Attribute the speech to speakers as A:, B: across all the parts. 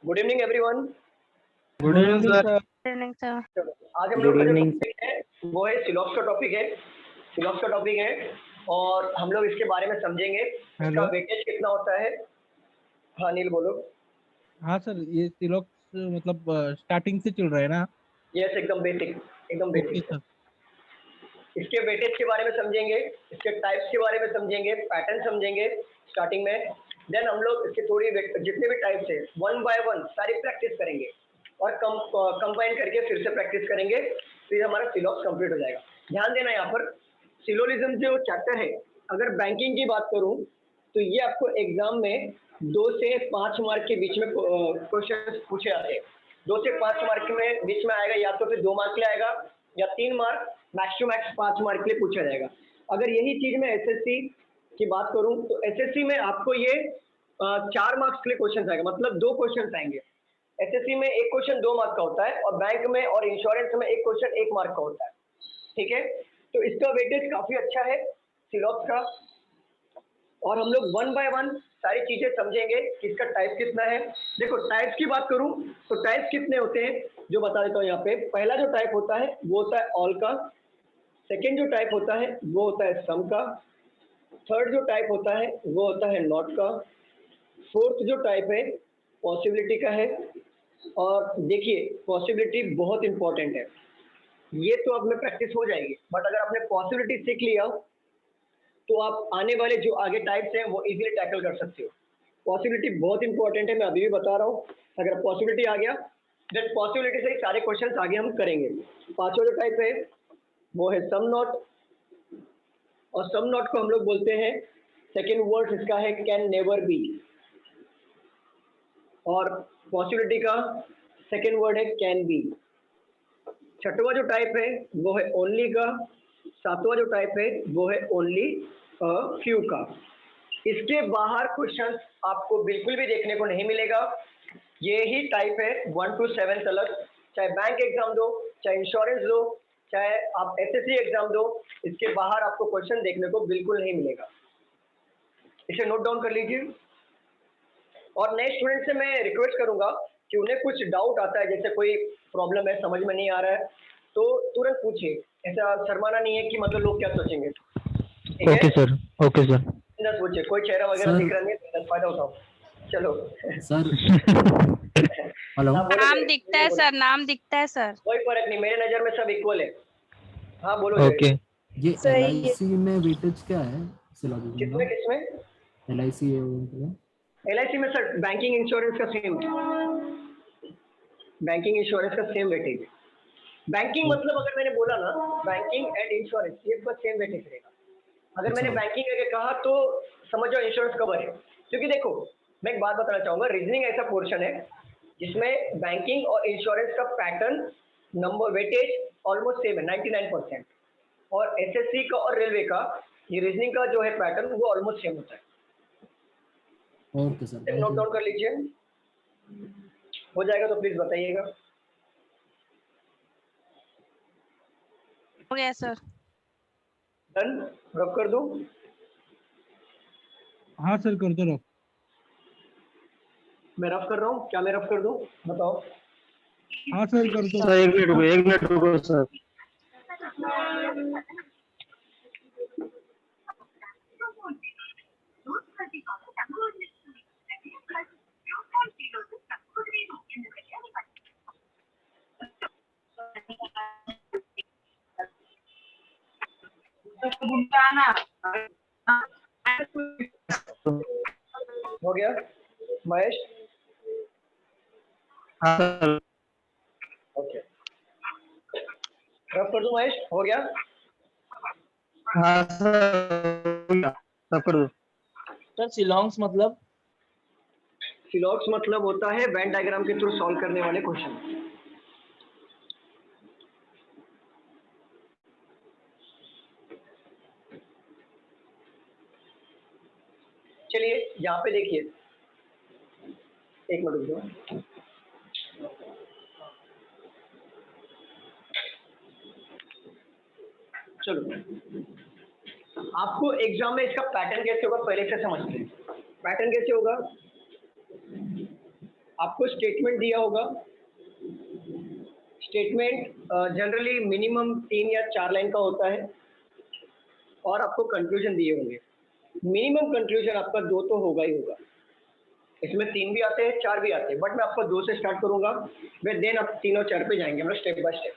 A: Good evening everyone.
B: Good evening sir.
C: Good evening sir.
A: आज हम लोग का जो टॉपिक है वो है सिलॉक्स का टॉपिक है। सिलॉक्स का टॉपिक है और हम लोग इसके बारे में समझेंगे। इसका वेटेज कितना होता है। हाँ नील बोलो।
B: हाँ सर, ये सिलॉक्स मतलब स्टार्टिंग से चल रहा है ना?
A: यस, एकदम बेसिक, एकदम बेसिक।
B: सर,
A: इसके वेटेज के बारे में समझेंगे, इसके टाइप्स के बारे में समझेंगे, पैटर्न समझेंगे स्टार्टिंग में। देन हम लोग इसके थोड़ी जितने भी टाइप्स है वन बाय वन सारी प्रैक्टिस करेंगे और कंबाइन करके फिर से प्रैक्टिस करेंगे, फिर हमारा सिलॉक्स कंप्लीट हो जाएगा। ध्यान देना यहाँ पर सिलोजिज्म जो चैप्टर है, अगर बैंकिंग की बात करूँ तो ये आपको एग्जाम में 2 से 5 मार्क के बीच में क्वेश्चन पूछे जाते हैं। 2 से 5 मार्क में बीच में आएगा, या तो फिर 2 मार्क के लिए आएगा या 3 mark, max to max 5 mark के लिए पूछा जाएगा। अगर यही चीज मैं एसएससी की बात करूं तो एसएससी में आपको ये 4 मार्क्स के लिए क्वेश्चन आएगा, मतलब 2 क्वेश्चन आएंगे। एसएससी में एक क्वेश्चन 2 मार्क का होता है और बैंक में और इंश्योरेंस में एक क्वेश्चन 1 मार्क का होता है। ठीक है, तो इसका वेटेज काफी अच्छा है सिलॉक्स का। और हम लोग वन बाय वन सारी चीजें समझेंगे कि इसका टाइप कितना है। देखो टाइप्स की बात करूं तो टाइप्स कितने होते हैं जो बता देता हूं यहाँ पे। पहला जो टाइप होता है वो होता है ऑल का। सेकेंड जो टाइप होता है वो होता है सम का। थर्ड जो टाइप होता है वो होता है नॉट का। फोर्थ जो टाइप है पॉसिबिलिटी का है। और देखिए पॉसिबिलिटी बहुत इंपॉर्टेंट है, ये तो अब में प्रैक्टिस हो जाएगी, बट अगर आपने पॉसिबिलिटी सीख लिया तो आप आने वाले जो आगे टाइप्स हैं वो इजीली टैकल कर सकते हो। पॉसिबिलिटी बहुत इंपॉर्टेंट है, मैं अभी भी बता रहा हूँ। अगर पॉसिबिलिटी आ गया देन पॉसिबिलिटी से ही सारे क्वेश्चन आगे हम करेंगे। पांचवा जो टाइप है वो है सम नॉट, और सम नॉट को हम लोग बोलते हैं, सेकेंड वर्ड इसका है कैन नेवर बी, और पॉसिबिलिटी का सेकेंड वर्ड है कैन बी। छठवा जो टाइप है वो है ओनली का। सातवां जो टाइप है वो है ओनली फ्यू का। इसके बाहर क्वेश्चन आपको बिल्कुल भी देखने को नहीं मिलेगा। ये ही टाइप है 1 to 7 तक, चाहे बैंक एग्जाम दो, चाहे इंश्योरेंस दो, चाहे आप एसएससी एग्जाम दो, इसके बाहर आपको क्वेश्चन देखने को बिल्कुल नहीं मिलेगा। इसे नोट डाउन कर लीजिए। और नए स्टूडेंट से मैं रिक्वेस्ट करूंगा कि उन्हें कुछ डाउट आता है, जैसे कोई प्रॉब्लम है समझ में नहीं आ रहा है तो तुरंत पूछिए, ऐसा शर्माना नहीं है कि मतलब लोग क्या सोचेंगे।
B: Okay sir, okay sir.
A: तुरंत पूछिए, कोई चेहरा वगैरह दिख रहा नहीं है तो फायदा उठाओ। चलो
D: सर हेलो,
C: नाम दिखता है सर, नाम दिखता है सर।
A: कोई फर्क नहीं, मेरे नजर में सब इक्वल है। हाँ बोलो।
B: ओके,
D: ये एलआईसी में वेटेज क्या है सिलोजिज्म
A: किसमें
D: का?
A: किसमें
D: एलआईसी है वो मतलब
A: एलआईसी में सर बैंकिंग इंश्योरेंस का सेम, बैंकिंग इंश्योरेंस का सेम वेटेज। बैंकिंग मतलब अगर मैंने बोला ना बैंकिंग एंड इंश्योरेंस, ये बस सेम वेटेज रहेगा। अगर मैंने बैंकिंग करके कहा तो समझ जाओ इंश्योरेंस कवर है। क्योंकि देखो मैं एक बात बताना चाहूंगा, रीजनिंग ऐसा पोर्शन है जिसमें बैंकिंग और इंश्योरेंस का pattern number weightage almost same है 99%, और एसएससी का और रेलवे का ये रीजनिंग का जो है पैटर्न वो ऑलमोस्ट सेम होता है।
D: ओके सर,
A: नोट डाउन कर लीजिए, हो जाएगा तो प्लीज बताइएगा।
C: हो गया सर।
A: डन, रब कर दूं?
B: हाँ सर, कर दो।
A: मैं रफ कर रहा हूँ, क्या मैं रफ कर दूं बताओ?
B: हाँ सर, कर दो।
E: सर एक मिनट रुको सर।
A: हो गया महेश?
E: हाँ सर।
A: ओके, रफ कर दूं महेश? हो गया?
E: हाँ सर, सब कर दो।
F: सर सिलोंग्स मतलब?
A: सिलॉक्स मतलब होता है वेन डायग्राम के थ्रू सॉल्व करने वाले क्वेश्चन। चलिए यहाँ पे देखिए, एक मिनट रुक जाओ। चलो आपको एग्जाम में इसका पैटर्न कैसे होगा पहले से समझते हैं। पैटर्न कैसे होगा, आपको स्टेटमेंट दिया होगा। स्टेटमेंट जनरली मिनिमम 3 या 4 लाइन का होता है और आपको कंक्लूजन दिए होंगे। मिनिमम कंक्लूजन आपका 2 तो होगा ही होगा, इसमें 3 भी आते हैं 4 भी आते हैं, बट मैं आपको 2 से स्टार्ट करूंगा, वे देन आप 3 और 4 पे जाएंगे हम लोग स्टेप बाय स्टेप।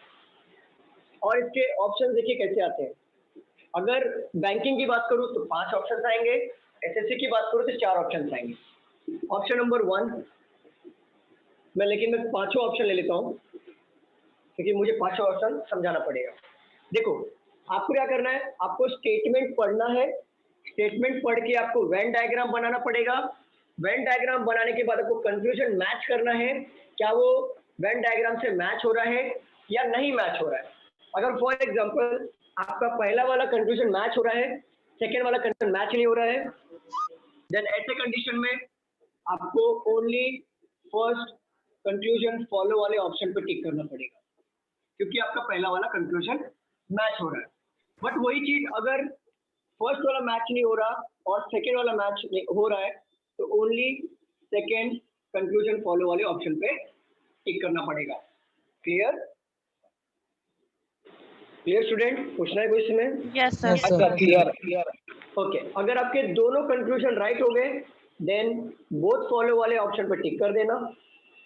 A: और इसके ऑप्शन देखिए कैसे आते हैं। अगर बैंकिंग की बात करूँ तो 5 ऑप्शन आएंगे, एसएससी की बात करूँ तो 4 ऑप्शन आएंगे। ऑप्शन नंबर 1 मैं पांचों ऑप्शन ले लेता हूँ क्योंकि मुझे पांचों ऑप्शन समझाना पड़ेगा। देखो आपको क्या करना है, आपको स्टेटमेंट पढ़ना है, स्टेटमेंट पढ़ के आपको वेन डायग्राम बनाना पड़ेगा। वेन डायग्राम बनाने के बाद आपको कंक्लूजन मैच करना है, क्या वो वेन डायग्राम से मैच हो रहा है या नहीं मैच हो रहा है। अगर फॉर एग्जांपल आपका पहला वाला कंक्लूजन मैच हो रहा है, सेकेंड वाला कंक्लूजन मैच नहीं हो रहा है, देन ऐसे कंडीशन में आपको ओनली फर्स्ट कंक्लूजन फॉलो वाले ऑप्शन पे टिक करना पड़ेगा क्योंकि आपका पहला वाला कंक्लूजन मैच हो रहा है। बट वही चीज अगर फर्स्ट वाला मैच नहीं हो रहा और सेकेंड वाला मैच हो रहा है तो ओनली सेकेंड कंक्लूजन फॉलो वाले ऑप्शन पे टिक करना पड़ेगा। क्लियर? Clear student? पूछना है कोई इसमें?
C: Yes sir.
D: Yes, sir.
E: Clear.
A: Okay, अगर आपके दोनों कंक्लूजन राइट हो गए देन बोथ फॉलो वाले ऑप्शन पे टिक कर देना।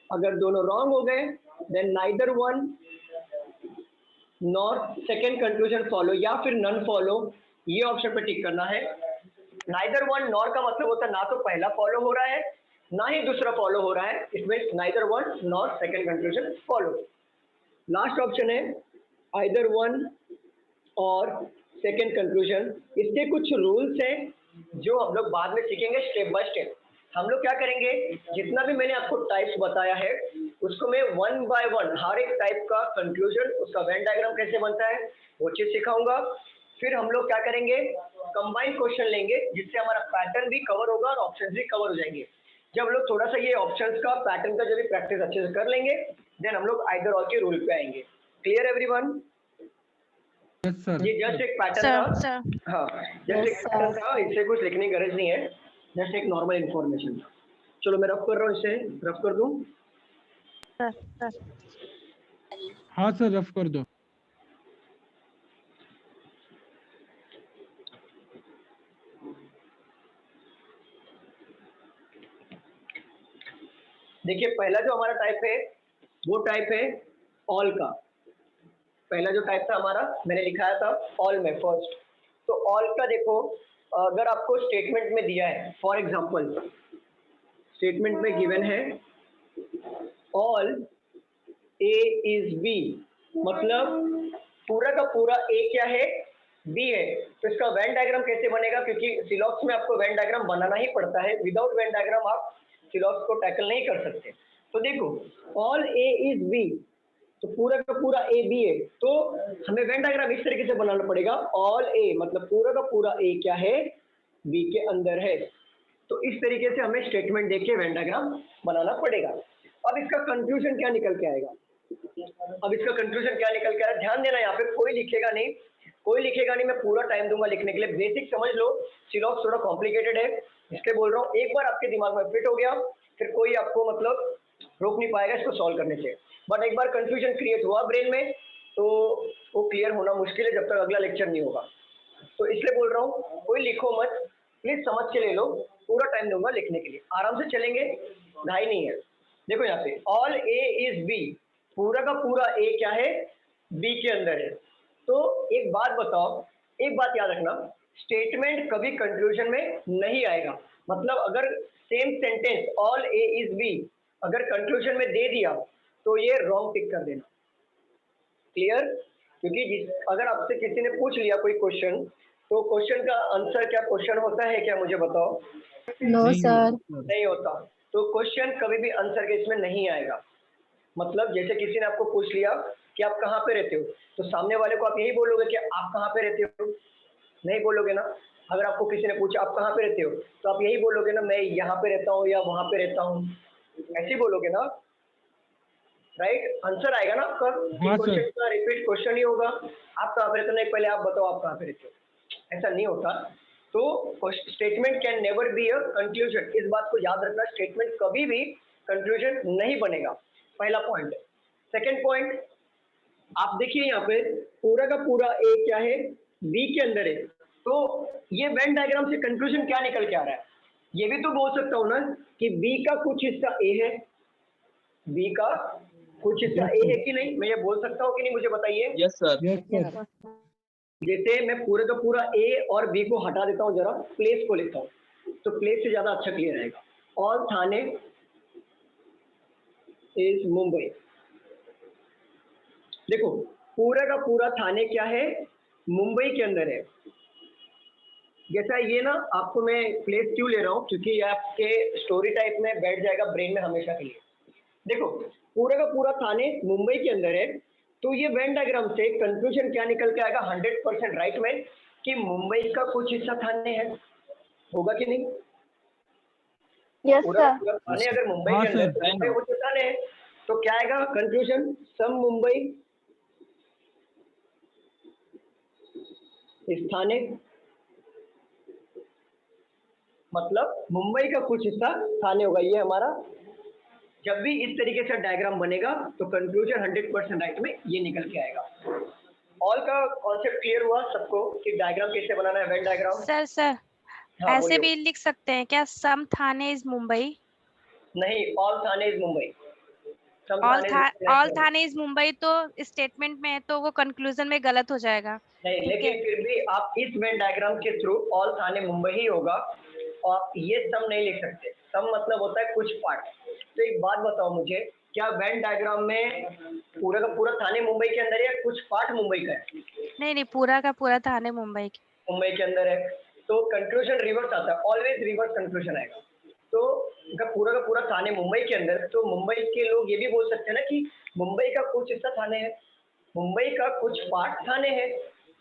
A: अगर दोनों रॉन्ग हो गए then neither one nor second conclusion follow या फिर नन फॉलो, ये ऑप्शन पे टिक करना है। नाइदर वन नॉर का मतलब होता है ना तो पहला फॉलो हो रहा है ना ही दूसरा फॉलो हो रहा है, इसमें neither one nor second conclusion follow. Last option है आइदर वन और सेकेंड कंक्लूजन। इसके कुछ रूल्स हैं जो हम लोग बाद में सीखेंगे स्टेप बाय स्टेप। हम लोग क्या करेंगे, जितना भी मैंने आपको टाइप्स बताया है उसको मैं 1 बाय 1 हर एक टाइप का कंक्लूजन, उसका वेन डायग्राम कैसे बनता है वो चीज सिखाऊंगा। फिर हम लोग क्या करेंगे, कंबाइंड क्वेश्चन लेंगे जिससे हमारा पैटर्न भी कवर होगा और ऑप्शंस भी कवर हो जाएंगे। जब हम लोग थोड़ा सा ये ऑप्शंस का पैटर्न का जो भी प्रैक्टिस अच्छे से कर लेंगे देन हम लोग आइदर और के रूल पे आएंगे। Clear everyone?
B: Yes sir.
A: ये जस्ट एक पैटर्न
C: सर
A: था।
C: सर
A: हाँ, जस्ट एक पैटर्न था, इससे कुछ लिखने की गरज नहीं है, जस्ट एक नॉर्मल इन्फॉर्मेशन था। चलो मैं रफ कर रहा हूँ, इसे रफ कर दूं।
C: Sir sir.
B: हाँ सर, रफ कर दो।
A: देखिए पहला जो हमारा टाइप है वो टाइप है ऑल का। पहला जो टाइप था हमारा मैंने लिखाया था ऑल में फर्स्ट। तो ऑल का देखो, अगर आपको स्टेटमेंट में दिया है, फॉर एग्जांपल स्टेटमेंट में गिवन है ऑल ए इज बी, मतलब पूरा का पूरा ए क्या है, बी है। तो इसका वेन डायग्राम कैसे बनेगा, क्योंकि सिलॉक्स में आपको वेन डायग्राम बनाना ही पड़ता है, विदाउट वेन डायग्राम आप सिलॉक्स को टैकल नहीं कर सकते। तो देखो ऑल ए इज बी, तो पूरा का पूरा ए बी है, तो हमें वेन डायग्राम इस तरीके से बनाना पड़ेगा, ऑल ए मतलब पूरा का पूरा ए क्या है, बी के अंदर है। तो इस तरीके से हमें स्टेटमेंट देख के वेन डायग्राम बनाना पड़ेगा। अब इसका कंक्लूजन क्या निकल के आएगा, अब इसका कंक्लूजन क्या निकल के आएगा, ध्यान देना, यहाँ पे कोई लिखेगा नहीं, कोई लिखेगा नहीं, मैं पूरा टाइम दूंगा लिखने के लिए। बेसिक समझ लो, सिलॉक्स थोड़ा कॉम्प्लिकेटेड है इसलिए बोल रहा हूँ। एक बार आपके दिमाग में फिट हो गया फिर कोई आपको मतलब रोक नहीं पाएगा इसको सॉल्व करने से। बट एक बार कंफ्यूजन क्रिएट हुआ ब्रेन में तो वो क्लियर होना मुश्किल है जब तक अगला लेक्चर नहीं होगा। तो इसलिए बोल रहा हूँ कोई लिखो मत, प्लीज समझ के ले लो, पूरा टाइम दूंगा लिखने के लिए, आराम से चलेंगे, ढाई नहीं है। देखो यहाँ पे ऑल ए इज बी, पूरा का पूरा ए क्या है, बी के अंदर है। तो एक बात बताओ, एक बात याद रखना, स्टेटमेंट कभी कंक्लूजन में नहीं आएगा। मतलब अगर same sentence all A is B अगर कंक्लूजन में दे दिया तो ये रॉन्ग टिक कर देना। क्लियर? क्योंकि अगर आपसे किसी ने पूछ लिया कोई क्वेश्चन तो क्वेश्चन का आंसर क्या क्वेश्चन होता है क्या, मुझे बताओ?
G: No sir.
A: नहीं होता। तो क्वेश्चन कभी भी आंसर के इसमें नहीं आएगा। मतलब जैसे किसी ने आपको पूछ लिया कि आप कहाँ पे रहते हो, तो सामने वाले को आप यही बोलोगे कि आप कहाँ पे रहते हो, नहीं बोलोगे ना। अगर आपको किसी ने पूछा आप कहाँ पे रहते हो तो आप यही बोलोगे ना, मैं यहाँ पे रहता हूँ या वहाँ पे रहता हूँ, ऐसे बोलोगे ना, राइट? आंसर आएगा ना आपका। क्वेश्चन का रिपीट क्वेश्चन ही होगा, आप कहाँ पे रहते हो, नहीं पहले आप बताओ आप कहाँ पे रहते हो, ऐसा नहीं होता। तो statement can never be a conclusion, इस बात को याद रखना, स्टेटमेंट कभी भी कंक्लूजन नहीं बनेगा, पहला पॉइंट। सेकंड पॉइंट, आप देखिए यहाँ पे पूरा का पूरा ए क्या है, बी के अंदर है, तो ये वेन डायग्राम से कंक्लूजन क्या निकल के आ रहा है? ये भी तो बोल सकता हूँ ना कि बी का कुछ हिस्सा ए है, बी का कुछ हिस्सा ए है कि नहीं? मैं ये बोल सकता हूँ कि नहीं, मुझे बताइए।
F: yes sir,
B: yes sir.
A: जैसे मैं पूरे का पूरा ए और बी को हटा देता हूँ, जरा प्लेस को लिखता हूँ, तो प्लेस से ज्यादा अच्छा क्लियर रहेगा। All Thane is Mumbai. देखो पूरा का पूरा थाने क्या है, मुंबई के अंदर है। जैसा ये ना, आपको मैं प्लेस क्यों ले रहा हूँ, क्योंकि ये आपके स्टोरी टाइप में बैठ जाएगा ब्रेन में हमेशा के लिए। देखो पूरा का पूरा थाने मुंबई के अंदर है, तो ये वेन डायग्राम से कंक्लूजन क्या निकल के आएगा 100% राइट में, कि मुंबई का कुछ हिस्सा थाने है। होगा कि नहीं?
C: यस
A: पूरा का
C: सर।
A: पूरा थाने अगर मुंबई
B: हाँ
A: के अंदर,
B: सर,
A: तो मुंबई कुछ हिस्सा थाने है, तो क्या आएगा कंक्लूजन? सम मुंबई इस थाने, मतलब मुंबई का कुछ हिस्सा थाने होगा। ये हमारा जब भी इस तरीके से डायग्राम बनेगा तो कंक्लूजन 100% राइट में ये निकल के आएगा। ऑल का कॉन्सेप्ट क्लियर हुआ सबको कि डायग्राम कैसे बनाना है, वेन डायग्राम?
C: सर सर
A: हाँ
C: ऐसे
A: बोलिए।
C: भी लिख सकते हैं क्या, सम थाने इज मुंबई?
A: नहीं, all Thane is Mumbai. Some
C: all
A: Thane is Mumbai नहीं।
C: थाने इज मुंबई तो स्टेटमेंट में है, तो वो कंक्लूजन में गलत हो जाएगा।
A: नहीं,
C: ठीक
A: लेकिन
C: है,
A: फिर भी आप इस वेन डायग्राम के थ्रू ऑल थाने मुंबई ही होगा, और आप ये सम नहीं लिख सकते। सम मतलब होता है कुछ पार्ट। तो एक बात बताओ मुझे, क्या वेन डायग्राम में पूरा का पूरा थाने मुंबई के अंदर है या कुछ पार्ट मुंबई का है?
C: नहीं नहीं, पूरा का पूरा थाने मुंबई की।
A: मुंबई के अंदर है, तो कंक्लूजन रिवर्स आता है, ऑलवेज रिवर्स कंक्लूजन आएगा। तो अगर पूरा का पूरा थाने मुंबई के अंदर, तो मुंबई के लोग ये भी बोल सकते हैं ना कि मुंबई का कुछ हिस्सा थाने है, मुंबई का कुछ पार्ट थाने है,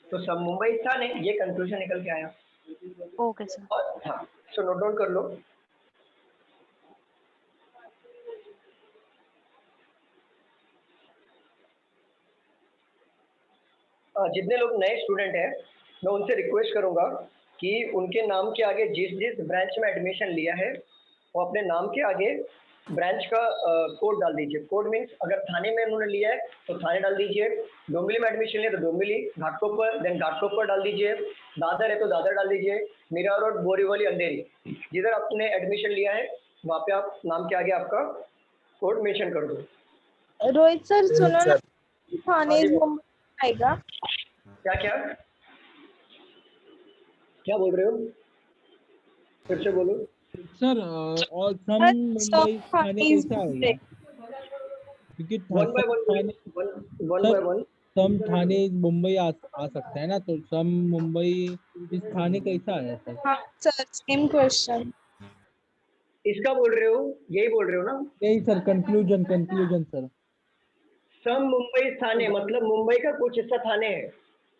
A: तो सब मुंबई थाने, ये कंक्लूजन निकल के आया।
C: Okay sir.
A: और हाँ, सो नोट डाउन कर लो। जितने लोग नए स्टूडेंट हैं, मैं उनसे रिक्वेस्ट करूंगा कि उनके नाम के आगे जिस जिस ब्रांच में एडमिशन लिया है, वो अपने नाम के आगे ब्रांच का कोड डाल दीजिए। कोड मीन्स अगर थाने में उन्होंने लिया है तो थाने डाल दीजिए, डोंबिवली में एडमिशन लिया तो डोंबिवली, घाटकोपर देन घाटकोपर डाल दीजिए, दादर है तो दादर डाल दीजिए, मीरा रोड, बोरीवली, अंधेरी, जिधर आपने एडमिशन लिया है वहाँ पे आप नाम के आगे आपका कोड मेंशन कर दो।
G: रोहित सर सुनो ना, थाने
A: हाँ जी,
G: मुंबई आएगा।
A: क्या क्या क्या बोल रहे हो, फिर से बोलो।
B: सर और सम मुंबई थाने कैसा आएगा? क्योंकि
A: one by one
B: Thane
A: one by one
B: some Thane Mumbai आ सकता है ना, तो सम मुंबई इस थाने कैसा आया सर?
G: हाँ सर, सेम क्वेश्चन।
A: इसका बोल रहे हो, यही बोल रहे हो ना?
B: नहीं sir, conclusion sir.
A: Some Mumbai थाने मतलब मुंबई का कुछ हिस्सा थाने है।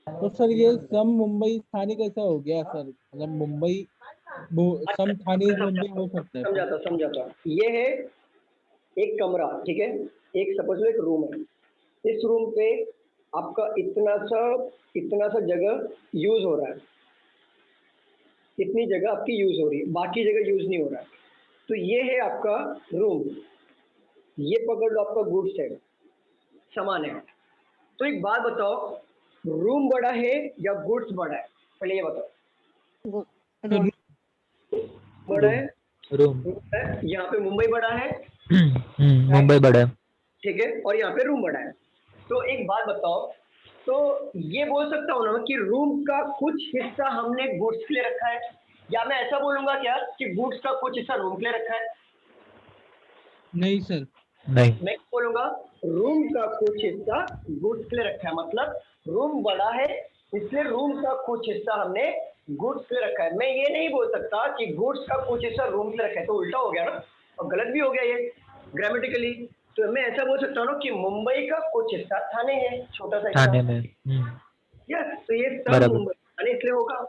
B: तो सर ये सम मुंबई थाने कैसा हो गया सर? मतलब मुंबई सम थाने मुंबई हो सकता है सर?
A: समझाता। ये है एक कमरा, ठीक है, एक सपोज लो एक रूम है। इस रूम पे आपका इतना सा जगह यूज हो रहा है, इतनी जगह आपकी यूज हो रही है, बाकी जगह यूज नहीं हो रहा है, तो ये है आपका रूम। ये पकड़ लो आपका गुड्स है, सामान है। तो एक बात बताओ, रूम बड़ा है या गुड्स बड़ा है? पहले ये बताओ। बड़ा है,
F: रूम,
A: यहाँ पे मुंबई बड़ा है,
F: मुंबई बड़ा है।
A: ठीक है, और यहाँ पे रूम बड़ा है। तो एक बात बताओ, तो ये बोल सकता हूँ ना कि रूम का कुछ हिस्सा हमने गुड्स के लिए रखा है, या मैं ऐसा बोलूंगा क्या कि गुड्स का कुछ हिस्सा रूम के लिए रखा है?
B: नहीं सर,
F: नहीं,
A: मैं बोलूंगा रूम का कुछ हिस्सा गुड्स के लिए रखा है, मतलब रूम बड़ा है इसलिए रूम का कुछ हिस्सा हमने गुड्स के लिए रखा है। मैं ये नहीं बोल सकता कि गुड्स का कुछ हिस्सा रूम के लिए रखा है, तो उल्टा हो गया ना, और गलत भी हो गया ये ग्रामेटिकली। तो मैं ऐसा बोल सकता हूँ कि मुंबई का कुछ हिस्सा थाने है, छोटा सा हिस्सा।
F: थाने में।
A: यस, तो ये सब
F: बराबर।
A: मुंबई थाने इसलिए होगा।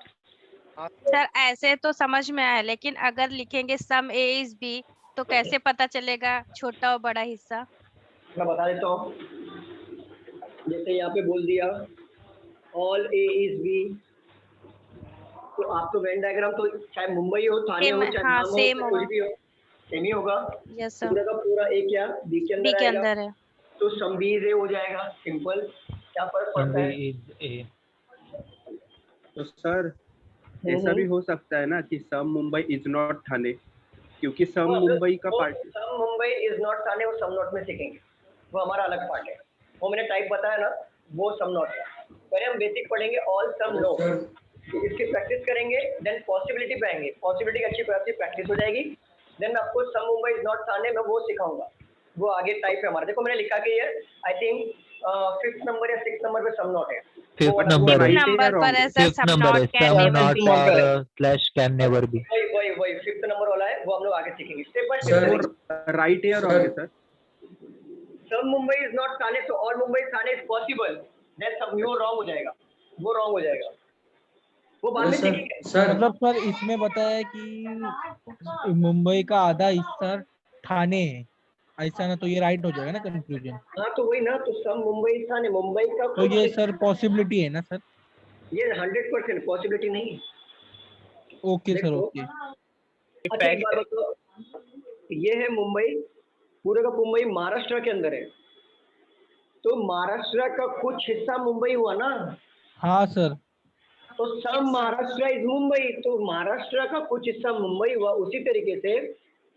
C: सर ऐसे तो समझ में आया, लेकिन अगर लिखेंगे सम ए इज बी तो कैसे पता चलेगा छोटा और बड़ा हिस्सा?
A: मैं बता देता हूँ, जैसे यहाँ पे बोल दिया ऑल ए इज बी, तो आप तो वेन डायग्राम तो चाहे मुंबई हो, थाने हो, चाहे
C: हाँ,
A: नाम हो,
C: सेम
A: चाहे
C: होगा।
A: कुछ भी हो, सेम ही होगा।
C: यस सर,
A: पूरा का पूरा ए क्या बी के
C: बी
A: अंदर
C: के
A: आएगा,
C: अंदर है।
A: तो सम बी इज ए हो जाएगा, सिंपल। क्या फर्क पड़ता है?
F: is A.
H: तो सर ऐसा भी हो सकता है ना कि some Mumbai is not Thane, क्योंकि सम मुंबई का part.
A: Some Mumbai is not Thane, वो सम नॉट में सीखेंगे, वो हमारा अलग पार्ट है। वो मैंने टाइप बताया ना, वो सम नॉट है। पहले हम बेसिक पढ़ेंगे ऑल सम नो, इसकी प्रैक्टिस करेंगे, देन पॉसिबिलिटी पे आएंगे। पॉसिबिलिटी की अच्छी अच्छी प्रैक्टिस हो जाएगी, देन मैं आपको सम मुंबई इज नॉट ठाणे में वो सिखाऊंगा। वो आगे टाइप है हमारा, देखो मैंने लिखा कि ये आई थिंक 5th नंबर या 6th नंबर पे सम नॉट है।
F: Fifth
A: वो वाला-
F: number
H: right
F: है।
C: नंबर
H: wrong
C: पर
H: है?
C: है सर,
F: Fifth
C: सम
F: number है,
C: not can
F: some
C: never
F: not
C: be.
F: or slash can never be.
A: वही 5th नंबर वाला है, वो हम लोग आगे सीखेंगे step by
H: sir
A: step.
H: Right या रॉन्ग है sir?
A: Some Mumbai is not Thane, तो all Mumbai Thane is possible, then सब वो रॉन्ग हो जाएगा, वो रॉन्ग हो जाएगा, वो बाद में सीखेंगे।
B: मतलब सर इसमें बताया कि मुंबई का आधा हिस्सा ठाणे है, ऐसा ना, तो ये राइट हो जाएगा ना कंक्लूजन।
A: हाँ तो वही ना, तो सम मुंबई ठाणे, मुंबई का
B: तो ये सर पॉसिबिलिटी है ना सर?
A: ये 100% पॉसिबिलिटी नहीं है।
B: ओके सर,
A: देखो,
B: ओके।
A: अच्छा एक बात बताओ, ये है मुंबई, पूरे का मुंबई महाराष्ट्र के अंदर है, तो महाराष्ट्र का कुछ हिस्सा मुंबई हुआ ना,
B: हाँ सर।
A: तो सम महाराष्ट्र इज मुंबई, तो महाराष्ट्र का कुछ हिस्सा मुंबई हुआ। उसी तरीके से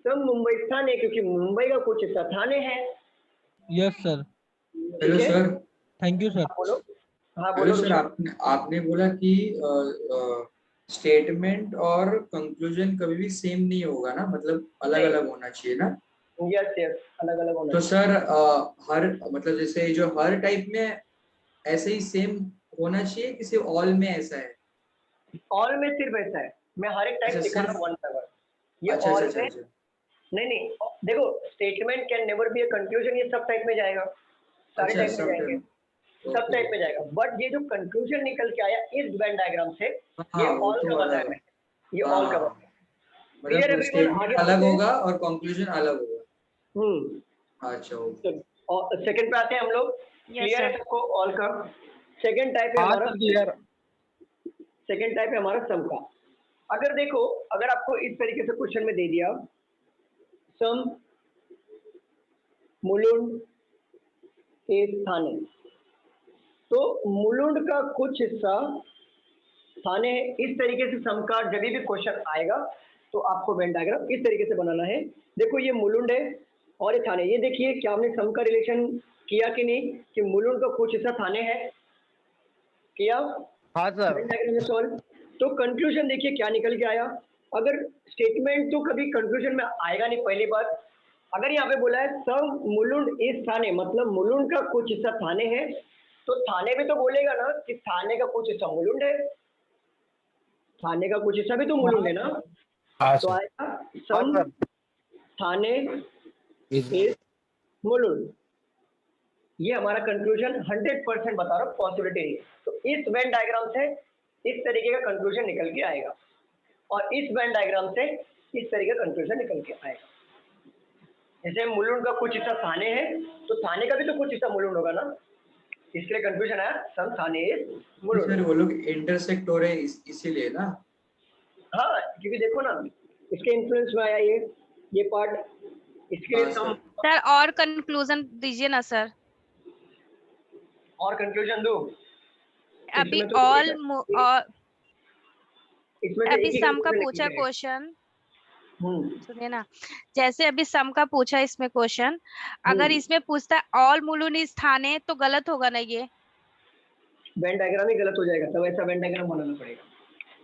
A: सम मुंबई ठाणे, क्योंकि मुंबई का कुछ हिस्सा ठाणे है।
B: Yes sir,
I: hello sir.
B: Thank you sir.
A: बोलो। हाँ
I: हेलो
A: बोलो
I: सर,
A: ऋषभ।
I: आपने बोला कि स्टेटमेंट और कंक्लूजन कभी भी सेम नहीं होगा ना, मतलब अलग अलग होना चाहिए ना?
A: यस यस, अलग अलग होना
I: तो
A: चाहिए।
I: सर हर मतलब जैसे जो हर टाइप में ऐसे ही सेम होना चाहिए कि सिर्फ ऑल में ऐसा है?
A: ऑल में सिर्फ ऐसा है, मैं हर एक टाइप
I: अच्छा,
A: दिखा रहा
I: सिर्फ-
A: हूँ वन बाय वन। ये
I: अच्छा
A: ऑल
I: अच्छा
A: में
I: अच्छा।
A: नहीं, देखो statement can never B a conclusion, ये सब टाइप में जाएगा, सारे
I: अच्छा,
A: टाइप में
I: सब
A: जाएंगे, सब
I: ओके।
A: टाइप में जाएगा। बट ये जो कंक्लूजन निकल के आया इस वेन डायग्राम से, ये
I: हाँ, वो
A: ऑल
I: तो
A: कवर
I: अलग
A: है,
I: है।
A: ये
I: हाँ,
A: ऑल
I: हाँ,
A: कवर। क्लियर
I: मतलब
A: एवरीवन?
I: स्टेटमेंट
A: आगे
I: अलग
A: बढ़ते हैं।
I: होगा और कंक्लूजन अलग होगा। अच्छा, ओके।
A: और सेकंड पे आते हैं हम लोग। क्लियर है सबको ऑल का? सेकंड टाइप है हमारा, सेकंड टाइप है हमारा सम का। अगर देखो, अगर आपको इस तरीके से क्वेश्चन में दे दिया सम मुलुंड इज ठाणे, तो मुलुंड का कुछ हिस्सा ठाणे है, इस तरीके से सम का जब भी क्वेश्चन आएगा तो आपको वेन डायग्राम इस तरीके से बनाना है। देखो ये मुलुंड है और ये ठाणे, ये देखिए क्या हमने सम का रिलेशन किया कि नहीं, कि मुलुंड का कुछ हिस्सा ठाणे है, किया?
E: हाँ सर।
A: वेन डायग्राम में सॉल्व। तो कंक्लूजन देखिए क्या निकल के आया। अगर स्टेटमेंट तो कभी कंक्लूजन में आएगा नहीं, पहली बात। अगर यहाँ पे बोला है सम मुलुंड इज ठाणे, मतलब मुलुंड का कुछ हिस्सा ठाणे है, तो ठाणे भी तो बोलेगा ना कि ठाणे का कुछ हिस्सा मुलुंड है, ठाणे का कुछ हिस्सा भी तो मुलुंड है ना। तो आएगा सम ठाणे इज मुलुंड। ये हमारा कंक्लूजन 100% बता रहा हूँ, पॉसिबिलिटी नहीं है। तो इस वेन डायग्राम से इस तरीके का कंक्लूजन निकल के आएगा, और इस वेन डायग्राम से इस तरीके का कंक्लूजन निकल के आएगा। जैसे मुलुंड का कुछ हिस्सा ठाणे है, तो ठाणे का भी तो कुछ हिस्सा मुलुंड होगा ना, इसलिए कंक्लूजन आया सम ठाणे इज मुलुंड।
I: सर वो लोग इंटरसेक्ट हो रहे हैं इसीलिए ना?
A: हाँ, क्योंकि देखो ना इसके इन्फ्लुएंस में आया ये पार्ट, इसके लिए
I: हाँ,
A: सम।
C: सर और कंक्लूजन दीजिए ना सर।
A: और कंक्लूजन दो
C: अभी
A: इसमें तो
C: ऑल
A: इसमें से
C: अभी
A: एक ही
C: सम का
A: conclusion
C: पूछा
A: निकलेगा।
C: क्वेश्चन, सुनिए ना, जैसे अभी सम का पूछा इसमें क्वेश्चन, अगर इसमें पूछता है ऑल मुलुंड इज ठाणे, तो गलत होगा ना ये?
A: वेन डायग्राम ही गलत हो जाएगा, तब ऐसा वेन डायग्राम बनाना पड़ेगा।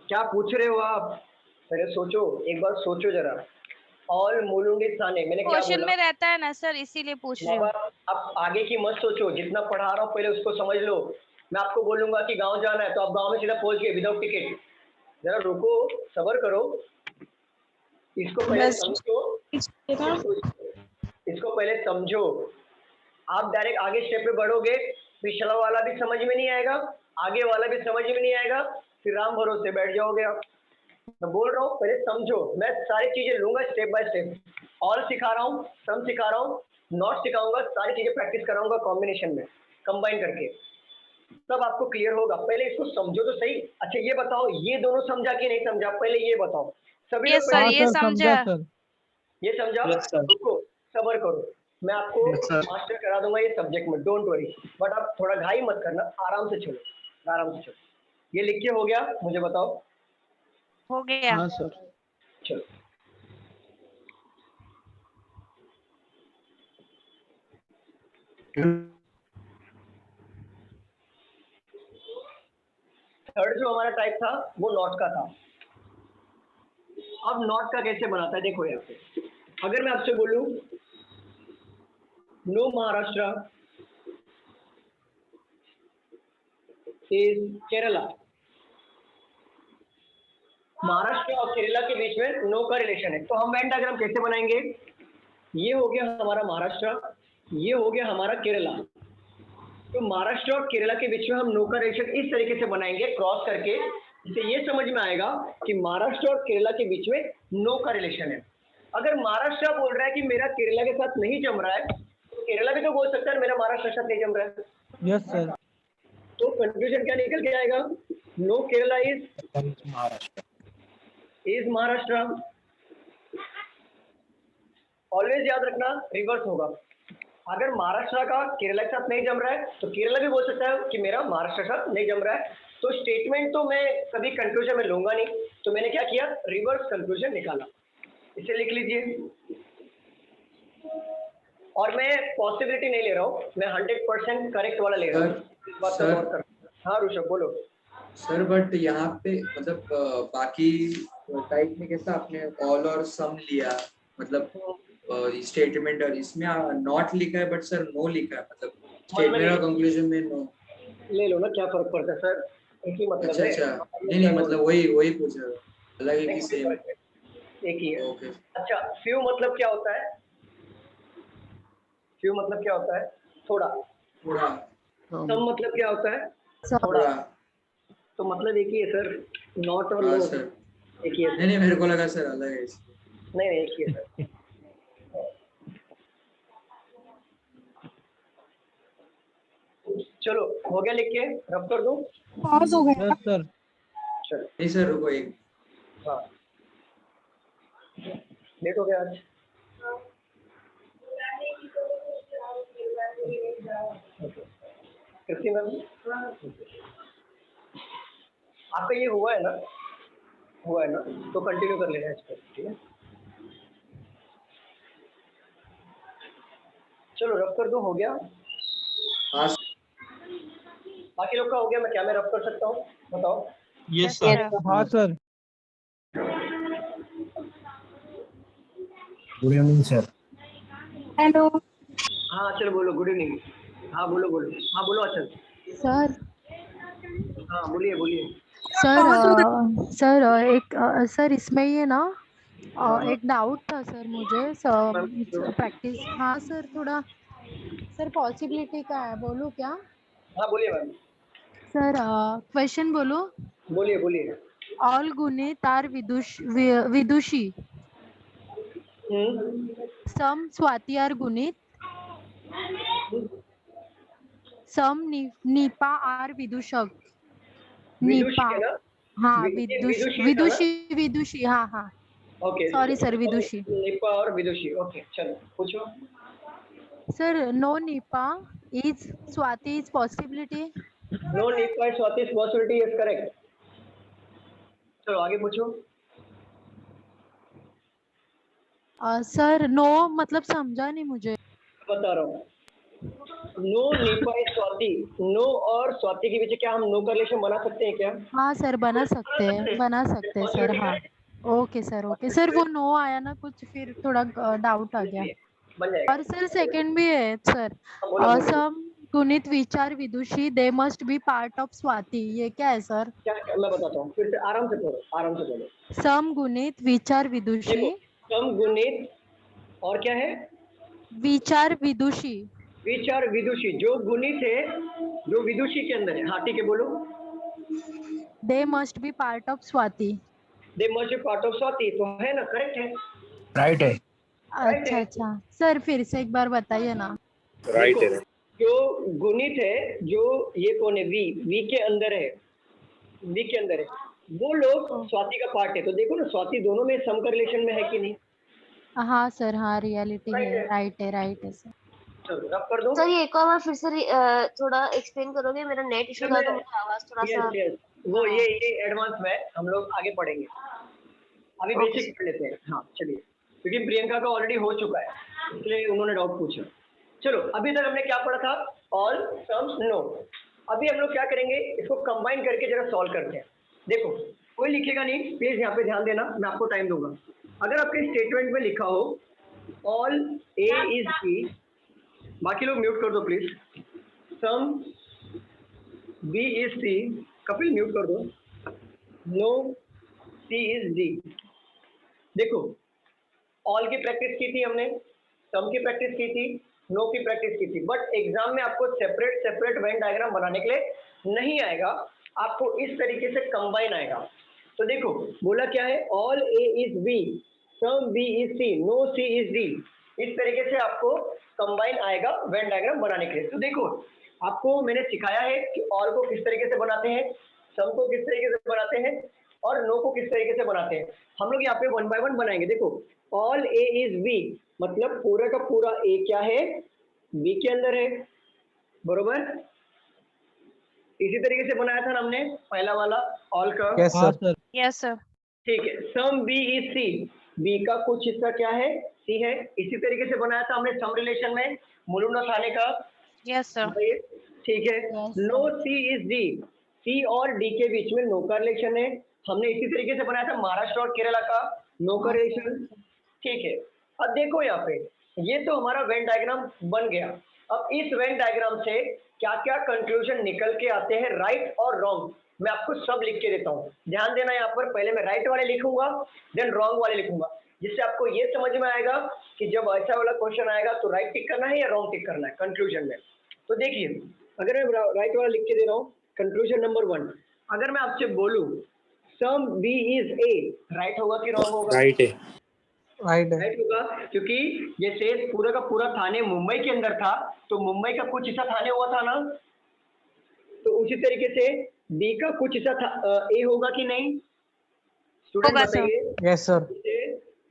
A: क्या पूछ रहे हो आप? पहले सोचो, एक बार सोचो जरा। ऑल मुलुंड इज ठाणे, मैंने क्या
C: क्वेश्चन
A: बोला?
C: में रहता है ना सर, इसीलिए पूछ रही हूँ।
A: बाबा आप आगे की मत सोचो, जितना पढ़ा रहा हूँ पहले उसको समझ लो। मैं आपको बोलूंगा कि गांव जाना है, तो आप गांव में सीधा पहुंच गए विदाउट टिकट। जरा रुको, सब्र करो, इसको पहले
G: बस
A: समझो, इसको पहले समझो। आप डायरेक्ट आगे स्टेप पे बढ़ोगे, पिछला वाला भी समझ में नहीं आएगा, आगे वाला भी समझ में नहीं आएगा, फिर राम भरोसे बैठ जाओगे आप। मैं बोल रहा हूँ पहले समझो, मैं सारी चीजें लूंगा स्टेप बाय स्टेप। ऑल सिखा रहा हूँ, सम सिखा रहा हूँ, नॉट सिखाऊंगा, सारी चीजें प्रैक्टिस कराऊंगा कॉम्बिनेशन में, कंबाइन करके, तब आपको क्लियर होगा। पहले इसको समझो तो सही। अच्छा ये बताओ, ये दोनों समझा कि नहीं समझा, पहले ये बताओ। सभी
C: ये
A: लोग
C: सर,
B: हाँ
C: ये
B: सर,
C: समझा।
B: समझा सर।
A: ये समझा?
E: Yes, sir.
A: रुको, सब्र करो, मैं आपको
E: Yes, sir.
A: मास्टर करा दूंगा ये सब्जेक्ट में, डोंट वरी। बट आप थोड़ा घाई मत करना, आराम से चलो, आराम से चलो। ये लिख के हो गया? मुझे बताओ।
C: हो गया।
E: हाँ सर।
A: चलो, थर्ड जो हमारा टाइप था वो नॉट का था। अब नॉट का कैसे बनाता है देखो यहाँ पे। अगर मैं आपसे बोलूं नो महाराष्ट्र इज केरला, महाराष्ट्र और केरला के बीच में नो का रिलेशन है, तो हम वेन डायग्राम कैसे बनाएंगे? ये हो गया हमारा महाराष्ट्र, ये हो गया हमारा केरला, तो महाराष्ट्र और केरला के बीच में हम नो का रिलेशन इस तरीके से बनाएंगे क्रॉस करके, जिससे ये समझ में आएगा कि महाराष्ट्र और केरला के बीच में नो का रिलेशन है। अगर महाराष्ट्र बोल रहा है कि मेरा केरला के साथ नहीं जम रहा है, तो केरला भी तो बोल सकता है मेरा महाराष्ट्र के साथ नहीं जम रहा है।
B: Yes sir.
A: तो कंफ्यूजन क्या निकल के आएगा? No Kerala is Maharashtra. Always याद रखना रिवर्स होगा। अगर महाराष्ट्र का केरला के साथ नहीं जम रहा है तो केरला भी बोल सकता है कि मेरा महाराष्ट्र के साथ नहीं जम रहा है। तो स्टेटमेंट तो मैं कभी कंक्लूजन में लूंगा नहीं, तो मैंने क्या किया? रिवर्स कंक्लूजन निकाला। इसे लिख लीजिए। और मैं पॉसिबिलिटी नहीं ले रहा हूँ, मैं 100% करेक्ट वाला ले रहा हूँ। इस बात पर गौर करना। हाँ ऋषभ बोलो।
I: सर बट यहाँ पे मतलब बाकी टाइप में कैसा आपने ऑल और सम लिया, मतलब स्टेटमेंट, और इसमें नॉट लिखा है बट सर नो लिखा है, मतलब स्टेटमेंट और कंक्लूजन में नो।
A: ले लो ना, क्या फर्क पड़ता है सर, एक ही मतलब
I: अच्छा
A: है।
I: अच्छा, नहीं मतलब वही पूछ रहा हूँ, अलग है कि सेम?
A: एक ही है।
I: ओके।
A: अच्छा, फ्यू मतलब क्या होता है? फ्यू मतलब क्या होता है? थोड़ा।
I: थोड़ा।
A: सम मतलब क्या होता है?
I: थोड़ा।
A: तो मतलब एक ही है सर, नॉट और
I: हाँ
A: नो
I: सर।
A: एक ही है।
I: नहीं मेरे को लगा सर अलग है इसमें।
A: नहीं एक ही है सर। चलो हो गया, लिख के रब कर दो।
G: पॉज हो गया।
B: Yes sir.
A: चलो
I: नहीं सर रुको एक।
A: हाँ, लेट हो गया आज। कृति मैम, आपका ये हुआ है ना? हुआ है ना, तो कंटिन्यू कर लेना इस पर, ठीक है? चलो रब कर दो, हो गया।
I: हाँ
A: बाकी लोग का हो गया, मैं क्या मैं रब कर सकता हूँ बताओ?
F: Yes sir.
B: हाँ sir.
D: Good evening sir.
G: Hello
A: हाँ चलो बोलो, गुड इवनिंग। हाँ बोलो बोलो, हाँ बोलो अचल।
J: सर।
A: हाँ बोलिए बोलिए।
J: सर इसमें ये ना एक डाउट था सर मुझे प्रैक्टिस। हाँ सर थोड़ा सर पॉसिबिलिटी का है, बोलूँ क्या?
A: हाँ बोलिए मैम।
J: सर क्वेश्चन बोलो।
A: बोलिए बोलिए।
J: All Gunit are Vidushi, some Swati are Gunit, some Nipa are Vidushak. Nipa, हाँ विदुषी, हाँ हाँ
A: okay
J: sorry sir, Vidushi.
A: Nipa और विदुषी, ओके चलो पूछो।
J: Sir no Nipa is Swati is possibility.
A: No Nipa is Swati is possibility, is correct. चलो आगे पूछो।
J: सर नो मतलब समझा नहीं मुझे।
A: बता रहा हूँ, no Nipa is Swati, no और स्वाति के बीच क्या हम नो का रिलेशन बना सकते हैं क्या?
J: हाँ सर बना सकते हैं सर। हाँ ओके सर वो नो आया ना कुछ, फिर थोड़ा डाउट आ गया।
A: बन जाएगा।
J: और सर सेकंड भी है सर, सम गुणित विचार विदुषी they must be part of Swati, ये क्या है सर?
A: क्या मैं बताता हूँ, फिर से आराम से पढ़ो, आराम से पढ़ो।
J: सम गुणित विचार विदुषी,
A: सम गुणित और क्या है?
J: विचार विदुषी।
A: विचार विदुषी, जो गुणित है जो विदुषी के अंदर है। हाँ ठीक है बोलो।
J: दे must be part of Swati.
A: They must be part of Swati, तो है ना, करेक्ट है।
D: राइट है।
J: अच्छा सर फिर से एक बार बताइए ना।
A: राइट है। जो गुणित है, जो ये कौन है? वी के अंदर है, वी के अंदर है, वो लोग स्वाति का पार्ट है। तो देखो ना, स्वाति दोनों में सम का रिलेशन में है कि नहीं?
J: हाँ सर, हाँ रियलिटी
A: Right
J: है,
A: है।
J: राइट है सर।
A: चलो रब कर दो।
K: सर ये एक और बार फिर से थोड़ा एक्सप्लेन करोगे? मेरा नेट इशू था तो मुझे आवाज थोड़ा सा।
A: यस यस, वो
K: हाँ।
A: ये एडवांस में हम लोग आगे पढ़ेंगे, अभी
K: ओके
A: बेसिक पढ़ लेते हैं। हाँ चलिए, क्योंकि प्रियंका का ऑलरेडी हो चुका है इसलिए उन्होंने डाउट पूछा। चलो अभी तक हमने क्या पढ़ा था, ऑल सम्स नो। अभी हम लोग क्या करेंगे, इसको कंबाइन करके जरा सॉल्व करते हैं। देखो कोई लिखेगा नहीं, प्लीज यहाँ पे ध्यान देना, मैं आपको टाइम दूंगा। अगर आपके स्टेटमेंट में लिखा हो ऑल ए इज बी, बाकी लोग म्यूट कर दो please, some B is C, Kapil mute कर दो, नो सी इज डी। देखो ऑल की प्रैक्टिस की थी हमने, सम की प्रैक्टिस की थी, नो की प्रैक्टिस की थी, बट एग्जाम में आपको सेपरेट सेपरेट वेन डायग्राम बनाने के लिए नहीं आएगा, आपको इस तरीके से कंबाइन आएगा। तो देखो बोला क्या है, all A is B, some B is C, no C is D. इस तरीके से आपको कंबाइन आएगा वेन डायग्राम बनाने के लिए। तो देखो आपको मैंने सिखाया है कि ऑल को किस तरीके से बनाते हैं, सम को किस तरीके से बनाते हैं और नो को किस तरीके से बनाते हैं। हम लोग यहाँ पे वन बाय वन बनाएंगे। देखो ऑल ए इज बी मतलब पूरा का पूरा ए क्या है, बी के अंदर है, बरोबर। इसी तरीके से बनाया था ना हमने पहला वाला ऑल का।
B: Yes sir.
C: Yes sir.
A: ठीक है, some B is C, B का कुछ हिस्सा क्या है, सी है। इसी तरीके से बनाया था हमने सम रिलेशन में मुलुंड थाने का।
C: Yes sir.
A: ठीक है, नो सी इज डी, सी और डी के बीच में नो का रिलेशन है। हमने इसी तरीके से बनाया था महाराष्ट्र और केरला का नो का रिलेशन। ठीक है, अब देखो यहाँ पे ये तो हमारा वेन डायग्राम बन गया। अब इस वेन डायग्राम से क्या क्या कंक्लूजन निकल के आते हैं, राइट और रॉन्ग, मैं आपको सब लिख के देता हूँ। ध्यान देना यहाँ पर, पहले मैं राइट वाले लिखूंगा देन रॉन्ग वाले लिखूंगा, जिससे आपको ये समझ में आएगा कि जब ऐसा वाला क्वेश्चन आएगा तो राइट टिक करना है या रॉन्ग टिक करना है कंक्लूजन में। तो देखिए अगर मैं राइट वाला लिख के दे रहा हूँ, कंक्लूजन नंबर 1, अगर मैं आपसे बोलूँ some B is A, right होगा कि रॉन्ग होगा?
F: राइट है।
A: राइट होगा, क्योंकि ये सेज पूरा का पूरा थाने मुंबई के अंदर था, तो मुंबई का कुछ हिस्सा थाने हुआ था ना, तो उसी तरीके से बी का कुछ हिस्सा ए होगा कि नहीं? स्टूडेंट बताइए।
B: Yes sir.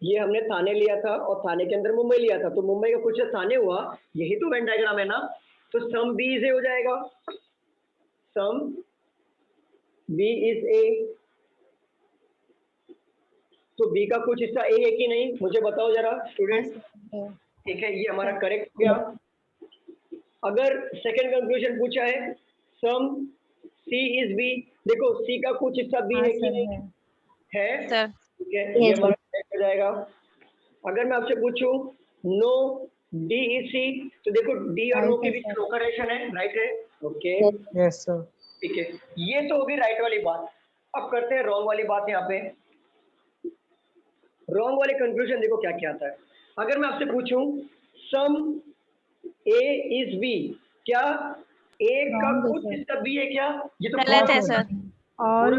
A: ये हमने थाने लिया था और थाने के अंदर मुंबई लिया था, तो मुंबई का कुछ हिस्सा थाने हुआ, यही तो वेन डायग्राम है ना। तो सम बी इज ए हो जाएगा, सम बी इज ए। तो बी का कुछ हिस्सा ए है कि नहीं, मुझे बताओ जरा स्टूडेंट। ठीक है, ये हमारा करेक्ट हो गया। अगर सेकंड कंक्लूजन पूछा है सम सी इज बी, देखो सी का कुछ हिस्सा बी है कि नहीं है, ठीक है, ये हमारा करेक्ट हो जाएगा। अगर मैं आपसे पूछूं नो डी इज सी, तो देखो डी और नो के बीच नो का रिलेशन है, राइट है, ओके
B: यस सर।
A: ठीक है, ये तो होगी राइट वाली बात। अब करते हैं रॉन्ग वाली बात। यहाँ पे रॉन्ग वाले कंक्लूजन देखो क्या क्या आता है। अगर मैं आपसे पूछूं सम ए इज बी, क्या ए का कुछ हिस्सा बी है क्या? ये तो
C: गलत है सर।
J: और
A: ए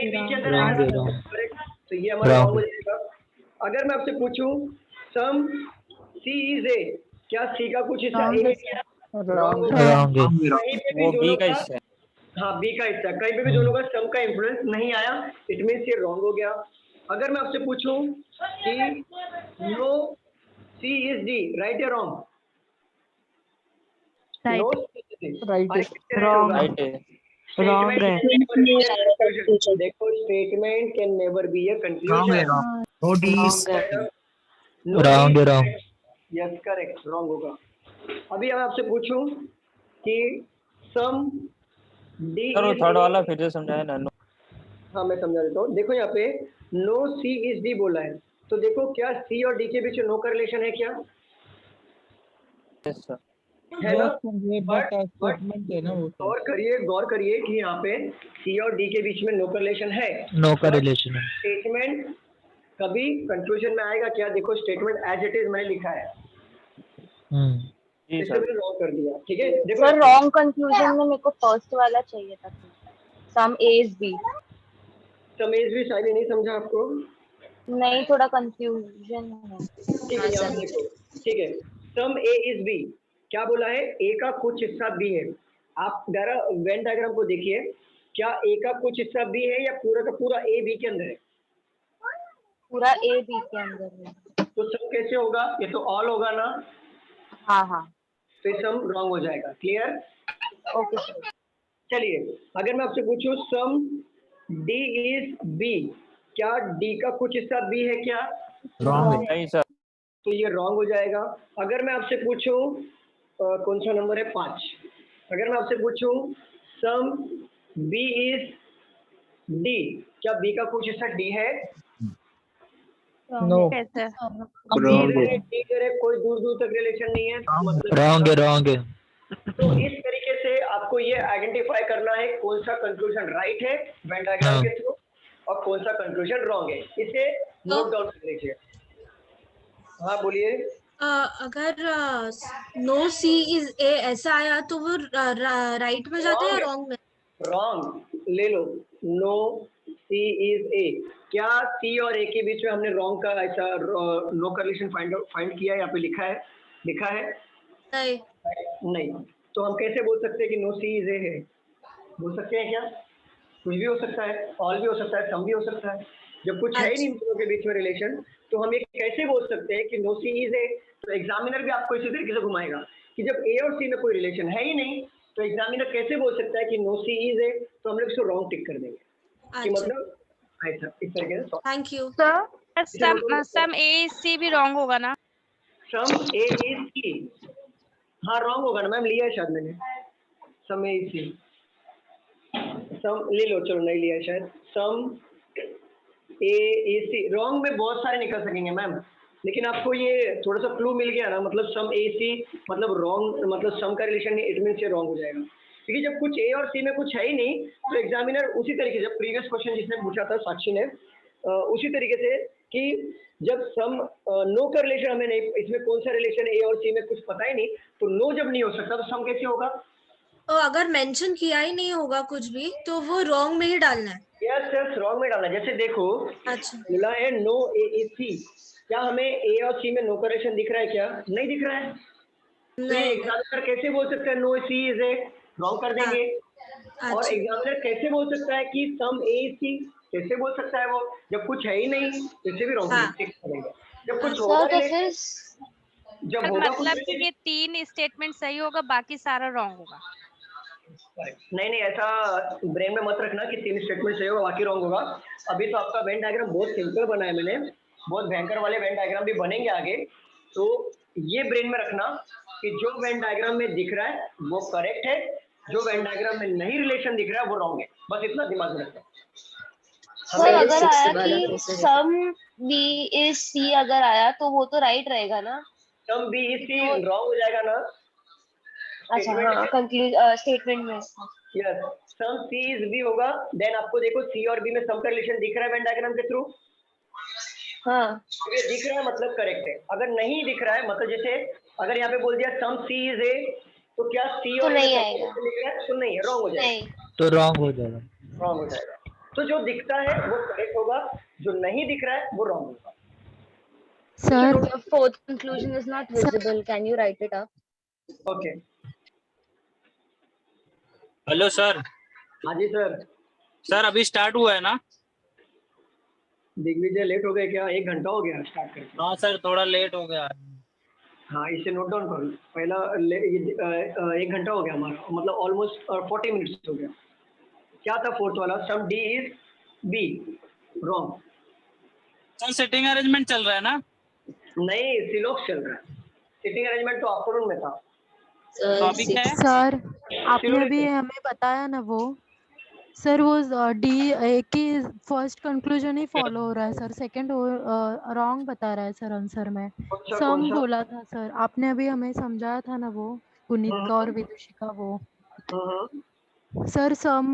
A: बी के अंदर
F: Wrong
A: आएगा,
F: है,
A: करेक्ट, तो ये हमारा
F: Wrong
A: रॉन्ग हो जाएगा। अगर मैं आपसे पूछूं सम सी इज ए, क्या सी का कुछ हिस्सा ए है क्या?
F: रॉन्ग है।
A: कहीं पे भी दोनों का, हाँ बी का हिस्सा, कहीं पे भी दोनों का सम का इन्फ्लुएंस नहीं आया, इट मीन्स ये रॉन्ग हो गया। अगर मैं आपसे पूछूं कि no C is D, right या रॉन्ग? नो
J: राइट
A: राइट है, रॉन्ग है। देखो statement can never be a conclusion.
F: No D
A: No
F: wrong है,
A: is
F: wrong.
A: correct. Yes, correct. Wrong होगा। अभी मैं आपसे पूछूं कि सम डी,
E: थर्ड वाला फिर से समझाया ना।
A: हाँ मैं समझा देता हूँ। देखो यहाँ पे नो सी इज डी बोला है, तो देखो क्या सी और डी के बीच नो का रिलेशन है क्या?
E: Yes sir.
A: है ना?
B: स्टेटमेंट है ना वो।
A: गौर करिए कि यहाँ पे सी और डी के बीच में नो का रिलेशन है,
F: नो का रिलेशन है।
A: स्टेटमेंट कभी कंक्लूजन में आएगा क्या? देखो स्टेटमेंट एज इट इज मैंने लिखा है,
E: जी
A: इससे
E: सर।
A: मैंने रॉन्ग कर दिया। ठीक है, देखो
K: सर रॉन्ग कंक्लूजन में मेरे को फर्स्ट वाला चाहिए था, सम ए इज बी।
A: समेज भी शायद नहीं समझा आपको।
K: नहीं, थोड़ा कंफ्यूजन है।
A: ठीक है, यहाँ पे देखो, ठीक है, सम ए इज बी, क्या बोला है? ए का कुछ हिस्सा बी है। आप जरा वेन डायग्राम को देखिए, क्या ए का कुछ हिस्सा बी है या पूरा का पूरा ए बी के अंदर है?
K: पूरा ए बी के अंदर है।
A: तो सम कैसे कैसे होगा? ये तो ऑल होगा ना,
K: हाँ हाँ
A: तो ये सम रॉन्ग हो जाएगा। क्लियर?
K: Okay sir.
A: चलिए, अगर मैं आपसे पूछूं सम डी इज बी, क्या डी का कुछ हिस्सा बी है क्या?
D: रॉन्ग है।
E: नहीं सर।
A: तो ये रॉन्ग हो जाएगा। अगर मैं आपसे पूछूं कौन सा नंबर है 5, अगर मैं आपसे पूछूं सम बी इज डी, क्या बी का कुछ हिस्सा डी है?
F: नो
C: कैसे?
A: डी करे कोई दूर दूर तक रिलेशन नहीं है, मतलब
F: रॉन्ग है रॉन्ग है।
A: तो इस तरीके से आपको ये आइडेंटिफाई करना है कौन सा कंक्लूजन राइट है वेन डायग्राम
F: हाँ।
A: के थ्रू और कौन सा कंक्लूजन रॉन्ग है, इसे नोट डाउन कर लीजिए। हाँ बोलिए।
G: अगर नो सी इज ए ऐसा आया तो वो राइट में जाता है या रॉन्ग में?
A: रॉन्ग ले लो, नो सी इज ए, क्या सी और ए के बीच में हमने रॉन्ग का ऐसा नो करलेशन फाइंड किया है, यहाँ पे लिखा है?
G: नहीं।
A: नहीं, तो हम कैसे बोल सकते हैं कि नो सी इज ए है? बोल सकते हैं क्या? कुछ भी हो सकता है, ऑल भी हो सकता है, सम भी हो सकता है। जब कुछ है ही नहीं दोनों के बीच में रिलेशन, तो हम ये कैसे बोल सकते हैं कि नो सी इज ए? तो एग्जामिनर भी आपको इसी तरीके से घुमाएगा कि जब ए और सी में कोई रिलेशन है ही नहीं, तो एग्जामिनर कैसे बोल सकता है कि नो सी इज ए? तो हम लोग इसको रॉन्ग टिक कर देंगे कि मतलब ऐसा इस तरीके से।
G: Thank you
C: sir. Some A C भी रॉन्ग होगा ना?
A: सम ए इज सी, हाँ रॉन्ग होगा ना मैम, लिया है शायद मैंने सम ए इज सी। सम ले लो, चलो नहीं लिया है शायद। सम ए इज सी रॉन्ग में बहुत सारे निकल सकेंगे मैम, लेकिन आपको ये थोड़ा सा क्लू मिल गया ना, मतलब सम ए सी मतलब रॉन्ग, मतलब सम का रिलेशन नहीं, इट मीन से रॉन्ग हो जाएगा। क्योंकि जब कुछ ए और सी में कुछ है ही नहीं, तो एग्जामिनर उसी तरीके से प्रीवियस क्वेश्चन जिसने पूछा था साक्षी ने, उसी तरीके से कि जब सम नो का रिलेशन हमें नहीं, इसमें कौन सा रिलेशन ए और सी में कुछ पता ही नहीं, तो नो जब नहीं हो सकता तो सम कैसे होगा?
G: तो अगर मेंशन किया ही नहीं होगा कुछ भी तो वो रॉन्ग में ही डालना है।
A: यस यस, रॉन्ग में डालना है। जैसे देखो
G: अच्छा
A: मिला है नो ए इज सी, क्या हमें ए और सी में नो का रिलेशन दिख रहा है क्या? नहीं दिख रहा है। तो ये एग्जामिनर कैसे बोल सकता है no C is A? Wrong कर देंगे। और एग्जामिनर कैसे बोल सकता है कि सम ए इज सी? कैसे बोल सकता है वो? जब कुछ है ही नहीं, इसे भी रॉन्ग करेंगे। जब कुछ होगा
K: सर तो फिर
A: जब होगा कुछ
C: मतलब कि ये 3 स्टेटमेंट सही होगा, बाकी सारा रॉन्ग होगा।
A: नहीं नहीं, ऐसा ब्रेन में मत रखना कि 3 स्टेटमेंट सही होगा बाकी रॉन्ग होगा। अभी तो आपका वेन डायग्राम बहुत सिंपल बना है मैंने, बहुत भयंकर वाले वेन डायग्राम भी बनेंगे आगे, तो ये ब्रेन में रखना कि जो वेन डायग्राम में दिख रहा है वो करेक्ट है, जो वेन डायग्राम में नहीं रिलेशन दिख रहा है वो रॉन्ग है, बस इतना दिमाग में रखना।
K: सर अगर आया कि सम बी इज सी अगर आया तो वो तो राइट रहेगा ना?
A: Some B is C wrong हो जाएगा ना?
K: अच्छा हाँ, स्टेटमेंट में
A: yes, some C is B होगा। देन आपको देखो सी और बी में सम का रिलेशन दिख रहा है वेन डायग्राम के थ्रू?
K: हाँ
A: ये दिख रहा है मतलब करेक्ट है। अगर नहीं दिख रहा है मतलब जैसे अगर यहाँ पे बोल दिया सम सी इज ए, तो क्या सी और
K: नहीं आएगा,
A: दिख रहा है? तो नहीं है, रॉन्ग हो जाएगा।
F: तो रॉन्ग हो जाएगा।
A: रॉन्ग हो जाएगा। तो जो दिखता है वो करेक्ट होगा, जो नहीं दिख रहा है वो रॉन्ग होगा।
J: Sir
K: the fourth conclusion is not visible, can you write it up?
A: Okay.
E: Hello sir.
A: हाँ जी सर।
E: सर अभी स्टार्ट हुआ है ना?
A: दिग्विजय लेट हो गए क्या? 1 घंटा हो गया स्टार्ट करके।
E: हाँ सर थोड़ा लेट हो गया।
A: हाँ इसे नोट डाउन करो। पहला 1 घंटा हो गया हमारा, मतलब ऑलमोस्ट 40 मिनट्स हो गया। क्या था फोर्थ वाला? Some D is B, wrong.
E: Sir sitting arrangement चल रहा है ना?
A: नहीं, सिलोक्स चल रहा है। सिटिंग अरेंजमेंट तो आफ्टरनून में था।
E: टॉपिक क्या है?
J: सर आपने भी हमें बताया ना वो, सर वो डी ए की फर्स्ट कंक्लूजन ही फॉलो हो रहा है सर, सेकंड रॉन्ग बता रहा है सर आंसर में। सम बोला था सर आपने, अभी हमें समझाया था ना वो गुणित का और विदुषी का वो। Sir some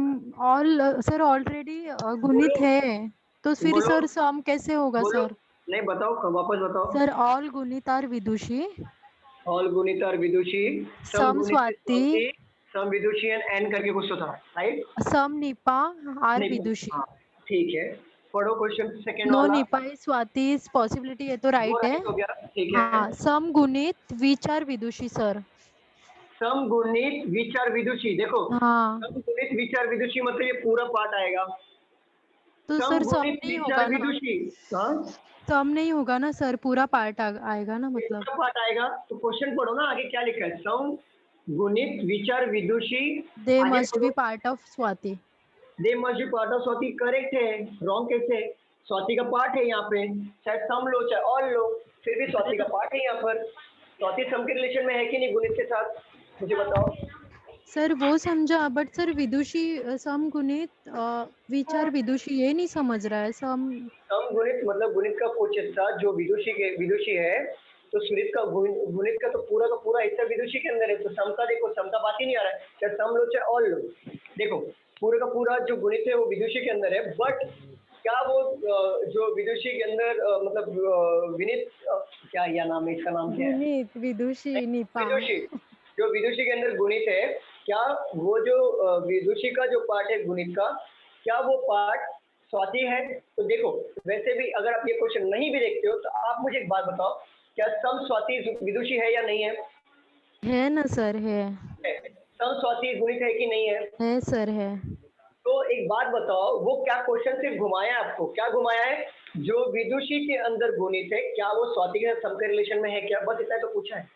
J: all sir already Gunit है, तो फिर सर सम कैसे होगा सर?
A: नहीं बताओ, वापस बताओ।
J: Sir all Gunit are Vidushi,
A: all Gunit are Vidushi,
J: some Swati,
A: some Vidushi and N करके कुछ तो था, right?
J: Some Nipa are Vidushi.
A: ठीक है, पढ़ो क्वेश्चन सेकंड
J: नो
A: वाला।
J: निपा स्वाति इज पॉसिबिलिटी है तो राइट है।
A: हो गया, ठीक है।
J: हाँ, सम गुणित विचार विदुषी सर।
A: सम गुणित विचार विदुषी, देखो
J: हाँ
A: सम गुणित विचार विदुषी मतलब ये पूरा पार्ट आएगा,
J: तो
A: सम
J: सर सम
A: गुणित
J: नहीं
A: विचार
J: होगा ना,
A: विदुषी। हाँ,
J: सम नहीं होगा ना सर, पूरा पार्ट आएगा ना मतलब।
A: इसका पार्ट आएगा तो क्वेश्चन पढ़ो ना, आगे क्या लिखा है, सम गुणित विचार विदुषी,
J: दे
A: आगे
J: must be part of Swati.
A: They must be part of Swati, correct है, रॉन्ग कैसे, स्वाति का पार्ट है यहाँ पे, चाहे सम लो चाहे ऑल लो, फिर भी स्वाति का पार्ट है यहाँ पर। स्वाति सम के रिलेशन में है कि नहीं गुणित के साथ, मुझे बताओ।
J: सर वो समझा, बट सर विदुषी सम गुणित विचार विदुषी ये नहीं समझ रहा है। सम
A: सम गुणित मतलब गुणित का कुछ हिस्सा जो विदुषी है, तो सुनित का गुणित का तो पूरा हिस्सा विदुषी के अंदर है, तो सम का देखो, सम का बात ही नहीं आ रहा है, चाहे सम लो चाहे ऑल लो, देखो पूरे का पूरा जो गुणित है वो विदुषी के अंदर है। बट क्या वो जो विदुषी के अंदर मतलब विनीत क्या या नाम है, इसका नाम क्या है,
J: गुणित विदुषी निपा।
A: विदुषी, जो विदुषी के अंदर गुणित है, क्या वो जो विदुषी का जो पार्ट है गुणित का, क्या वो पार्ट स्वाति है? तो देखो वैसे भी अगर आप ये क्वेश्चन नहीं भी देखते हो तो आप मुझे एक बात बताओ, क्या सम स्वाति विदुषी है या नहीं है?
J: है ना सर, है।
A: सम स्वाति गुणित है कि नहीं है?
J: है सर, है।
A: तो एक बात बताओ, वो क्या क्वेश्चन से घुमाया है आपको, क्या घुमाया है? जो विदुषी के अंदर गुणित है क्या वो स्वाति के साथ सम के रिलेशन में है क्या, बस इतना तो पूछा है,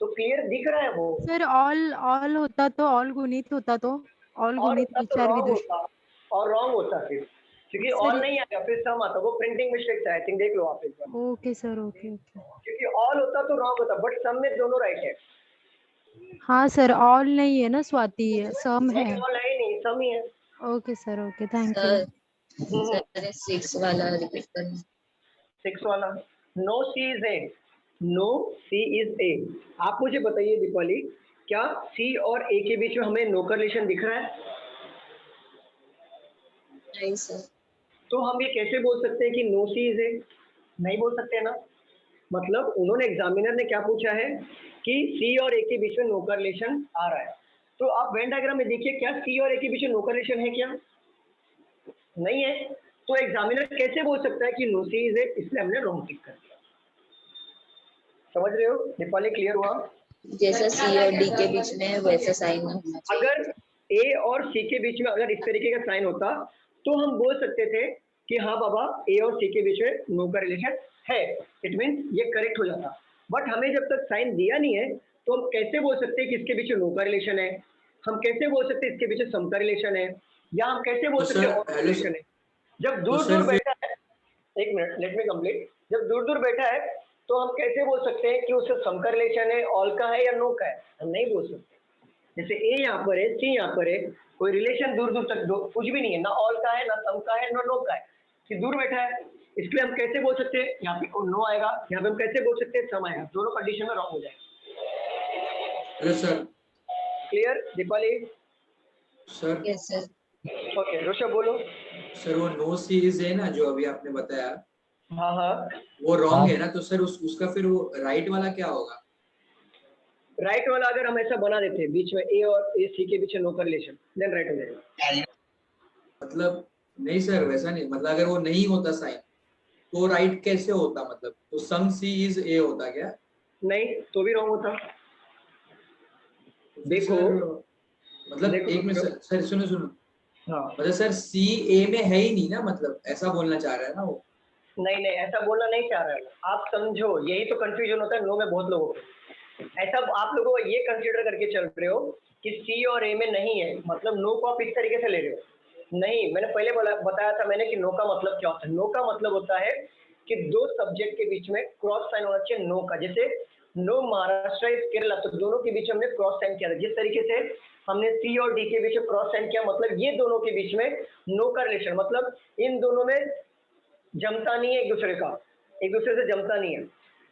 A: तो क्लियर दिख रहा है वो।
J: सर ऑल होता तो, ऑल गुणित होता तो, ऑल गुणित विचार विदुषी
A: और रॉन्ग होता फिर, क्योंकि
J: सर,
A: ऑल नहीं आएगा, फिर सम आता, वो प्रिंटिंग मिस्टेक है, आई थिंक देख लो आप एक बार।
J: Okay sir, okay okay.
A: क्योंकि ऑल होता तो रॉन्ग होता, बट सम में दोनों राइट है।
J: हाँ सर, ऑल नहीं है ना, स्वाति है, सम है।
A: नहीं ऑल है नहीं, सम ही है।
J: Okay sir, okay, thank you.
K: Sir 6 वाला रिपीट करना।
A: 6 वाला, no C is A, no C is A. आप मुझे बताइए दीपाली, क्या सी और ए के बीच में हमें नो का रिलेशन दिख रहा है?
K: नहीं सर।
A: तो हम ये कैसे बोल सकते हैं कि नो सी इज ए? नहीं बोल सकते ना, मतलब उन्होंने एग्जामिनर ने क्या पूछा है कि सी और ए के बीच में नो का रिलेशन आ रहा है, तो आप वेन डायग्राम में देखिए, क्या सी और ए के बीच में नो का रिलेशन है क्या? नहीं है, तो एग्जामिनर कैसे बोल सकता है कि नो सी इज ए, इसलिए हमने रॉन्ग टिक कर दिया। समझ रहे हो दीपाली, क्लियर हुआ?
K: जैसा सी और डी के बीच में वैसा साइन होना चाहिए।
A: अगर ए और सी के बीच में अगर इस तरीके का साइन होता तो हम बोल सकते थे कि हाँ बाबा ए और सी के बीच में नो का रिलेशन है, इट मीन्स ये करेक्ट हो जाता। बट हमें जब तक साइन दिया नहीं है तो हम कैसे बोल सकते हैं कि इसके पीछे नो का रिलेशन है, हम कैसे बोल सकते हैं इसके पीछे सम का रिलेशन है, या हम कैसे बोल सकते हैं और रिलेशन है? जब दूर दूर बैठा है, एक मिनट लेट मी कंप्लीट, जब दूर दूर बैठा है तो हम कैसे बोल सकते हैं कि उससे सम का रिलेशन है, ऑल का है या नो का है? हम नहीं बोल सकते। जैसे ए यहाँ पर है, सी यहाँ पर है, कोई रिलेशन दूर दूर तक कुछ भी नहीं है, ना ऑल का है, ना सम का है, ना नो का है, कि दूर बैठा है, इसलिए हम कैसे बोल सकते हैं यहाँ पे नो आएगा, यहाँ पे हम कैसे बोल सकते हैं सम आएगा, दोनों कंडीशन में रॉन्ग हो जाएगा।
I: Sir
A: clear Deepali?
I: Sir
K: yes sir.
A: Okay Rishabh बोलो।
I: सर वो नो सी इज ए ना जो अभी आपने बताया,
A: हाँ हाँ,
I: वो रॉन्ग है ना, तो सर उसका फिर वो राइट वाला क्या होगा?
A: राइट वाला अगर हम ऐसा बना देते बीच में ए और ए सी के बीच नो का रिलेशन, देन राइट हो जाएगा।
I: मतलब नहीं सर वैसा नहीं, मतलब अगर वो नहीं होता साइन तो राइट कैसे होता, मतलब तो सम सी इज ए होता क्या?
A: नहीं तो भी रॉन्ग होता। देखो
I: मतलब
A: देखो,
I: एक मिनट सर सुनो सुनो,
A: हाँ
I: मतलब सर सी ए में है ही नहीं ना, मतलब ऐसा बोलना चाह रहा है ना वो?
A: नहीं ऐसा बोलना नहीं चाह रहा है, आप समझो, यही तो कंफ्यूजन होता है नो में बहुत लोगों को। ऐसा आप लोगों को ये कंसीडर करके चल रहे हो कि सी और ए में नहीं है, मतलब नो को आप इस तरीके से ले रहे हो। नहीं, मैंने पहले बताया था मैंने कि नो का मतलब क्या होता है। नो का मतलब होता है कि दो सब्जेक्ट के बीच में क्रॉस साइन होना चाहिए नो का। जैसे नो महाराष्ट्र इज केरला, तो दोनों के बीच हमने क्रॉस साइन किया था। जिस तरीके से हमने सी और डी के बीच में क्रॉस साइन किया, मतलब ये दोनों के बीच में नो का रिलेशन, मतलब इन दोनों में जमता नहीं है एक दूसरे का, एक दूसरे से जमता नहीं है।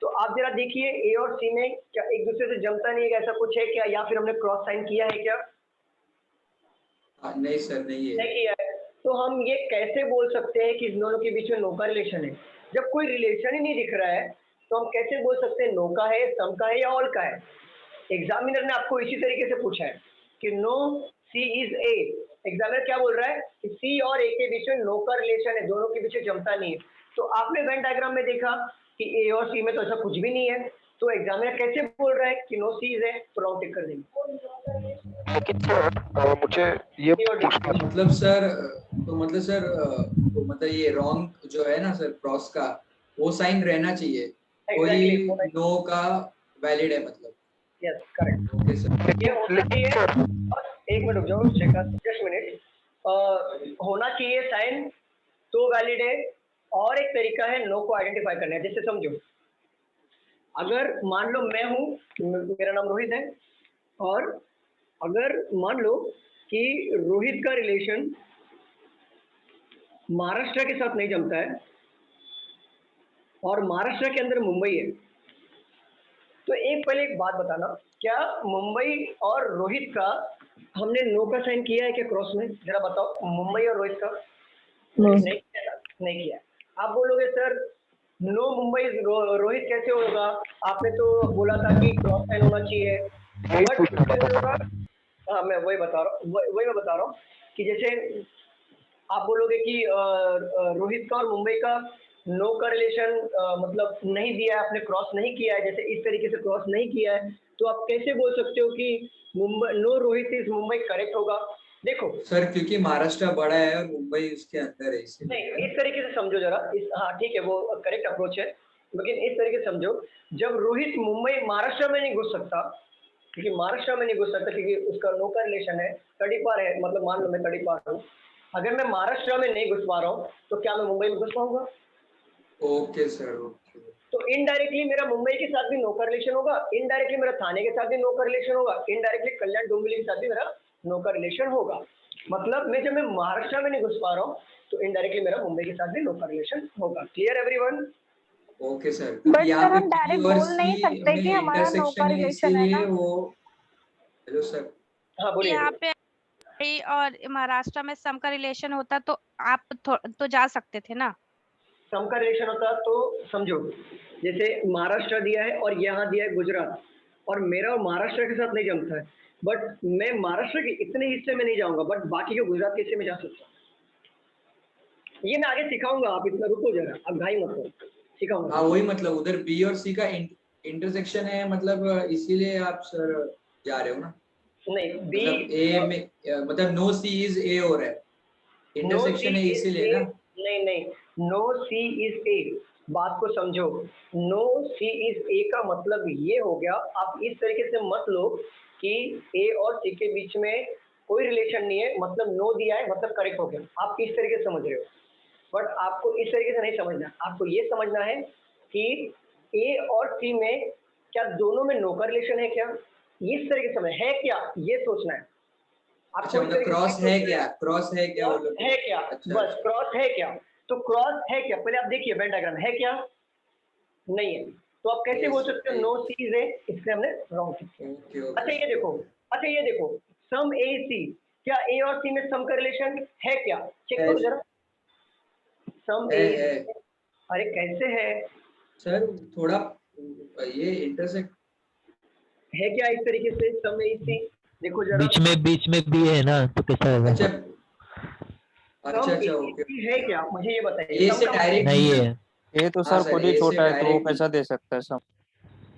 A: तो आप जरा देखिए ए और सी में क्या एक दूसरे से जमता नहीं है, ऐसा कुछ है क्या, या फिर हमने क्रॉस साइन किया है क्या?
I: नहीं सर नहीं है।
A: नहीं किया है। तो हम ये कैसे बोल सकते हैं कि इन दोनों के बीच में नो का रिलेशन है? जब कोई रिलेशन ही नहीं दिख रहा है तो हम कैसे बोल सकते हैं नो का है, सम का है या ऑल का है? एग्जामिनर ने आपको इसी तरीके से पूछा है कि no C is A. Examiner क्या बोल रहा है कि सी और ए के बीच में नो का रिलेशन है, दोनों के बीच में जमता नहीं है। तो आपने वेन डायग्राम में देखा कि ए और सी में तो ऐसा कुछ भी नहीं है, तो एग्जामिनर कैसे बोल रहा है कि नो सी इज है, तो रॉन्ग टिक कर देंगे।
F: लेकिन सर मुझे ये पूछना
I: मतलब सर तो मतलब ये रॉन्ग जो है ना सर क्रॉस का वो साइन रहना चाहिए, कोई नो का वैलिड है मतलब।
A: Yes correct.
I: Okay sir.
A: ये होना चाहिए, एक मिनट रुक जाओ, जस्ट मिनट, होना चाहिए साइन तो वैलिड है। और एक तरीका है नो को आइडेंटिफाई करने का, जैसे समझो अगर मान लो मैं हूँ, मेरा नाम रोहित है, और अगर मान लो कि रोहित का रिलेशन महाराष्ट्र के साथ नहीं जमता है और महाराष्ट्र के अंदर मुंबई है, तो पहले एक बात बताना, क्या मुंबई और रोहित का हमने नो का साइन किया है क्या क्रॉस में? जरा बताओ, मुंबई और रोहित का नहीं किया। आप बोलोगे सर नो मुंबई रोहित कैसे होगा, आपने तो बोला था कि क्रॉस साइन होना चाहिए। बट हाँ मैं वही बता रहा हूँ कि जैसे आप बोलोगे कि रोहित का और मुंबई का नो का रिलेशन मतलब नहीं दिया है, आपने क्रॉस नहीं किया है, जैसे इस तरीके से क्रॉस नहीं किया है, तो आप कैसे बोल सकते हो कि Mumbai no Rohit is Mumbai correct होगा? देखो
I: सर क्योंकि महाराष्ट्र बड़ा है और मुंबई उसके अंदर है, इसलिए
A: नहीं, इस तरीके से समझो जरा, हाँ ठीक है वो करेक्ट अप्रोच है, लेकिन इस तरीके से समझो, जब रोहित मुंबई महाराष्ट्र में नहीं घुस सकता, क्योंकि महाराष्ट्र में नहीं घुस सकता क्योंकि उसका नो का रिलेशन है, तड़ीपार है, मतलब मान लो मैं तड़ीपार हूँ, अगर मैं महाराष्ट्र में नहीं घुस पा रहा हूँ तो क्या मैं मुंबई में घुस पाऊंगा?
I: Okay sir okay.
A: तो इनडायरेक्टली मेरा मुंबई के साथ भी नो का रिलेशन होगा, इनडायरेक्टली मेरा थाने के साथ भी नो का रिलेशन होगा, इनडायरेक्टली कल्याण डोंबिवली के साथ भी मेरा नो का रिलेशन होगा। मतलब मैं जब मैं महाराष्ट्र में नहीं घुस पा रहा हूँ तो इनडायरेक्टली मेरा मुंबई के साथ भी नो का रिलेशन होगा। Clear everyone?
I: Okay sir.
L: But
I: यहाँ
L: सर
I: पे
L: हम डायरेक्ट
I: P और
L: बोल नहीं
I: C
L: सकते कि
I: में
L: हमारा नो का
I: intersection है,
L: रिलेशन है ना।
I: इसीलिए वो हेलो सर।
A: हाँ बोलिए।
C: यहाँ पे और महाराष्ट्र में सम का रिलेशन होता तो आप तो जा सकते थे ना।
A: सम का रिलेशन होता तो समझो, जैसे महाराष्ट्र दिया है और यहाँ दिया है गुजरात, और मेरा महाराष्ट्र के साथ नहीं जमता है, बट मैं महाराष्ट्र के इतने हिस्से में नहीं जाऊंगा, बट बाकी के गुजरात के हिस्से में जा सकता हूँ। ये मैं आगे सिखाऊंगा, आप इतना रुको जरा, आप घाई मत करो, सिखाऊंगा।
I: हाँ वही मतलब उधर B और C का इंटरसेक्शन है, मतलब इसीलिए आप सर जा रहे हो ना?
A: नहीं बी
I: मतलब A में मतलब नो C इज A हो रहा है, इंटरसेक्शन है इसीलिए ना?
A: नहीं, नो सी इज ए, बात को समझो, नो सी इज ए का मतलब ये हो गया, आप इस तरीके से मत लो कि ए और सी के बीच में कोई रिलेशन नहीं है, मतलब नो दिया है मतलब करेक्ट हो गया, आप इस तरीके से समझ रहे हो, बट आपको इस तरीके से नहीं समझना, आपको ये समझना है कि ए और सी में क्या दोनों में नो का रिलेशन है क्या, इस तरीके से समझ है क्या, ये सोचना है आपको।
I: अच्छा मतलब क्रॉस है क्या, क्रॉस है क्या वो लोग?
A: है क्या?
I: अच्छा,
A: बस क्रॉस है क्या, तो क्रॉस है क्या, पहले आप देखिए वेन डायग्राम है क्या, नहीं है, तो आप कैसे बोल सकते हो नो सी इज ए, इसलिए हमने रॉन्ग किया। अच्छा ये देखो, सम ए सी, क्या ए और सी में सम का रिलेशन है क्या, चेक करो जरा, सम ए, अरे कैसे है
I: सर थोड़ा ये इंटरसेक्ट
A: है क्या इस तरीके से, सम ए सी देखो जरा,
F: बीच में भी है ना, तो कैसा होगा?
I: अच्छा ओके
A: है क्या, मुझे ये बताइए।
I: ए से डायरेक्ट
F: नहीं है,
E: ये तो सर खुद ही छोटा है, तो वो कैसा दे सकता है सम?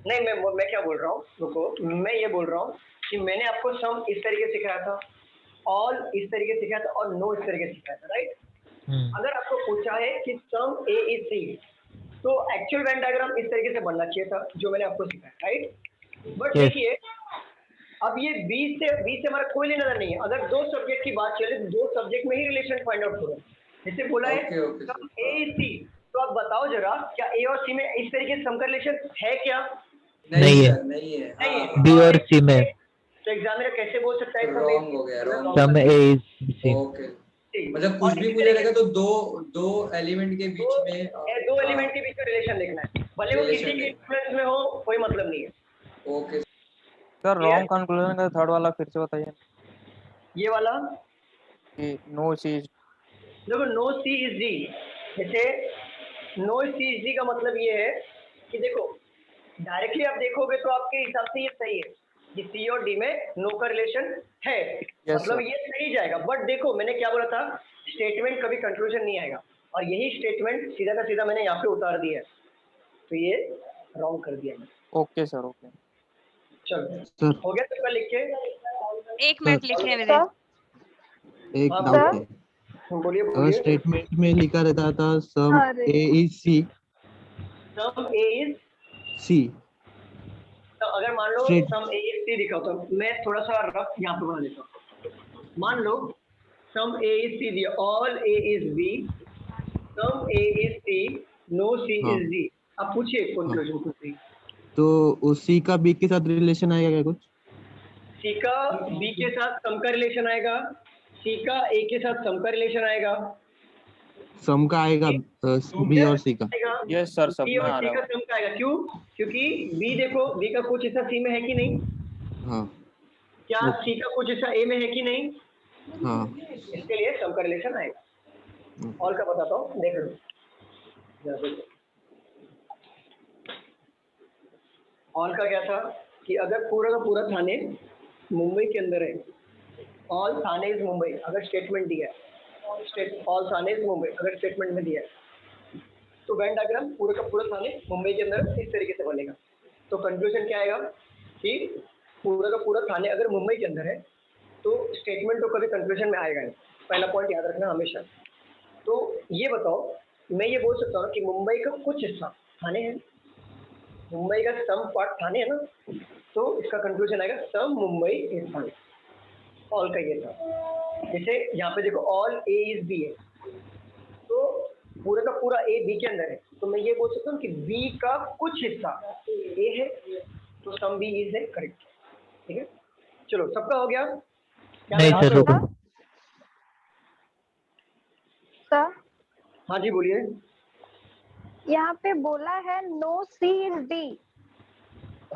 A: नहीं मैं क्या बोल रहा हूँ, रुको, मैं ये बोल रहा हूँ कि मैंने आपको सम इस तरीके से सिखाया था, ऑल इस तरीके से सिखाया था, और नो इस तरीके से सिखाया था, राइट? अगर आपको पूछा है कि सम ए इज सी, तो एक्चुअल वेन डायग्राम इस तरीके से बनना चाहिए था जो मैंने आपको सिखाया, राइट? बट देखिए अब ये बी से हमारा कोई लेना नहीं है, अगर दो सब्जेक्ट की बात चले तो दो सब्जेक्ट में ही रिलेशन फाइंड आउट होगा, जैसे बोला है सम ए इज सी, तो आप बताओ जरा क्या ए और सी में इस तरीके से सम का रिलेशन है क्या?
F: नहीं है, बी और सी में,
A: तो एग्जामिनर कैसे बोल सकता है
I: रॉन्ग हो गया,
F: सम ए इज सी।
I: ओके मतलब कुछ भी पूछा रहेगा तो दो एलिमेंट के बीच में,
A: दो एलिमेंट के बीच में रिलेशन देखना है, भले वो किसी के इन्फ्लुएंस में हो, कोई मतलब नहीं है।
I: ओके
E: सर रॉन्ग कंक्लूजन का थर्ड वाला फिर से बताइए।
A: ये वाला
E: कि नो सी,
A: देखो नो सी इज डी, जैसे नो सी इज डी का मतलब ये है कि देखो डायरेक्टली आप देखोगे तो आपके हिसाब से ये सही है कि सी और डी में नो का रिलेशन है, मतलब ये सही जाएगा, बट देखो मैंने क्या बोला था, स्टेटमेंट कभी कंक्लूजन नहीं आएगा, और यही स्टेटमेंट सीधा का सीधा मैंने यहाँ पे उतार दिया है, तो ये रॉन्ग कर दिया मैंने।
E: Okay sir, okay.
A: चलो
D: सर
A: हो गया तुक्का लिख के?
C: 1 मिनट लिखने में दे।
D: एक
A: हाँ,
D: डाउट है,
A: बोलिए
D: अगर
A: बोलिए।
D: स्टेटमेंट में लिखा रहता था सम
G: अरे।
D: ए is C,
A: some A is,
D: सी
A: तो अगर मान लो
D: Straight-
A: सम ए इज सी लिखा हो तो मैं थोड़ा सा रफ यहाँ पे बना देता हूँ। मान लो सम ए इज सी दिया, all A is B, some A is C, no C
D: हाँ।
A: Is D. अब पूछिए कंक्लूजन कुछ।
D: तो उस सी का बी के साथ रिलेशन आएगा क्या कुछ?
A: सी का बी के साथ सम का रिलेशन आएगा, सी का ए के साथ सम का रिलेशन आएगा,
D: सम का आएगा बी और सी का?
E: यस सर, सब
A: सी
E: में
A: और
E: आ
A: सी
E: रहा
A: का
E: है।
A: सम का आएगा। क्यों? क्योंकि बी देखो, बी का कुछ हिस्सा सी में है कि नहीं?
D: हाँ
A: क्या सी का कुछ हिस्सा ए में है कि नहीं?
D: हाँ।
A: इसके लिए सम का रिलेशन आएगा। ऑल का बताता हूँ, देख लो। ऑल का क्या था कि अगर पूरा का पूरा थाने मुंबई के अंदर है, ऑल थाने इज मुंबई, अगर स्टेटमेंट दिया है, ऑल थाने इज मुंबई अगर स्टेटमेंट में दिया है, तो वेन डायग्राम पूरा का पूरा थाने मुंबई के अंदर इस तरीके से बनेगा। तो कंक्लूजन क्या आएगा कि पूरा का पूरा थाने अगर मुंबई के अंदर है तो स्टेटमेंट तो कभी कंक्लूजन में आएगा नहीं। पहला पॉइंट याद रखना हमेशा। तो ये बताओ, मैं ये बोल सकता हूँ कि मुंबई का कुछ हिस्सा थाने है, मुंबई का सम पार्ट थाने है ना, तो इसका कंक्लूजन आएगा सम मुंबई इज थाने। ऑल का ये था। जैसे यहाँ पे देखो ऑल ए इज बी है, तो पूरा का पूरा ए बी के अंदर है, तो मैं ये बोल सकता हूँ कि बी का कुछ हिस्सा ए है, तो सम बी इज है, करेक्ट। ठीक है, चलो सबका हो गया? क्या
F: नहीं
A: मैं
F: सर, रुको।
L: सर
A: हाँ जी बोलिए।
L: यहाँ पे बोला है नो सी इज डी,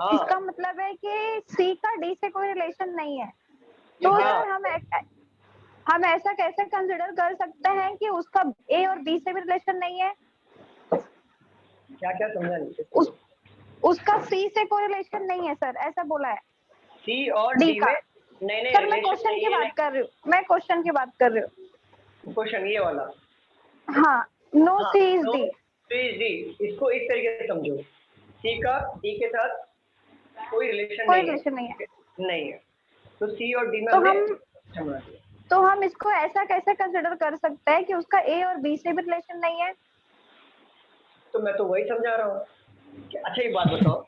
A: हाँ
L: इसका मतलब है कि सी का डी से कोई रिलेशन नहीं है। तो
A: हाँ।
L: सर हम ऐसा कैसे कंसिडर कर सकते हैं कि उसका ए और बी से भी रिलेशन नहीं है?
A: क्या क्या समझा नहीं?
L: उसका सी से कोई रिलेशन नहीं है सर, ऐसा बोला है।
A: सी और
L: डी
A: डी
L: का।
A: में नहीं
L: सर मैं क्वेश्चन की बात कर रही हूँ, मैं क्वेश्चन की बात कर रही हूँ।
A: क्वेश्चन ये वाला।
L: हाँ, no C is D.
A: C is D, इसको इस तरीके से समझो, सी का डी के साथ कोई रिलेशन नहीं है। नहीं है, तो सी और डी में
L: तो हम इसको ऐसा कैसे कंसिडर कर सकते हैं कि उसका ए और बी से भी रिलेशन नहीं है?
A: तो मैं तो वही समझा रहा हूँ। अच्छा एक बात बताओ,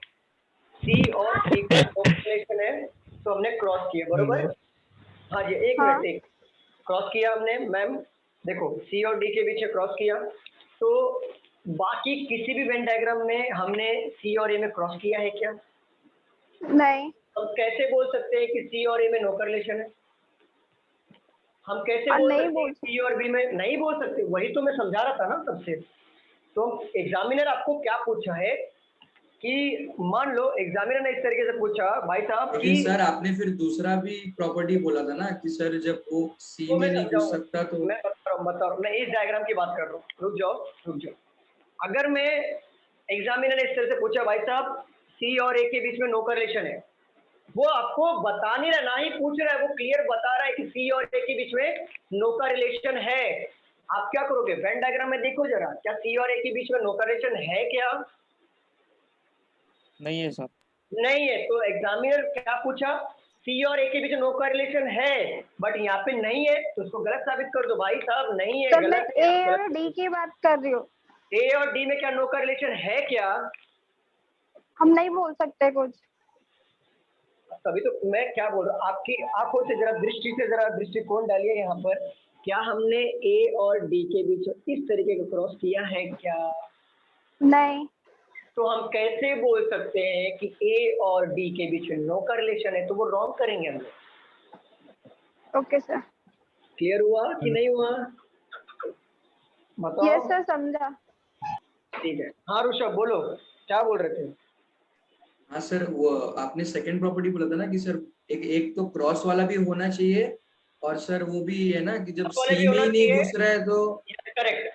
A: सी और डी का रिलेशन है तो हमने क्रॉस किया, बरोबर? हाँ जी, एक मिनट, एक क्रॉस किया हमने मैम। देखो सी और डी के बीच क्रॉस किया, तो बाकी किसी भी वेन डायग्राम में हमने सी और ए में क्रॉस किया है क्या?
L: नहीं।
A: हम कैसे बोल सकते हैं कि सी और ए में नो रिलेशन है? हम कैसे बोल सकते हैं सी और बी में? नहीं बोल सकते, वही तो मैं समझा रहा था ना सबसे। तो एग्जामिनर आपको क्या पूछा है कि मान लो एग्जामिनर ने इस तरीके से पूछा भाई साहब कि
I: सर आपने फिर दूसरा भी प्रॉपर्टी बोला था ना कि सर जब वो सी
A: तो
I: में नहीं घुस सकता तो
A: मैं बता रहा हूँ, मैं इस डायग्राम की बात कर रहा हूँ। रुक जाओ। अगर मैं एग्जामिनर ने इस तरह से पूछा भाई साहब सी और ए के बीच में नो रिलेशन है, वो आपको बता नहीं रहा, ना ही पूछ रहा है, वो क्लियर बता रहा है कि सी और ए के बीच में नो का रिलेशन है। आप क्या करोगे? वेन डायग्राम में देखो जरा, क्या सी और ए के बीच में नो का रिलेशन है क्या?
E: नहीं है सर।
A: नहीं है, तो एग्जामिनर क्या पूछा? सी और ए के बीच नो का रिलेशन है, बट यहाँ पे नहीं है, तो उसको गलत साबित कर दो भाई साहब, नहीं है, गलत है।
L: ए और डी की बात कर रही हूँ।
A: ए और डी में क्या नो का रिलेशन है क्या?
L: हम नहीं बोल सकते कुछ।
A: तभी तो मैं क्या बोल रहा हूँ, आपकी आंखों से जरा दृष्टिकोण डालिए यहाँ पर। क्या हमने ए और डी के बीच इस तरीके का क्रॉस किया है क्या?
L: नहीं।
A: तो हम कैसे बोल सकते हैं कि ए और डी के बीच में नो का रिलेशन है? तो वो रॉन्ग करेंगे हम।
L: Okay sir.
A: क्लियर हुआ कि नहीं हुआ? बताओ।
L: यस सर, समझा।
A: ठीक है, हाँ ऋषभ बोलो, क्या बोल रहे थे?
I: हाँ सर, वो आपने सेकंड प्रॉपर्टी बोला था ना कि सर एक तो क्रॉस वाला भी होना चाहिए, और सर वो भी है ना कि जब सी में नहीं घुस रहा है तो
A: करेक्ट।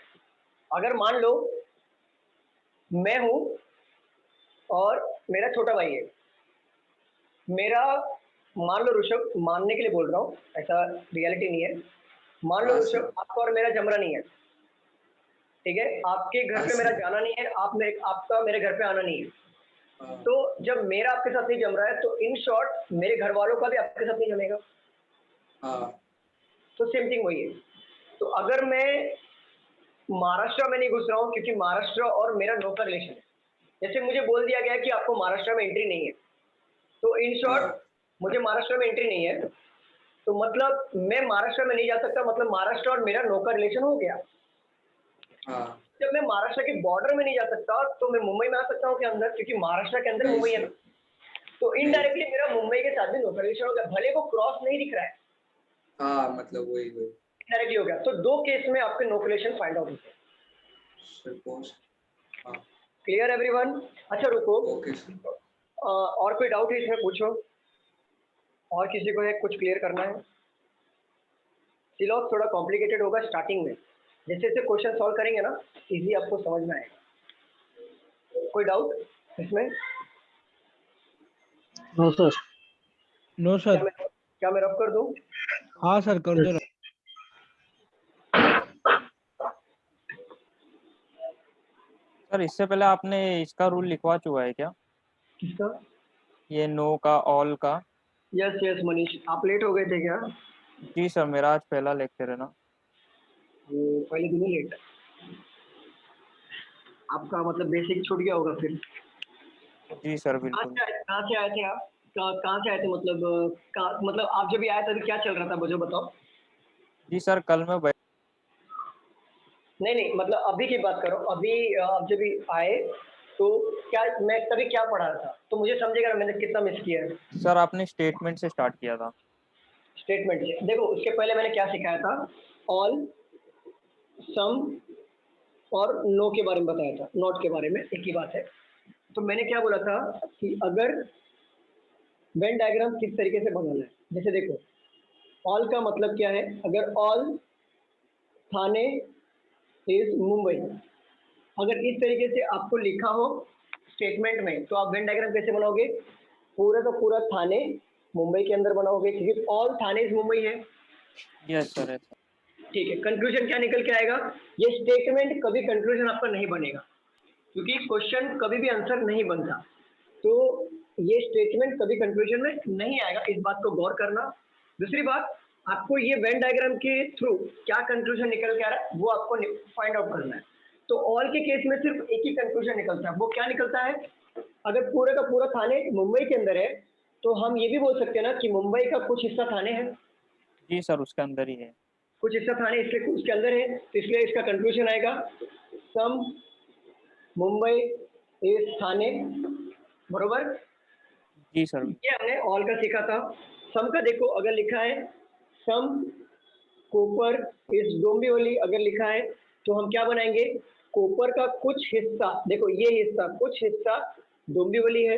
A: अगर मान लो मैं हूं और मेरा छोटा भाई है, मेरा, मान लो ऋषभ, मानने के लिए बोल रहा हूँ, ऐसा रियलिटी नहीं है, मान लो ऋषभ आपका और मेरा जमरा नहीं है, ठीक है? आपके घर पे मेरा जाना नहीं है, आपका मेरे घर पे आना नहीं है, तो जब मेरा आपके साथ नहीं जम रहा है तो इन शॉर्ट मेरे घर वालों का भी आपके साथ नहीं जमेगा। तो सेम थिंग वही है। तो अगर मैं महाराष्ट्र में नहीं घुस रहा हूँ क्योंकि महाराष्ट्र और मेरा नो का रिलेशन है, जैसे मुझे बोल दिया गया कि आपको महाराष्ट्र में एंट्री नहीं है, तो इन शॉर्ट मुझे महाराष्ट्र में एंट्री नहीं है, तो मतलब मैं महाराष्ट्र में नहीं जा सकता, मतलब महाराष्ट्र और मेरा नो का रिलेशन हो गया। जब मैं महाराष्ट्र के बॉर्डर में नहीं जा सकता तो मैं मुंबई में आ सकता हूँ क्या अंदर, क्योंकि महाराष्ट्र के अंदर मुंबई है ना, तो इनडायरेक्टली मेरा मुंबई के साथ भी नो का रिलेशन हो गया, भले को क्रॉस नहीं दिख रहा है।
I: मतलब वही
A: इनडायरेक्टली हो गया। तो दो केस में आपके नो रिलेशन फाइंड आउट होते हैं। Clear everyone? अच्छा रुको, और कोई डाउट है इसमें पूछो, और किसी को है कुछ क्लियर करना है? सिलॉग थोड़ा कॉम्प्लिकेटेड होगा स्टार्टिंग में, जैसे जैसे क्वेश्चन सॉल्व करेंगे ना इजी आपको समझ में आएगा। कोई डाउट इसमें?
B: No sir. No sir.
A: क्या मैं रब कर दूं?
B: हाँ सर कर दो।
E: सर इससे पहले आपने इसका रूल लिखवा चुका है क्या?
A: किसका?
E: ये नो का, ऑल का?
A: यस यस मनीष, आप लेट हो गए थे क्या?
E: जी सर, मेरा आज पहला लेक्चर है ना।
A: पहले दिन ही लेट, आपका मतलब बेसिक छूट गया होगा फिर।
E: जी सर बिल्कुल।
A: कहाँ से आए थे आप? कहाँ से आए थे मतलब आप जब भी आए तभी क्या चल रहा था मुझे बताओ।
E: जी सर कल मैं
A: नहीं मतलब अभी की बात करो, अभी आप जब भी आए तो क्या मैं तभी क्या पढ़ा रहा था, तो मुझे समझेगा ना मैंने कितना मिस किया है।
E: सर आपने स्टेटमेंट से स्टार्ट किया था।
A: स्टेटमेंट से देखो, उसके पहले मैंने क्या सिखाया था? ऑल, सम और नो के बारे में बताया था, नॉट के बारे में एक ही बात है। तो मैंने क्या बोला था कि अगर वेन डायग्राम किस तरीके से बनाना है, जैसे देखो ऑल का मतलब क्या है, अगर ऑल थाने इज मुंबई, अगर इस तरीके से आपको लिखा हो स्टेटमेंट में तो आप वेन डायग्राम कैसे बनाओगे? पूरा का पूरा थाने मुंबई के अंदर बनाओगे, क्योंकि ऑल थाने इज मुंबई है।
E: Yes sir.
A: ठीक है, कंक्लूजन क्या निकल के आएगा? ये स्टेटमेंट कभी कंक्लूजन आपका नहीं बनेगा, क्योंकि क्वेश्चन कभी भी आंसर नहीं बनता, तो ये स्टेटमेंट कभी कंक्लूजन में नहीं आएगा, इस बात को गौर करना। दूसरी बात, आपको ये वेन डायग्राम के थ्रू क्या कंक्लूजन निकल के आ रहा है वो आपको फाइंड आउट करना है। तो ऑल के केस में सिर्फ एक ही कंक्लूजन निकलता है, वो क्या निकलता है? अगर पूरे का पूरा थाने मुंबई के अंदर है तो हम ये भी बोल सकते हैं ना कि मुंबई का कुछ हिस्सा थाने है।
E: जी सर उसके अंदर ही है,
A: कुछ हिस्सा थाने इसलिए उसके अंदर है, तो इसलिए इसका कंक्लूजन आएगा सम मुंबई इज थाने, बरोबर?
E: जी सर।
A: ये हमने ऑल का सीखा था। सम का देखो, अगर लिखा है सम कोपर इज डोंबिवली, अगर लिखा है तो हम क्या बनाएंगे? कोपर का कुछ हिस्सा, देखो ये हिस्सा, कुछ हिस्सा डोंबिवली है।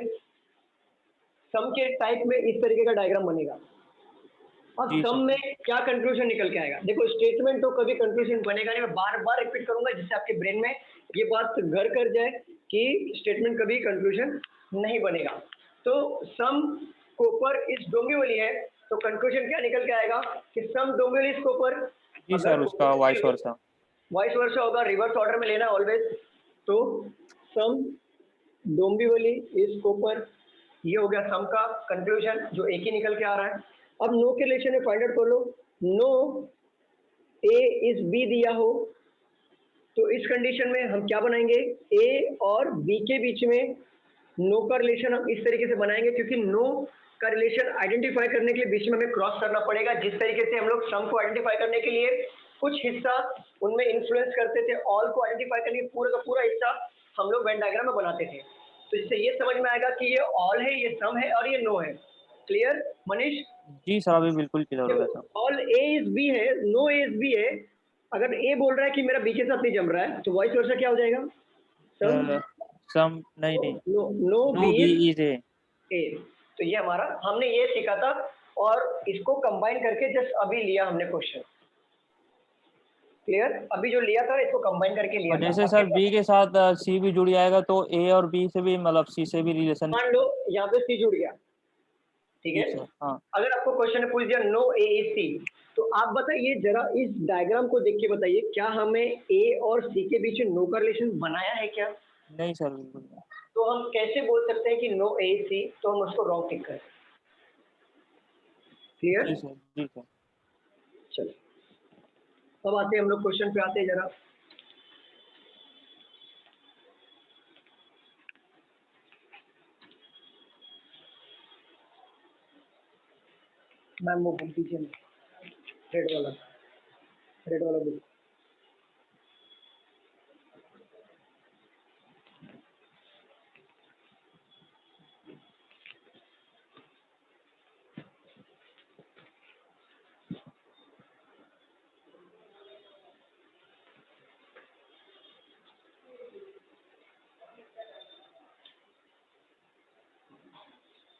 A: सम के टाइप में इस तरीके का डायग्राम बनेगा। अब सम में क्या कंक्लूजन निकल के आएगा? देखो स्टेटमेंट तो कभी कंक्लूजन बनेगा नहीं, मैं बार बार रिपीट करूंगा जिससे आपके ब्रेन में ये बात घर कर जाए कि स्टेटमेंट कभी कंक्लूजन नहीं बनेगा। तो सम कोपर इज डोंबिवली है, तो कंक्लूजन क्या निकल के आएगा कि सम डोंबिवली इज कोपर।
E: जी सर उसका वाइस वर्सा
A: होगा, रिवर्स ऑर्डर में लेना ऑलवेज। तो सम डोंबिवली इज कोपर, ये हो गया सम का कंक्लूजन जो एक ही निकल के आ रहा है। अब नो के रिलेशन में फाइंड आउट कर लो। नो ए इज बी दिया हो तो इस कंडीशन में हम क्या बनाएंगे? ए और बी के बीच में नो का रिलेशन हम इस तरीके से बनाएंगे, क्योंकि नो का रिलेशन आइडेंटिफाई करने के लिए बीच में हमें क्रॉस करना पड़ेगा। जिस तरीके से हम लोग सम को आइडेंटिफाई करने के लिए कुछ हिस्सा उनमें इन्फ्लुएंस करते थे, ऑल को आइडेंटिफाई करने के लिए पूरा का पूरा हिस्सा हम लोग वेन डायग्राम में बनाते थे। तो इससे ये समझ में आएगा कि ये ऑल है, ये सम है और ये नो है। क्लियर मनीष?
E: जी सर अभी बिल्कुल क्लियर हो गया।
A: ऑल ए इज बी है, नो ए इज बी है। अगर ए बोल रहा है कि मेरा बी के साथ नहीं जम रहा है तो वाइस वर्सा क्या हो जाएगा?
E: सम नहीं
A: नो बी
E: इज ए।
A: तो ये हमारा, हमने ये सीखा था और इसको कंबाइन करके जस्ट अभी लिया हमने क्वेश्चन। क्लियर? अभी जो लिया था इसको कंबाइन करके लिया।
E: जैसे सर बी के साथ सी भी जुड़ जाएगा तो ए और बी से भी मतलब सी से भी रिलेशन।
A: मान लो यहाँ पे सी जुड़ गया, ठीक है?
E: हाँ।
A: अगर आपको क्वेश्चन ने पूछ दिया नो ए इज सी, तो आप बताइए जरा इस डायग्राम को देख के बताइए क्या हमें ए और सी के बीच नो का रिलेशन बनाया है क्या?
E: नहीं सर बिल्कुल।
A: तो हम कैसे बोल सकते हैं कि नो ए सी, तो हम उसको रॉन्ग टिक करें। क्लियर?
E: जी सर, जी सर।
A: चलो अब आते हैं हम लोग क्वेश्चन पे आते हैं जरा। मैम वो बुक दीजिए, रेड वाला बुक।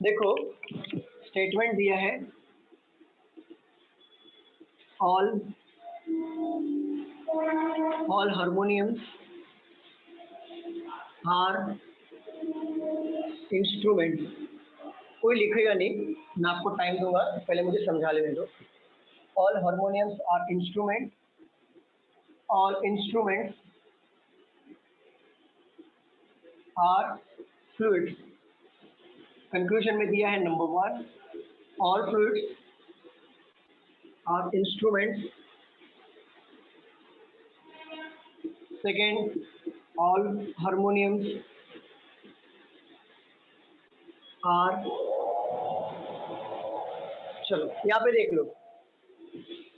A: देखो स्टेटमेंट दिया है, ऑल हार्मोनियम्स आर इंस्ट्रूमेंट। कोई लिखेगा नहीं, मैं आपको टाइम दूंगा, पहले मुझे समझा लेने दो। All harmoniums are instrument, all instruments are fluids. Conclusion में दिया है number 1, all fluids are instruments. Second, all harmoniums are, चलो यहाँ पे देख लो,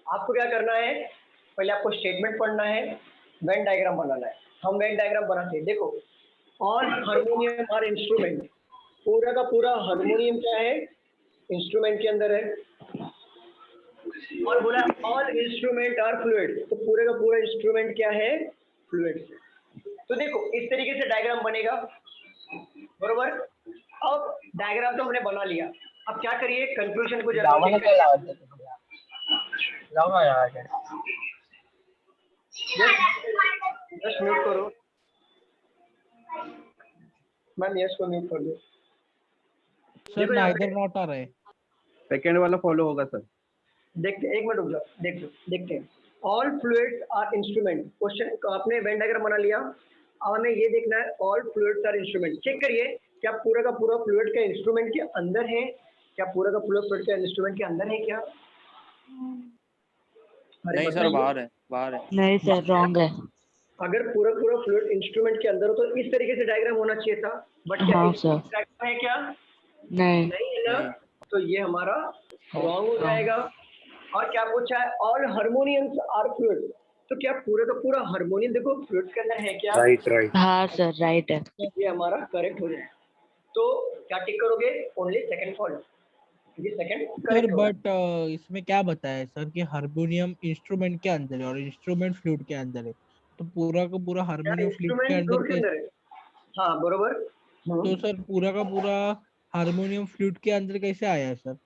A: आपको क्या करना है, पहले आपको स्टेटमेंट पढ़ना है, वेन डायग्राम बनाना है। हम वेन डायग्राम बनाते हैं। देखो ऑल हार्मोनियम आर इंस्ट्रूमेंट, पूरा का पूरा हार्मोनियम क्या है, इंस्ट्रूमेंट के अंदर है। और बोला ऑल इंस्ट्रूमेंट आर फ्लूइड, तो पूरे का पूरा इंस्ट्रूमेंट क्या है, फ्लूइड। तो देखो इस तरीके से डायग्राम बनेगा, बरोबर। अब डायग्राम तो हमने बना लिया, अब क्या करिए, कंक्लूजन को जरा जस्ट म्यूट करो मैम, यस को म्यूट कर दो।
B: सर नाइदर नॉट आ रहा है।
H: सेकंड वाला फॉलो होगा सर।
A: देखते हैं, एक मिनट रुक जाओ, देखते हैं। All fluids are instrument, question आपने वेन डायग्राम बना लिया, अब हमें ये देखना है all fluids are instrument. Check करिए क्या पूरा का पूरा फ्लूइड का इंस्ट्रूमेंट के अंदर है, क्या पूरा का पूरा फ्लूइड का इंस्ट्रूमेंट के अंदर है क्या?
E: नहीं सर, बाहर है, बाहर है।
M: नहीं सर, रॉन्ग है।
A: अगर पूरा पूरा फ्लूइड इंस्ट्रूमेंट के अंदर हो तो इस तरीके से डायग्राम होना चाहिए था, बट क्या
M: हाँ
A: इस
M: सर।
A: डायग्राम है क्या?
M: नहीं
A: नहीं है ना, तो ये हमारा रॉन्ग हो जाएगा। और क्या पूछा है, ऑल हार्मोनियम्स आर फ्लूइड, तो क्या पूरा का पूरा हार्मोनियम देखो फ्लूइड के अंदर है क्या?
H: राइट।
M: हाँ सर, राइट है।
A: ये हमारा करेक्ट हो जाएगा। तो क्या टिक करोगे, ओनली सेकंड फॉल्ट, ये सेकंड
B: सर
A: करेक्ट होगा।
B: बट इसमें क्या बताया है सर कि हार्मोनियम इंस्ट्रूमेंट के अंदर है और इंस्ट्रूमेंट फ्लूइड के अंदर है, तो पूरा का पूरा हार्मोनियम फ्लूइड के
A: इंस्ट्रूमेंट
B: अंदर
A: फ्लूइड के अंदर है, हाँ बरोबर।
B: तो सर पूरा का पूरा हार्मोनियम फ्लूइड के अंदर कैसे आया है सर?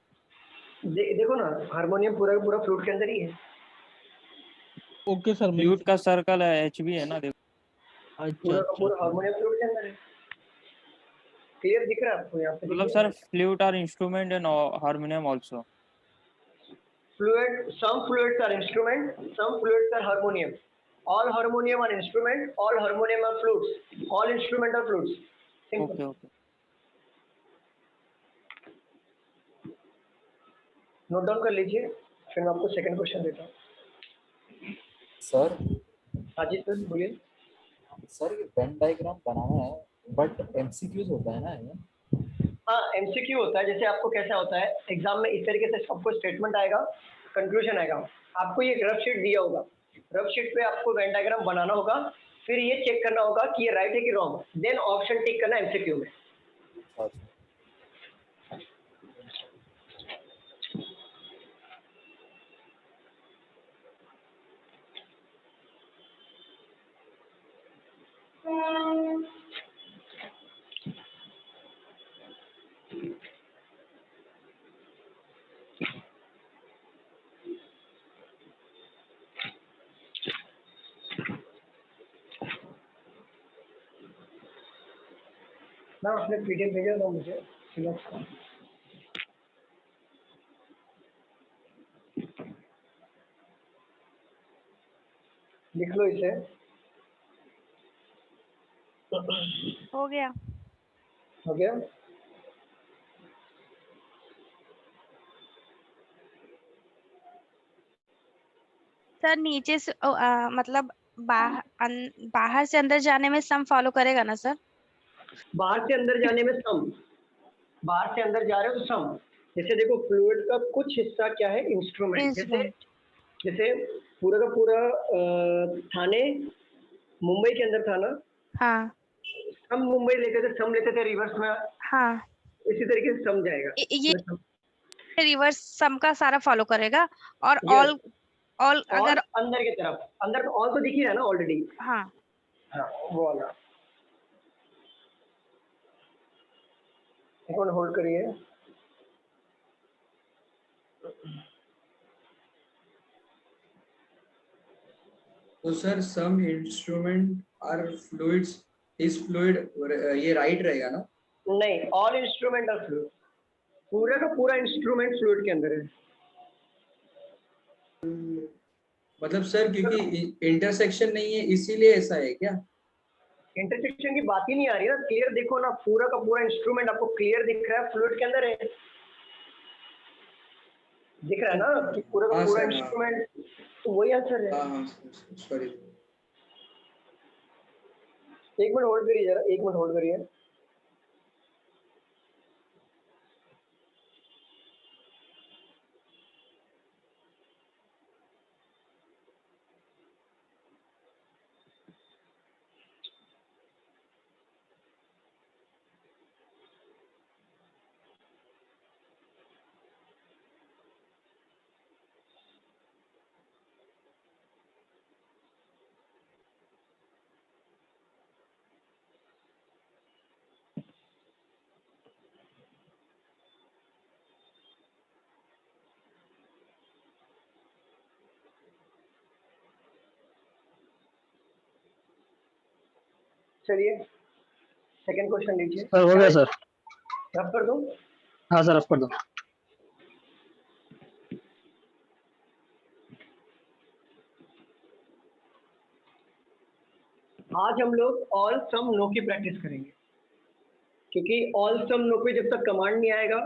A: देखो ना, हार्मोनियम पूरा का पूरा फ्लूइड के अंदर ही है।
B: ओके सर,
E: फ्लूइड का सर्कल है, एच भी है ना, देखो।
A: पूरा का पूरा हार्मोनियम फ्लूइड के अंदर है। क्लियर दिख रहा है आपको यहाँ पे?
E: मतलब sir fluid are instrument and harmonium also.
A: Fluid, some fluids are instrument, some fluids are harmonium. All harmonium are instrument, all harmonium are flutes, all instrument are flutes.
E: Okay okay.
A: Note down कर लीजिए, फिर मैं आपको second question देता हूँ।
N: Sir
A: हाँ जी sir बोलिए।
N: Sir ये वेन डायग्राम बनाना है, बट एमसीक्यूज होता है ना ये?
A: हाँ एमसीक्यू होता है, जैसे आपको कैसा होता है एग्जाम में, इस तरीके से आपको स्टेटमेंट आएगा, कंक्लूजन आएगा, आपको ये रफ शीट दिया होगा, रफ शीट पे आपको वेन डायग्राम बनाना होगा, फिर ये चेक करना होगा कि ये राइट है कि रॉन्ग, देन ऑप्शन टिक करना एमसीक्यू में। मैम आपने पीडीएफ भेजा था मुझे सिलेक्ट का, लिख लो इसे।
C: हो गया।
A: हो गया?
C: सर नीचे से मतलब बाहर से अंदर जाने में सम फॉलो करेगा ना सर?
A: बाहर से अंदर जाने में सम, बाहर से अंदर जा रहे हो तो सम। जैसे देखो फ्लूइड का कुछ हिस्सा क्या है, इंस्ट्रूमेंट। जैसे पूरा का पूरा थाने मुंबई के अंदर था ना,
C: हाँ
A: हम मुंबई लेते थे, सम लेते थे रिवर्स में,
C: हाँ
A: इसी तरीके से सम जाएगा।
C: ये रिवर्स सम का सारा फॉलो करेगा और
A: Yes.
C: ऑल अगर
A: अंदर की तरफ, अंदर तो ऑल तो दिख ही रहा है ना ऑलरेडी।
C: हाँ
A: हाँ वो वाला। एक मिनट होल्ड करिए।
I: तो sir some instrument are fluids is fluid, ये राइट रहेगा ना?
A: नहीं, ऑल इंस्ट्रूमेंट आर फ्लूइड, पूरा का पूरा इंस्ट्रूमेंट फ्लूइड के अंदर है।
I: मतलब सर क्योंकि इंटरसेक्शन नहीं है इसीलिए ऐसा है क्या?
A: इंटरसेक्शन की बात ही नहीं आ रही ना, क्लियर देखो ना, पूरा का पूरा इंस्ट्रूमेंट आपको क्लियर दिख रहा है, फ्लूइड के अंदर है, दिख रहा है ना कि पूरा का पूरा इंस्ट्रूमेंट, तो वही आंसर है।
I: हाँ सॉरी।
A: एक मिनट होल्ड करिए जरा, एक मिनट होल्ड करिए। चलिए सेकंड क्वेश्चन लीजिए।
E: सर हो गया सर।
A: रब कर दो।
E: हाँ सर रब कर दो।
A: आज हम लोग ऑल सम नो की प्रैक्टिस करेंगे, क्योंकि ऑल सम नो पे जब तक कमांड नहीं आएगा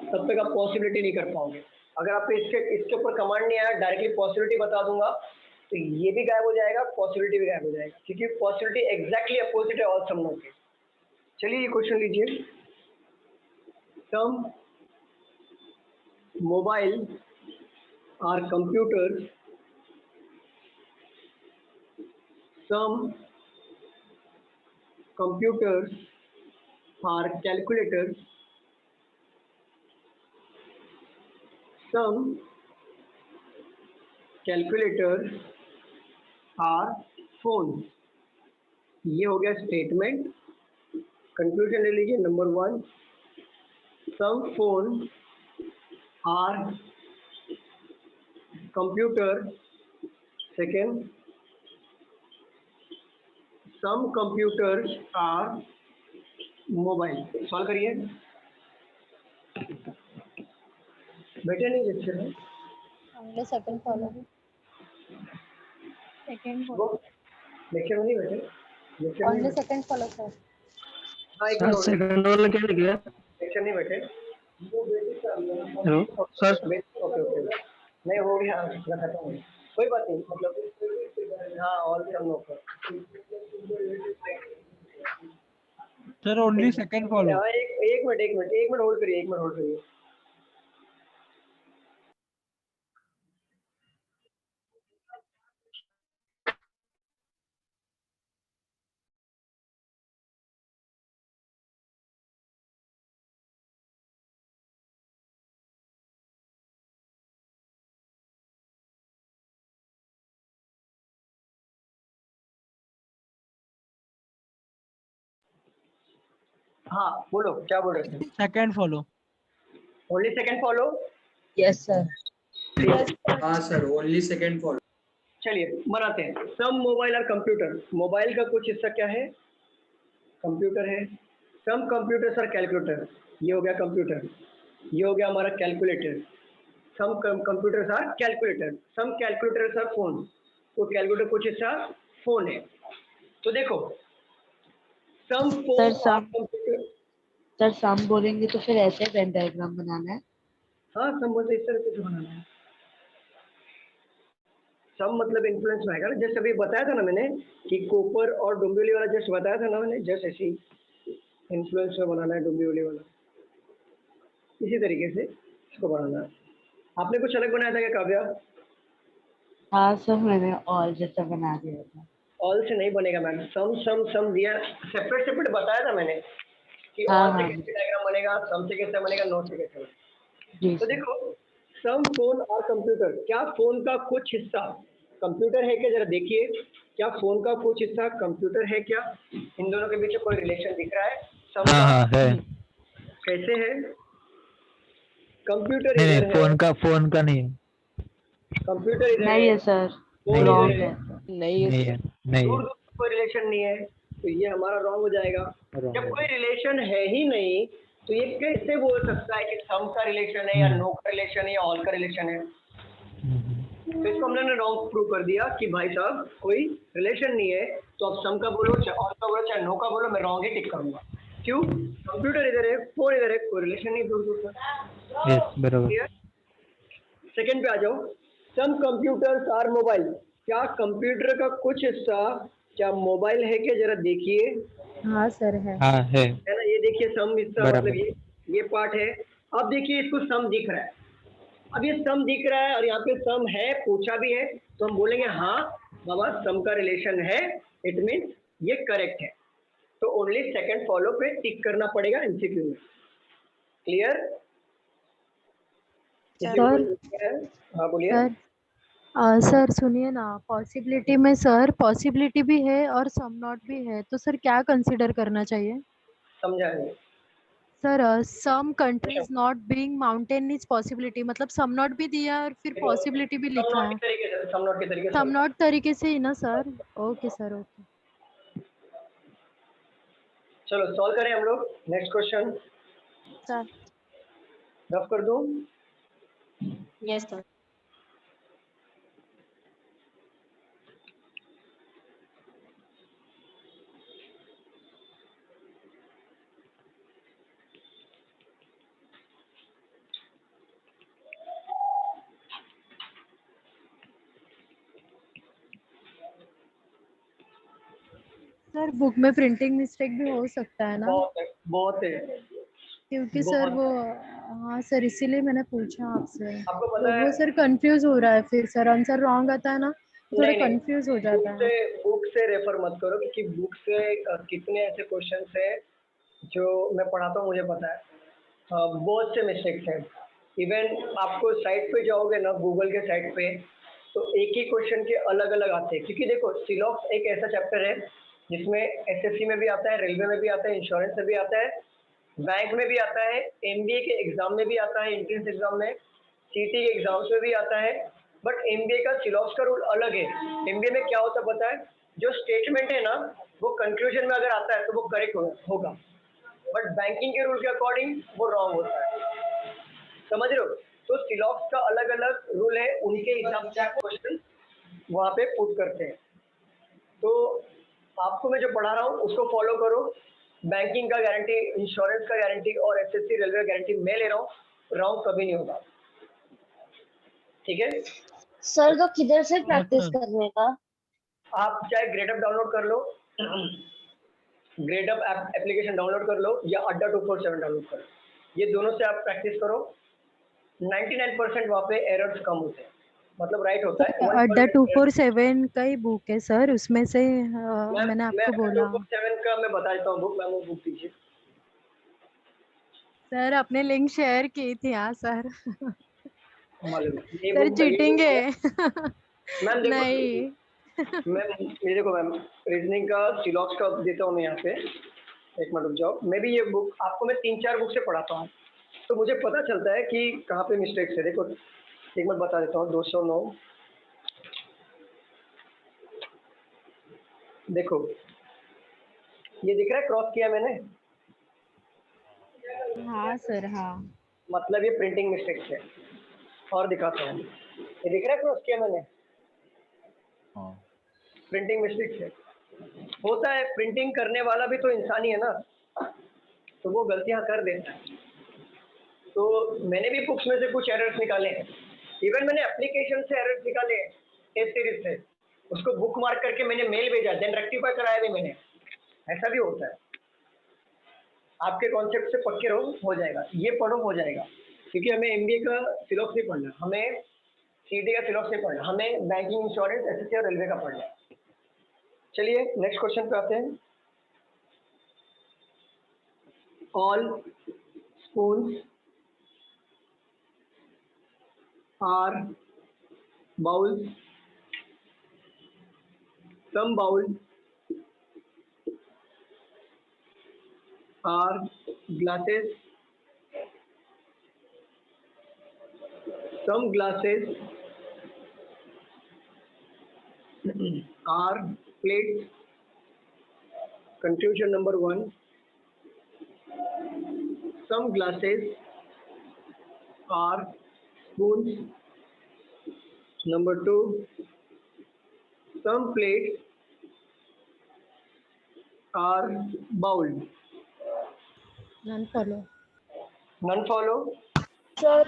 A: तब तक आप पॉसिबिलिटी नहीं कर पाओगे। अगर आपको इसके ऊपर कमांड नहीं आया, डायरेक्टली पॉसिबिलिटी बता दूंगा तो ये भी गायब हो जाएगा, पॉसिबिलिटी भी गायब हो जाएगा, क्योंकि पॉसिबिलिटी एग्जैक्टली अपोजिट है ऑल सम नो के। चलिए ये क्वेश्चन लीजिए। Some mobile are computers, some computers are calculators, some calculators are phones। ये हो गया स्टेटमेंट। कंक्लूजन ले लीजिए। Number 1, some phones are computer। Second, some computers are mobile। Solve करिए। बेटे नहीं लेक्चर है,
J: only second follow
A: लेक्चर नहीं बेटे, लेक्चर
J: only
A: नहीं।
J: second follow sir।
A: हाँ एक
E: सर
A: मिनट,
E: सेकंड वाला क्या लिख गया?
A: लेक्चर नहीं बेटे।
E: Hello sir.
A: ओके ओके, नहीं हो गया, खत्म हो गया, कोई बात नहीं, मतलब हाँ ऑल सम नो पर।
B: Sir only second follow.
A: एक मिनट होल्ड करिए, एक मिनट होल्ड करिए। हाँ बोलो, क्या बोल रहे थे?
B: Second follow.
A: Only second follow.
J: yes sir।
I: हाँ सर ओनली सेकंड फॉलो।
A: चलिए बनाते हैं। सम मोबाइल और कंप्यूटर, मोबाइल का कुछ हिस्सा क्या है, कंप्यूटर है। सम कंप्यूटर्स आर कैलकुलेटर, ये हो गया कंप्यूटर, ये हो गया हमारा calculator. Some computers are calculator, some calculators are phone, तो कैलकुलेटर कुछ हिस्सा फोन है। तो देखो some
M: sir
A: phone
M: some sir some बोलेंगे तो फिर ऐसे वेन डायग्राम बनाना है।
A: हाँ सम बोलते इस तरह से बनाना है। सम मतलब इन्फ्लुएंस में आएगा ना, जैसे अभी बताया था ना मैंने कि कोपर और डोंबिवली वाला जस्ट बताया था ना मैंने, जस्ट ऐसी इन्फ्लुएंस में बनाना है डोंबिवली वाला, इसी तरीके से इसको बनाना है। आपने कुछ अलग बनाया था क्या काव्या?
M: हाँ सर मैंने ऑल जैसा बना दिया था।
A: ऑल से नहीं बनेगा मैम, सम सम सम दिया, सेपरेट सेपरेट बताया था मैंने कि
M: हाँ
A: ऑल से
M: हाँ
A: कैसे डायग्राम बनेगा, सम से कैसे बनेगा, नोट से कैसे बनेगा।
M: जी
A: तो
M: सर।
A: देखो सम फोन और कंप्यूटर, क्या फोन का कुछ हिस्सा कंप्यूटर है क्या? जरा देखिए, क्या फोन का कुछ हिस्सा कंप्यूटर है क्या? इन दोनों के बीच कोई रिलेशन दिख रहा है सम
F: हाँ
A: का?
F: हाँ है।
A: कैसे है? कंप्यूटर
F: नहीं
A: इधर
F: नहीं,
A: है,
F: फोन का नहीं है।
A: कंप्यूटर इधर
M: नहीं
A: है,
M: है सर,
A: फोन
M: रॉन्ग
A: इधर है,
M: है।
B: नहीं
F: नहीं
B: है
F: है। नहीं
A: दूर
F: है।
A: दूर कोई रिलेशन नहीं है, तो ये हमारा रॉन्ग हो जाएगा।
F: Wrong
A: जब
F: है।
A: कोई रिलेशन है ही नहीं तो ये कैसे बोल सकता है कि सम का रिलेशन है या नो का रिलेशन है या ऑल का रिलेशन है? तो इसको हमने रॉन्ग प्रूव कर दिया कि भाई साहब कोई रिलेशन नहीं है, तो आप सम का बोलो चाहे ऑल का बोलो चाहे नो का बोलो, मैं रॉन्ग ही टिक करूंगा। क्यों? कंप्यूटर इधर है, फोन इधर है, कोई रिलेशन नहीं दूर दूर का।
F: यस बराबर।
A: सेकंड पे आ जाओ, सम कंप्यूटर्स आर मोबाइल, क्या कंप्यूटर का कुछ हिस्सा क्या मोबाइल है क्या? जरा देखिए।
J: हाँ सर है।
F: हाँ है
A: है ना, ये देखिए सम हिस्सा
F: बराबर।
A: मतलब ये पार्ट है। अब देखिए इसको सम दिख रहा है, अब ये सम दिख रहा है और यहाँ पे सम है, पूछा भी है, तो हम बोलेंगे हाँ बाबा सम का रिलेशन है, इट मीन ये करेक्ट है। तो ओनली सेकंड फॉलो पे टिक करना पड़ेगा एमसीक्यू में। क्लियर?
J: सर
A: हाँ बोलिए।
J: सर सर सुनिए ना, पॉसिबिलिटी में सर पॉसिबिलिटी भी है और सम नॉट भी है, तो सर क्या कंसीडर करना चाहिए?
A: समझा नहीं।
J: Sir some countries not being mountain is possibility, मतलब सम नॉट भी दिया और फिर पॉसिबिलिटी भी
A: सम
J: लिखा
A: नॉट
J: है।
A: के तरीके से, सम नॉट के तरीके से
J: सम नॉट तरीके से ही ना सर? Okay sir okay.
A: चलो सॉल्व करें हम लोग। नेक्स्ट क्वेश्चन
C: सर
A: रफ कर दूं?
C: Yes sir.
J: सर बुक में प्रिंटिंग मिस्टेक भी हो सकता है ना?
A: बहुत है
J: क्योंकि सर
A: बहुत
J: वो,
A: है।
J: हाँ सर इसीलिए मैंने पूछा आपसे।
A: आपको
J: तो
A: पता है?
J: वो सर कंफ्यूज हो रहा है, फिर सर आंसर रॉन्ग आता है ना, तो थोड़ा
A: नहीं नहीं,
J: कंफ्यूज हो जाता है।
A: बुक से रेफर मत करो, क्योंकि बुक से कितने ऐसे क्वेश्चंस हैं जो मैं पढ़ाता हूँ, मुझे पता है बहुत से मिस्टेक्स हैं। इवन आपको साइट पे जाओगे ना, गूगल के साइट पे, तो एक ही क्वेश्चन के अलग अलग आते हैं। क्योंकि देखो सिलॉक्स एक ऐसा चैप्टर है जिसमें एसएससी में भी आता है, रेलवे में भी आता है, इंश्योरेंस में भी आता है, बैंक में भी आता है, एमबीए के एग्जाम में भी आता है, एंट्रेंस एग्जाम में, सीटी के एग्जाम्स में भी आता है। बट एमबीए का सिलॉक्स का रूल अलग है। एमबीए में क्या होता है पता है? जो स्टेटमेंट है ना वो कंक्लूजन में अगर आता है तो वो करेक्ट होगा, बट बैंकिंग के रूल के अकॉर्डिंग वो रॉन्ग होता है। समझ रहे हो? तो सिलॉक्स का अलग अलग रूल है, उनके हिसाब से क्वेश्चन वहाँ पे पुट करते हैं। तो आपको मैं जो पढ़ा रहा हूँ उसको फॉलो करो। बैंकिंग का गारंटी, इंश्योरेंस का गारंटी और एसएससी रेलवे गारंटी मैं ले रहा हूँ, रॉन्ग कभी नहीं होगा। ठीक है
K: सर तो किधर से प्रैक्टिस करने का?
A: आप चाहे ग्रेडअप डाउनलोड कर लो, ग्रेडअप एप्लीकेशन डाउनलोड कर लो, या अड्डा 247 डाउनलोड कर लो, ये दोनों से आप प्रैक्टिस करो। 99% वहाँ पे एरर्स कम होते हैं, मतलब राइट होता है।
J: अड्डा 247 का ही बुक है सर, उसमें से मैंने आपको बोला।
A: 247 का मैं बता देता हूँ बुक, मैं वो बुक दीजिए।
J: सर आपने लिंक शेयर की थी। हाँ सर।
A: मालूम ये
J: सर
A: बुक
J: चीटिंग है।
A: मैम। देखो
J: नहीं।
A: मैम, ये देखो मैम, रीजनिंग का सिलॉक्स का देता हूँ मैं यहाँ पे, एक मिनट रुक जाओ। मैं भी ये बुक आपको मैं 3-4 बुक से पढ़ाता हूँ, तो मुझे पता चलता है कि कहाँ पे मिस्टेक्स है। देखो एक मिनट बता देता हूँ। 209 देखो, ये दिख रहा है क्रॉस किया मैंने?
J: हाँ सर हाँ।
A: मतलब ये प्रिंटिंग मिस्टेक्स है। और दिखाता हूँ, ये दिख रहा है क्रॉस किया मैंने? प्रिंटिंग मिस्टेक्स है। होता है, प्रिंटिंग करने वाला भी तो इंसान ही है ना, तो वो गलतियां कर देता है। तो मैंने भी बुक्स में से कुछ एरर्स निकाले हैं, इवन मैंने एप्लीकेशन से एरर्स निकाले एस सीरीज से, उसको बुक मार्क करके मैंने मेल भेजा, देन रेक्टिफाई कराया भी मैंने। ऐसा भी होता है। आपके कॉन्सेप्ट से पक्के रहो, हो जाएगा, ये पढ़ो हो जाएगा, क्योंकि हमें एमबीए का सिलेबस नहीं पढ़ना, हमें सीडी का सिलेबस नहीं पढ़ना, हमें बैंकिंग, इंश्योरेंस, एसएससी और रेलवे का पढ़ना है। चलिए नेक्स्ट क्वेश्चन पे आते हैं। All spoons are bowls, some bowl are glasses, some glasses are plates. Conclusion number 1. Some glasses are spoons. Number 2. Some plates are bowls.
J: None follow.
A: None follow.
L: Sir,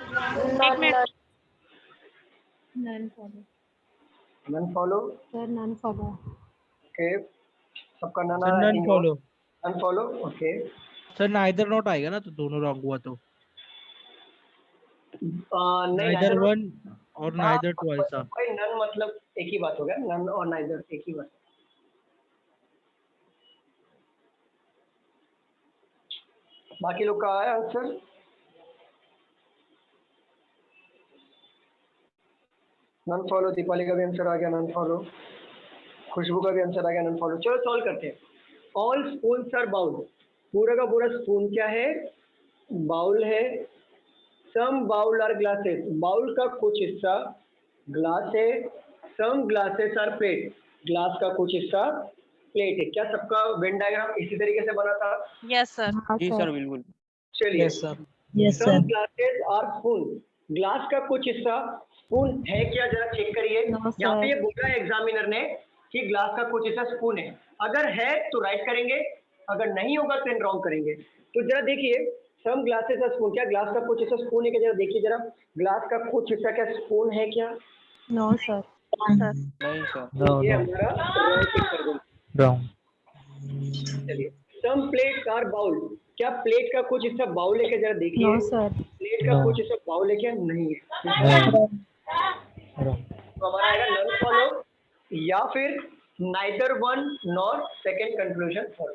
C: एक minute,
J: None follow.
A: None follow.
J: Sir, none follow.
A: Okay. सबका
B: sir
A: नाना
B: none follow.
A: None follow. Okay
B: sir neither not आएगा ना, तो दोनों रॉन्ग हुआ तो।
A: नहीं,
B: नाइदर
A: neither-
B: वन और नाइदर टू ऐसा।
A: भाई नन मतलब एक ही बात हो गया, नन और नाइदर एक ही बात। बाकी लोग का आया आंसर? None follow. दीपाली का भी आंसर आ गया, नन फॉलो। खुशबू का भी आंसर आ गया, नन फॉलो। चलो सॉल्व करते हैं। ऑल स्पून्स आर बाउल, पूरा का पूरा स्पून क्या है? बाउल है। Some bowl are glasses, bowl का कुछ हिस्सा ग्लास है। Some glasses are plate, glass का कुछ हिस्सा प्लेट है। क्या सबका वेन डायग्राम इसी तरीके से बना था?
C: Yes sir.
E: जी सर बिल्कुल।
A: चलिए,
B: yes sir.
J: Yes,
A: some
J: sir.
A: Glasses are spoon, glass का कुछ हिस्सा स्पून है क्या, जरा चेक करिए।
J: No,
A: यहाँ पे
J: sir.
A: ये बोला है एग्जामिनर ने कि ग्लास का कुछ हिस्सा स्पून है। अगर है तो राइट करेंगे, अगर नहीं होगा तो रॉन्ग करेंगे। तो जरा देखिए, सम ग्लासेस आर स्पून, क्या ग्लास का कुछ हिस्सा स्पून है क्या? जरा देखिए, जरा ग्लास का कुछ हिस्सा क्या स्पून है क्या?
J: No, sir.
C: सर
E: नहीं सर।
F: No,
A: ये
F: no,
A: हमारा रॉन्ग टिक कर देंगे।
F: wrong.
A: चलिए, सम प्लेट्स आर बाउल, क्या प्लेट का कुछ हिस्सा बाउल है क्या? जरा देखिए,
J: No, sir.
A: प्लेट का
F: No.
A: कुछ हिस्सा बाउल है क्या? नहीं है।
F: No, wrong.
A: तो हमारा आएगा नन फॉलो या फिर neither one nor second conclusion follow.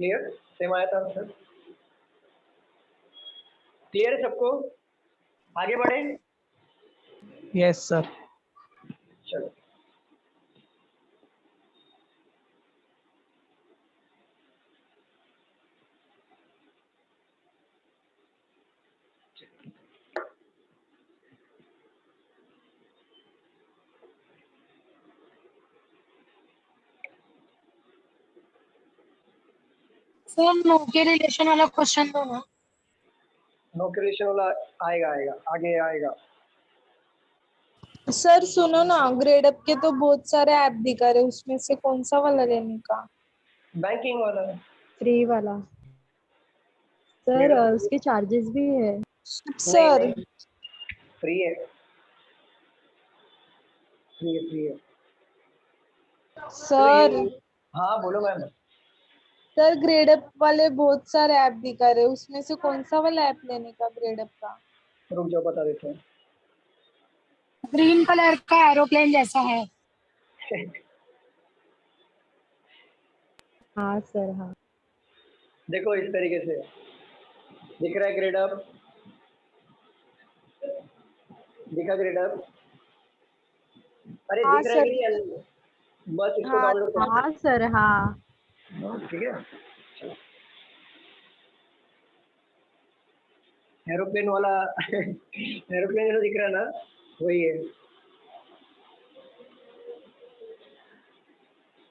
A: Clear? Same आया था आंसर। क्लियर है सबको? आगे बढ़े?
B: Yes sir.
A: चलो,
G: सर नो के रिलेशन वाला क्वेश्चन दो ना।
A: नो क्रिएशन वाला आएगा, आएगा आगे आएगा।
O: सर सुनो ना, ग्रेड अप के तो बहुत सारे ऐप दिखा रहे, उसमें से कौन सा वाला लेने का?
A: बैंकिंग वाला।
J: फ्री वाला। सर
A: मेरा
J: उसके चार्जेस भी है।
O: सर
A: फ्री है, फ्री है, फ्री है।
O: सर
A: हाँ बोलो मैम।
O: सर ग्रेड अप वाले बहुत सारे ऐप दिखा रहे, उसमें से कौन सा वाला ऐप लेने का ग्रेड अप का?
A: रुक जाओ, बता देते हैं।
G: ग्रीन कलर का एरोप्लेन जैसा है।
J: हाँ सर, हाँ।
A: देखो इस तरीके से दिख रहा है ग्रेड अप, दिखा ग्रेड अप? अरे
O: हाँ
A: दिख रहा है
O: सर।
A: कि नहीं? बस इसको
O: हाँ,
A: डाउनलोड करो।
J: हाँ सर, हाँ।
A: ठीक है। एरोप्लेन वाला एरोप्लेन जैसा दिख रहा है ना, वही है।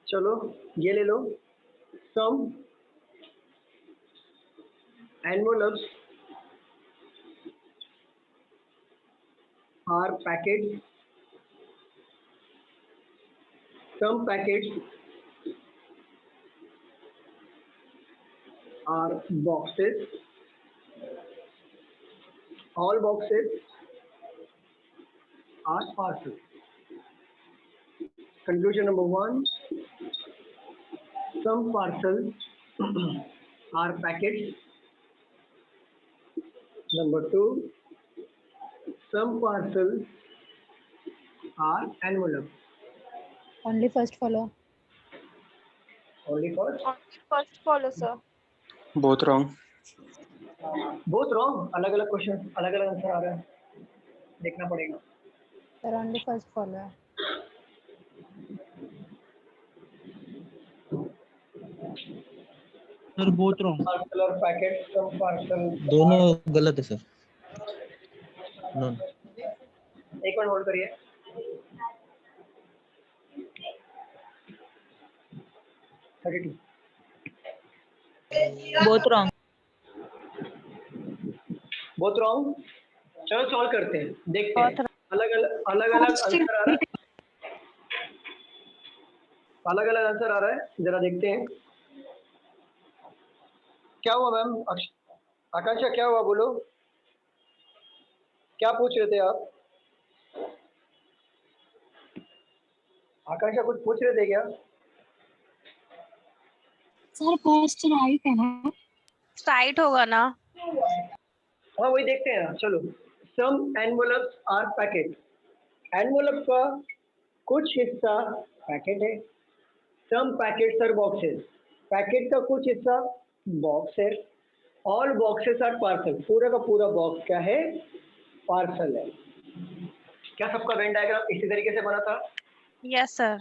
A: चलो ये ले लो। सम envelopes are packets, some packets are boxes. All boxes are parcels. Conclusion number 1, some parcels are packets. Number 2, some parcels are envelopes.
J: Only first follow.
A: Only first?
L: First follow, sir.
H: Both wrong.
A: Both wrong. अलग अलग question, अलग अलग answer आ रहा है, देखना पड़ेगा.
J: Sir, only first follow.
B: Sir both wrong.
A: Parcel और packet, some parcel.
B: दोनों गलत है सर. नो.
A: एक मिनट होल्ड करिए.
M: Both wrong.
A: बहुत रॉन्ग. चलो सॉल्व करते हैं, देखते हैं. अलग अलग आंसर आ रहा है. अलग अलग आंसर आ रहा है, जरा देखते हैं. क्या हुआ मैम? आकांक्षा क्या हुआ, बोलो. क्या पूछ रहे थे आप? आकांक्षा कुछ पूछ रहे थे क्या?
J: सर फर्स्ट राइट है ना?
C: राइट होगा ना?
A: हाँ वही देखते हैं ना. चलो. Some envelopes are packet. Envelope का कुछ हिस्सा पैकेट है. Some packets are boxes. Packet का कुछ हिस्सा बॉक्स है. All boxes are parcel. पूरा का पूरा बॉक्स क्या है? पार्सल है. क्या सबका वेन डायग्राम इसी तरीके से बना था?
C: Yes sir.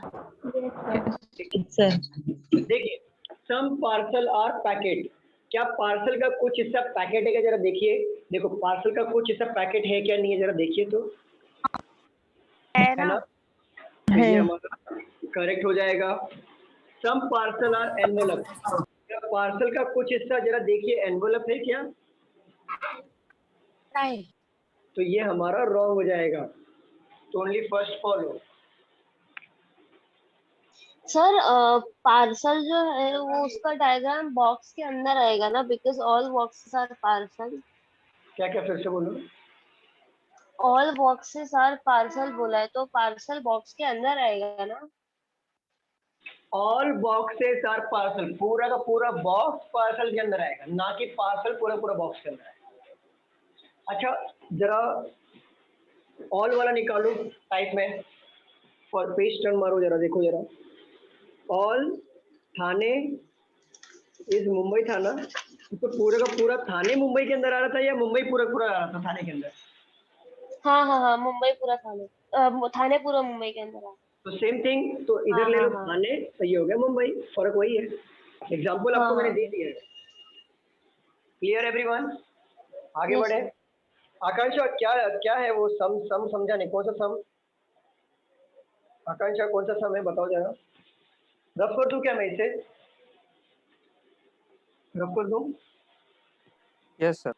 A: देखिए, सम पार्सल आर पैकेट. क्या पार्सल का कुछ हिस्सा पैकेट है क्या? जरा देखिए. देखो पार्सल का कुछ हिस्सा पैकेट है क्या नहीं है, जरा देखिए तो.
C: है ना?
A: ये हमारा करेक्ट हो जाएगा. सम पार्सल आर एनवेलप. क्या पार्सल का कुछ हिस्सा, जरा देखिए, एनवेलप है क्या?
J: नहीं.
A: तो ये हमारा रॉन्ग हो जाएगा. तो only first follow.
K: Sir parcel जो है वो उसका डायग्राम बॉक्स के अंदर आएगा ना, because all boxes are parcel.
A: क्या क्या फिर से बोलो.
K: ऑल बॉक्सेस आर पार्सल बोला है तो पार्सल बॉक्स के अंदर आएगा ना.
A: All boxes are parcel. पूरा का पूरा बॉक्स पार्सल के अंदर आएगा, ना कि पार्सल पूरा पूरा बॉक्स के अंदर आएगा. अच्छा जरा ऑल वाला निकालो टाइप में और पेज टर्न मारो, जरा देखो जरा. ऑल थाने इज मुंबई थाना. तो पूरा का पूरा थाने मुंबई के अंदर आ रहा था या मुंबई पूरा पूरा आ रहा था थाने के अंदर?
K: हाँ हाँ हाँ, मुंबई पूरा थाने पूरा मुंबई के अंदर आ.
A: तो सेम थिंग. तो इधर
K: हाँ,
A: ले लो
K: हाँ,
A: थाने, तो ये हो गया मुंबई. फर्क वही है. एग्जाम्पल आपको मैंने दे दिया है. Clear everyone? आगे
K: Yes,
A: बढ़े. आकांक्षा क्या क्या है वो सम? सम समझा नहीं. कौन सा सम? आकांक्षा कौन सा सम है, बताओ जरा. रफ कर दूं क्या मैं इसे? रफ कर दूं?
E: Yes sir.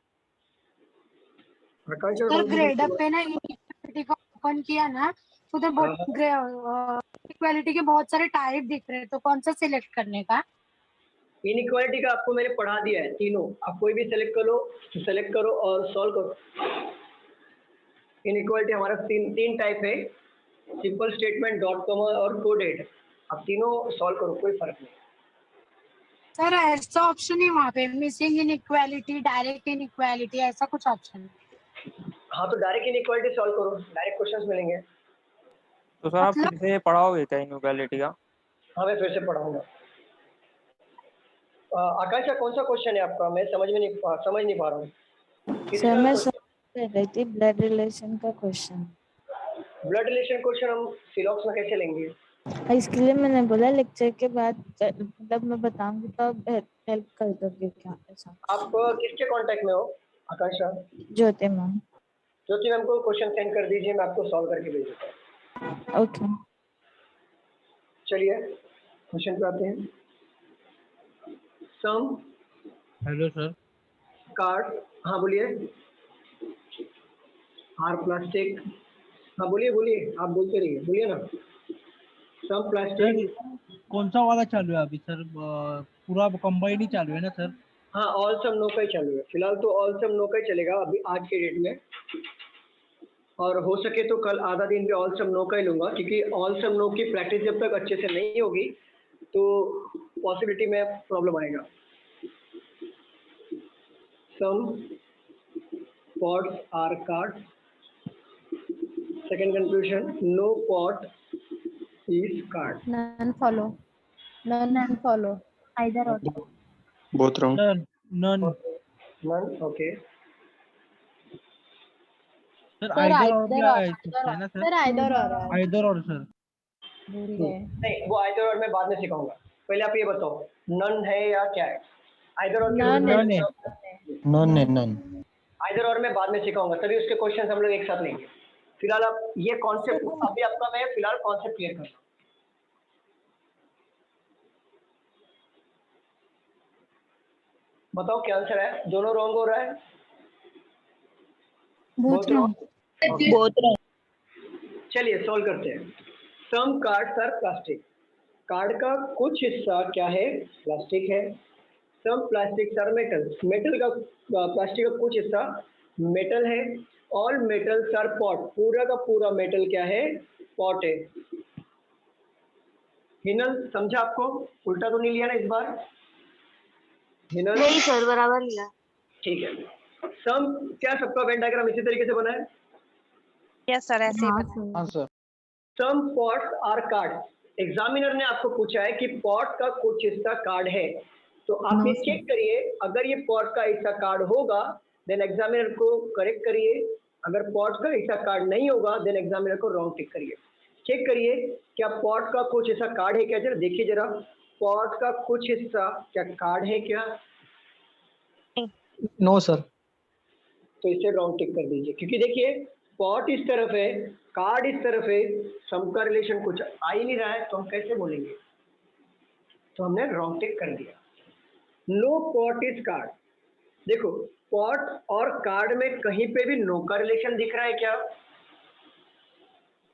A: Akanksha
J: sir grade up पे ना इक्वालिटी को ओपन किया ना, तो उधर बहुत इक्वालिटी के बहुत सारे टाइप दिख रहे हैं, तो कौन सा सिलेक्ट करने का?
A: इनइक्वालिटी का आपको मैंने पढ़ा दिया है तीनों. आप कोई भी सेलेक्ट करो और सॉल्व करो. इनइक्वालिटी हमारा तीन टाइप है. सिंपल स्टेटमेंट, डॉट कॉमा और कोडेड. आप तीनों सॉल्व करो, कोई फर्क नहीं.
J: सर ऐसा ऑप्शन है वहाँ पे, मिसिंग इनइक्वालिटी, डायरेक्ट इनइक्वालिटी, ऐसा कुछ ऑप्शन?
A: हाँ तो डायरेक्ट इनइक्वालिटी सॉल्व करो, डायरेक्ट क्वेश्चंस मिलेंगे.
E: तो सर आप फिर से पढ़ाओगे क्या इनइक्वालिटी का?
A: हाँ मैं फिर से पढ़ाऊंगा. आकांक्षा कौन सा क्वेश्चन है आपका? मैं समझ नहीं पा रहा हूँ.
M: सर मैं कर रही थी ब्लड रिलेशन का क्वेश्चन.
A: ब्लड रिलेशन क्वेश्चन हम सिलॉक्स में कैसे लेंगे?
M: इसके लिए मैंने बोला लेक्चर के बाद मतलब मैं बताऊंगी तो आप हेल्प कर दोगे क्या? ऐसा
A: आप किसके कांटेक्ट में हो आकांक्षा?
M: ज्योति मैम.
A: ज्योति मैम को क्वेश्चन सेंड कर दीजिए, मैं आपको सॉल्व करके भेज देता हूँ.
M: ओके.
A: चलिए क्वेश्चन पे आते हैं. सम.
B: Hello sir.
A: कार्ड. हाँ बोलिए. Are plastic. हाँ बोलिए आप बोलते रहिए, बोलिए ना. Some plastic.
B: कौन सा वाला चालू है अभी सर? पूरा कंबाइंड ही चालू है ना सर?
A: हाँ ऑल सम नो का ही चालू है फिलहाल, तो ऑल सम नो का ही चलेगा अभी आज के डेट में, और हो सके तो कल आधा दिन भी ऑल सम नो का ही लूँगा, क्योंकि ऑल सम नो की प्रैक्टिस जब तक अच्छे से नहीं होगी तो पॉसिबिलिटी में प्रॉब्लम आएगा। Some pots are cards, second conclusion no pot is card.
M: None follow. None follow. Either or.
F: Both wrong.
B: None.
A: None, okay.
B: Sir
M: Sir,
B: either और
M: either
B: भी
M: or.
B: आ सकता है ना sir?
M: Sir, either or.
B: Either और sir.
M: भूल गए।
A: नहीं वो आइदर और मैं बाद में सिखाऊंगा, पहले आप ये बताओ नन है या क्या है? आइदर और
B: None है।
F: None है none.
A: आइदर और मैं बाद में सिखाऊंगा, तभी उसके क्वेश्चन हम लोग एक साथ लेंगे। फिलहाल आप ये कॉन्सेप्ट अभी आपका मैं फिलहाल कॉन्सेप्ट क्लियर कर रहा हूँ। बताओ क्या आंसर है? दोनों रॉन्ग हो रहा है?
M: Both wrong.
A: चलिए सॉल्व करते हैं। सम कार्ड्स आर प्लास्टिक, कार्ड का कुछ हिस्सा क्या है? प्लास्टिक है। सम प्लास्टिक्स आर मेटल, मेटल का प्लास्टिक का कुछ हिस्सा मेटल है। ऑल मेटल्स आर पॉट, पूरा का पूरा मेटल क्या है? पॉट है। हिनल समझा आपको? उल्टा तो नहीं लिया ना इस बार? हिनल
K: नहीं सर बराबर लिया।
A: ठीक है। सम क्या सबका वेन डायग्राम इसी तरीके से बना है?
C: यस सर ऐसे ही बना।
F: हाँ sir.
A: Some pots are card, examiner ने आपको पूछा है कि पॉट का कुछ हिस्सा कार्ड है, तो आप ये चेक करिए, अगर ये पॉट का हिस्सा कार्ड होगा देन एग्जामिनर को करेक्ट करिए, अगर पॉट का हिस्सा कार्ड नहीं होगा देन एग्जामिनर को रॉन्ग टिक करिए। चेक करिए क्या पॉट का कुछ हिस्सा कार्ड है क्या? जरा देखिए जरा, पॉट का कुछ हिस्सा क्या कार्ड है क्या?
F: No sir.
A: तो इसे रॉन्ग टिक कर दीजिए, क्योंकि देखिए पॉट इस तरफ है, कार्ड इस तरफ है, सम का रिलेशन कुछ आ ही नहीं रहा है, तो हम कैसे बोलेंगे? तो हमने रॉन्ग टिक कर दिया। नो पॉट इज कार्ड, देखो पॉट और कार्ड में कहीं पे भी नो का रिलेशन दिख रहा है क्या?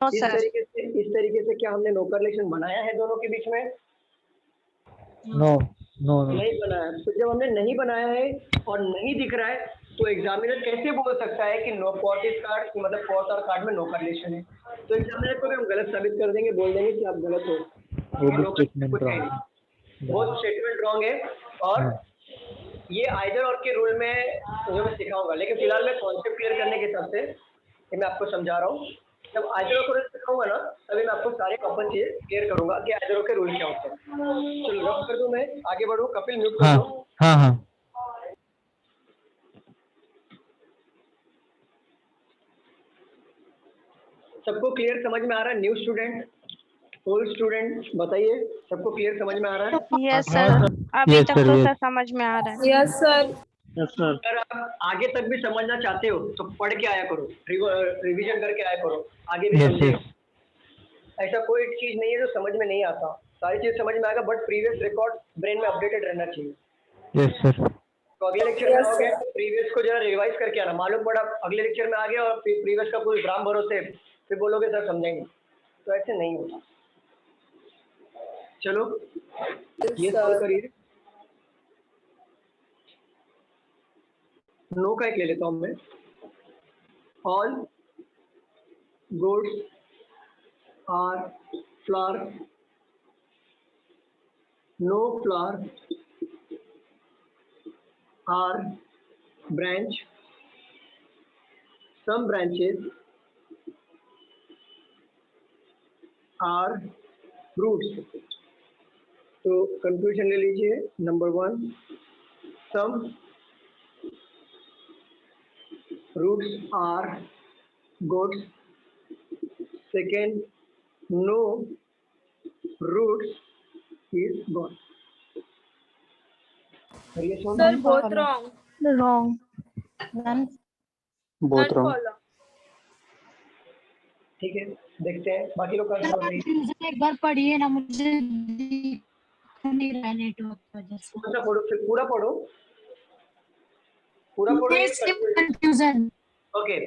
C: नो
A: इस
C: सर।
A: तरीके से क्या हमने नो का रिलेशन बनाया है दोनों के बीच में?
F: No. No.
A: नहीं बनाया। तो जब हमने नहीं बनाया है और नहीं दिख रहा है तो एग्जामिनर कैसे बोल सकता है कि नो पॉट इज कार्ड, मतलब पॉट और कार्ड में नो का रिलेशन है? तो एग्जामिनर को भी हम गलत साबित कर देंगे, बोल देंगे कि आप गलत हो,
F: वो भी statement wrong.
A: वो स्टेटमेंट रॉन्ग है। और ये आइदर और के रूल में जो मैं सिखाऊंगा, लेकिन फिलहाल मैं कॉन्सेप्ट क्लियर करने के हिसाब से ये मैं आपको समझा रहा हूँ। जब आइदर और को सिखाऊंगा ना तभी मैं आपको सारे कॉमन चीजें क्लियर करूंगा कि आइदर और के रूल क्या होते हैं। चलो रफ कर दूं, मैं आगे बढ़ूं? कपिल म्यूट कर दो।
F: हाँ.
A: सबको क्लियर समझ में आ रहा है? न्यू स्टूडेंट, ओल्ड स्टूडेंट बताइए, सबको क्लियर समझ में आ रहा है?
C: यस सर, अभी तक तो सर समझ में आ रहा है।
O: Yes sir.
A: अगर आप आगे तक भी समझना चाहते हो तो पढ़ के आया करो, रिवीजन करके आया करो, आगे भी समझिएगा। ऐसा कोई चीज नहीं है जो समझ में नहीं आता, सारी चीज समझ में आएगा, बट प्रीवियस रिकॉर्ड ब्रेन में अपडेटेड रहना चाहिए।
F: Yes sir.
A: तो अगले लेक्चर में आओगे प्रीवियस को जरा रिवाइज करके आना, मालूम पड़ा अगले लेक्चर में आ गया और प्रीवियस का कोई ग्राम भरोसे फिर बोलोगे सर समझेंगे, तो ऐसे नहीं होता। चलो ये सॉल्व करिए। नो का एक ले लेता हूँ मैं। All goods are flower, no flower are branch, some branches are fruits। तो कंक्लूजन ले लीजिए। Number 1, some fruits are goods। Second, no fruits is good।
O: Sir both wrong।
M: Wrong. None.
F: Both wrong।
A: ठीक है, देखते हैं बाकी लोग का आंसर बताइए।
J: कंक्लूजन एक बार पढ़िए ना, मुझे दिख नहीं रहा नेटवर्क की वजह से।
A: पूरा पढ़ो, फिर पूरा पढ़ो, पूरा पढ़ो।
J: Conclusion.
A: Okay,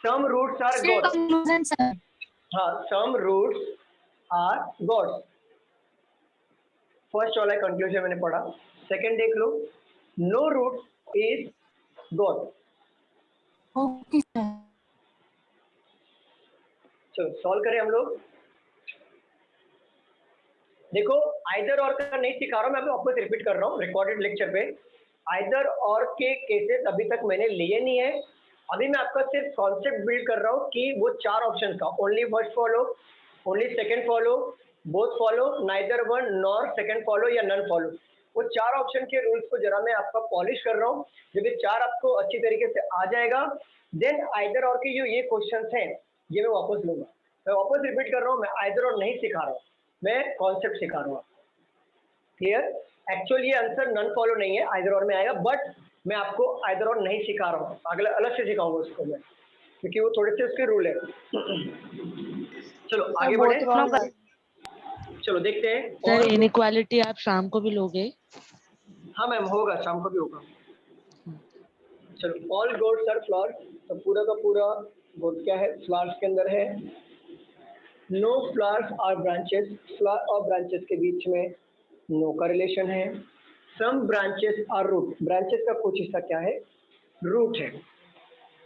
A: some roots are gods।
J: Conclusion sir.
A: हाँ, some roots are gods। First वाला कंक्लूजन मैंने पढ़ा। सेकंड देख लो, no root is got.
G: Okay sir.
A: चलो सॉल्व करें हम लोग। देखो आइदर और का नहीं सिखा रहा हूँ मैं, वापस रिपीट कर रहा हूँ रिकॉर्डेड लेक्चर पे। आइदर और के केसेस अभी तक मैंने लिए नहीं है, अभी मैं आपका सिर्फ कॉन्सेप्ट बिल्ड कर रहा हूँ कि वो 4 ऑप्शन का only first follow, only second follow, both follow, neither one nor second follow या नन फॉलो, वो 4 ऑप्शन के रूल्स को जरा मैं आपका पॉलिश कर रहा हूँ। जब ये 4 आपको अच्छी तरीके से आ जाएगा देन आइदर और के जो ये क्वेश्चंस हैं ये मैं वापस लूंगा। मैं वापस रिपीट कर रहा हूँ, मैं आइदर और नहीं सिखा रहा हूँ, मैं कॉन्सेप्ट सिखा रहा हूँ। क्लियर? एक्चुअल ये आंसर नन फॉलो नहीं है, आइदर और में आएगा, बट मैं आपको आइदर और नहीं सिखा रहा हूँ, अगला अलग से सिखाऊंगा उसको मैं, क्योंकि वो थोड़े से उसके रूल है। चलो आगे बढ़े, चलो देखते हैं।
P: सर इनइक्वालिटी आप शाम को भी लोगे?
A: हाँ मैम होगा, शाम को भी होगा। चलो ऑल गोड्स आर फ्लावर्स, तो पूरा का पूरा गोड क्या है, फ्लावर्स के अंदर है। No flowers are branches, flower और ब्रांचेस के बीच में नो का रिलेशन है। Some branches are root, branches का कुछ हिस्सा क्या है, रूट है।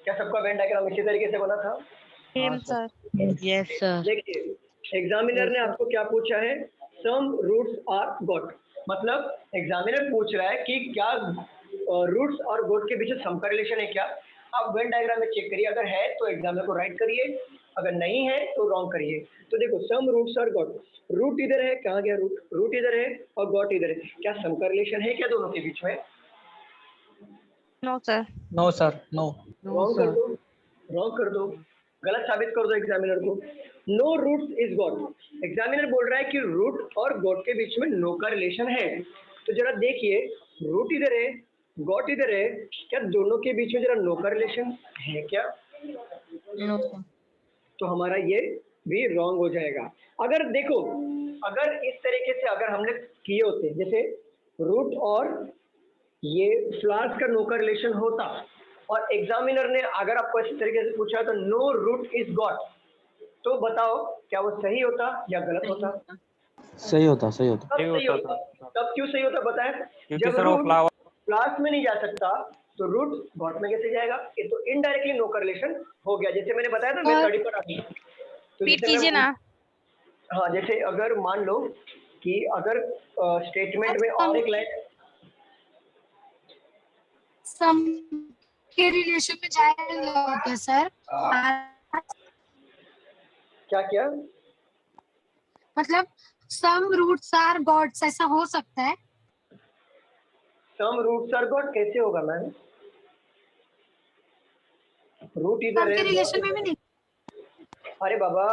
A: क्या सबका वेन डायग्राम इसी तरीके से बना था?
C: Sir
P: yes sir.
A: देखिए एग्जामिनर ने आपको क्या पूछा है, सम रूट्स आर गॉट, मतलब एग्जामिनर पूछ रहा है कि क्या रूट्स और गॉट के बीच सम का रिलेशन है क्या। आप वेन डायग्राम में चेक करिए, अगर है तो एग्जामिनर को राइट करिए, अगर नहीं है तो रॉन्ग करिए। तो देखो सम रूट्स आर गॉट, रूट इधर है, कहाँ गया रूट, रूट इधर है और गॉट इधर है, क्या सम का रिलेशन है क्या दोनों के बीच में?
C: No sir.
E: No sir, no.
A: Wrong कर दो, रॉन्ग कर दो, गलत साबित कर दो एग्जामिनर को। No root is got, examiner बोल रहा है कि रूट और गॉट के बीच में नो का रिलेशन है। तो जरा देखिए रूट इधर है, गॉट इधर है, क्या दोनों के बीच में जरा नो का रिलेशन है क्या?
P: No sir.
A: तो हमारा ये भी रॉन्ग हो जाएगा। अगर देखो अगर इस तरीके से अगर हमने किए होते, जैसे रूट और ये फ्लावर्स का नो का रिलेशन होता और एग्जामिनर ने अगर आपको इस तरीके से पूछा तो नो रूट इज गॉट, तो बताओ क्या वो सही होता या गलत होता?
F: सही होता, सही होता।
A: तब सही होता। तब क्यों सही होता बताएं?
E: क्योंकि
A: जब
E: सर वो
A: रूट फ्लावर्स में नहीं जा सकता तो रूट गॉट में कैसे जाएगा? ये तो इनडायरेक्टली नो का रिलेशन हो गया, जैसे मैंने बताया था मैं स्टडी पर आती। तो
C: रिपीट कीजिए ना।
A: हाँ जैसे अगर मान लो कि अगर स्टेटमेंट में और एक लाइन
G: सम के रिलेशन में जाएगा क्या सर?
A: क्या क्या
G: मतलब सम रूट्स आर गॉड्स ऐसा हो सकता है?
A: सम रूट्स आर गॉट कैसे होगा मैम? रूट इधर है,
G: रिलेशन में भी नहीं।
A: अरे बाबा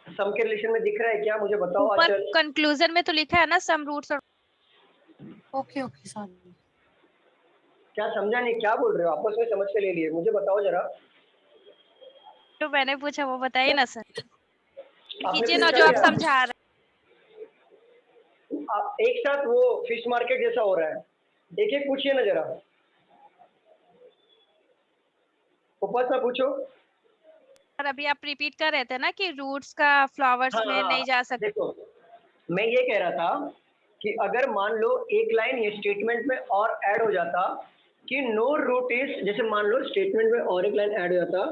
A: सम के रिलेशन में दिख रहा है क्या, मुझे बताओ।
C: ऊपर
A: आजकल
C: कंक्लूजन में तो लिखा है ना सम रूट्स और।
G: Okay okay sorry.
A: क्या समझा नहीं, क्या बोल रहे हो? आपस में समझ के ले लिए, मुझे बताओ जरा।
C: तो मैंने पूछा वो बताइए ना सर,
A: आपने
C: कीजिए ना
A: पूछा
C: जो आप
A: क्या?
C: समझा रहे
A: आप एक साथ वो फिश मार्केट जैसा हो रहा है, एक एक पूछिए ना जरा, ऊपर से पूछो।
C: हैं। अभी आप रिपीट कर रहे थे ना कि रूट्स का फ्लावर्स में नहीं जा सकते।
A: देखो मैं ये कह रहा था कि अगर मान लो एक लाइन ये स्टेटमेंट में और ऐड हो जाता कि नो रूट इज, जैसे मान लो स्टेटमेंट में और एक लाइन ऐड हो जाता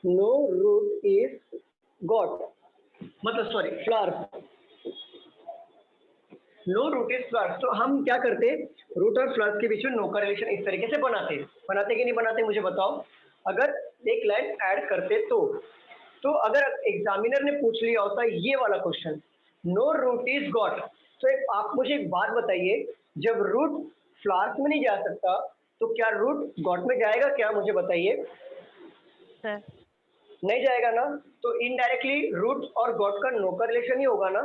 A: नो रूट इज गॉट, मतलब sorry flowers, no root is flowers, तो हम क्या करते, रूट और फ्लावर्स के बीच में नो का रिलेशन इस तरीके से बनाते कि नहीं बनाते मुझे बताओ। अगर एक लाइन ऐड करते तो अगर एग्जामिनर ने पूछ लिया होता ये वाला question no root is got, तो आप मुझे एक बात बताइए, जब रूट फ्लावर्स में नहीं जा सकता तो क्या रूट गॉट में जाएगा क्या, मुझे बताइए। नहीं जाएगा ना, तो इनडायरेक्टली रूट और गॉट का नो का रिलेशन ही होगा ना।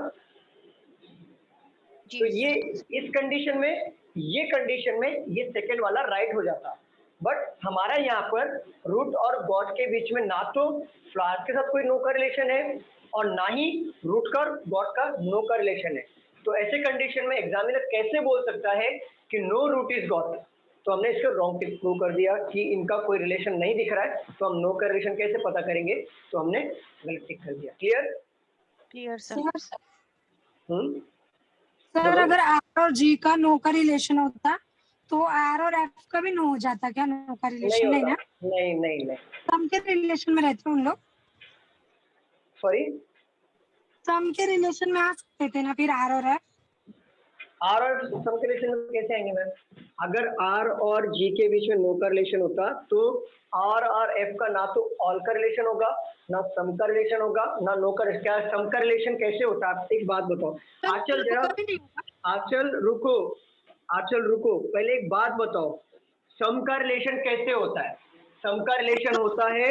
A: तो ये इस कंडीशन में, ये कंडीशन में ये सेकंड वाला राइट हो जाता, बट हमारा यहाँ पर रूट और गॉट के बीच में ना तो फ्लावर्स के साथ कोई नो का रिलेशन है और ना ही रूट का और गॉट का नो का रिलेशन है। तो ऐसे कंडीशन में एग्जामिनर कैसे बोल सकता है कि नो रूट इज गॉट? तो हमने इसको रॉन्ग प्रूव कर दिया कि इनका कोई रिलेशन नहीं दिख रहा है, तो हम नो का रिलेशन कैसे पता करेंगे, तो हमने गलत टिक कर दिया। क्लियर?
C: Clear sir.
G: सर अगर आर और जी का नो का रिलेशन होता
Q: तो आर और एफ का भी नो हो जाता क्या? नो का रिलेशन नहीं
A: होता।
Q: ना?
A: नहीं नहीं नहीं।
Q: सम के रिलेशन में रहते हैं उन लोग?
A: सॉरी,
Q: सम के रिलेशन में आ सकते थे ना फिर आर और एफ?
A: आर और सम के रिलेशन में कैसे आएंगे मैम? अगर आर और जी के बीच में नो का रिलेशन होता तो आर और एफ का ना तो ऑल का रिलेशन होगा, ना सम का रिलेशन होगा, ना नो का। क्या सम का रिलेशन कैसे होता है? एक बात बताओ आंचल, जरा आंचल रुको, आंचल रुको, पहले एक बात बताओ, सम का रिलेशन कैसे होता है? सम का रिलेशन होता है,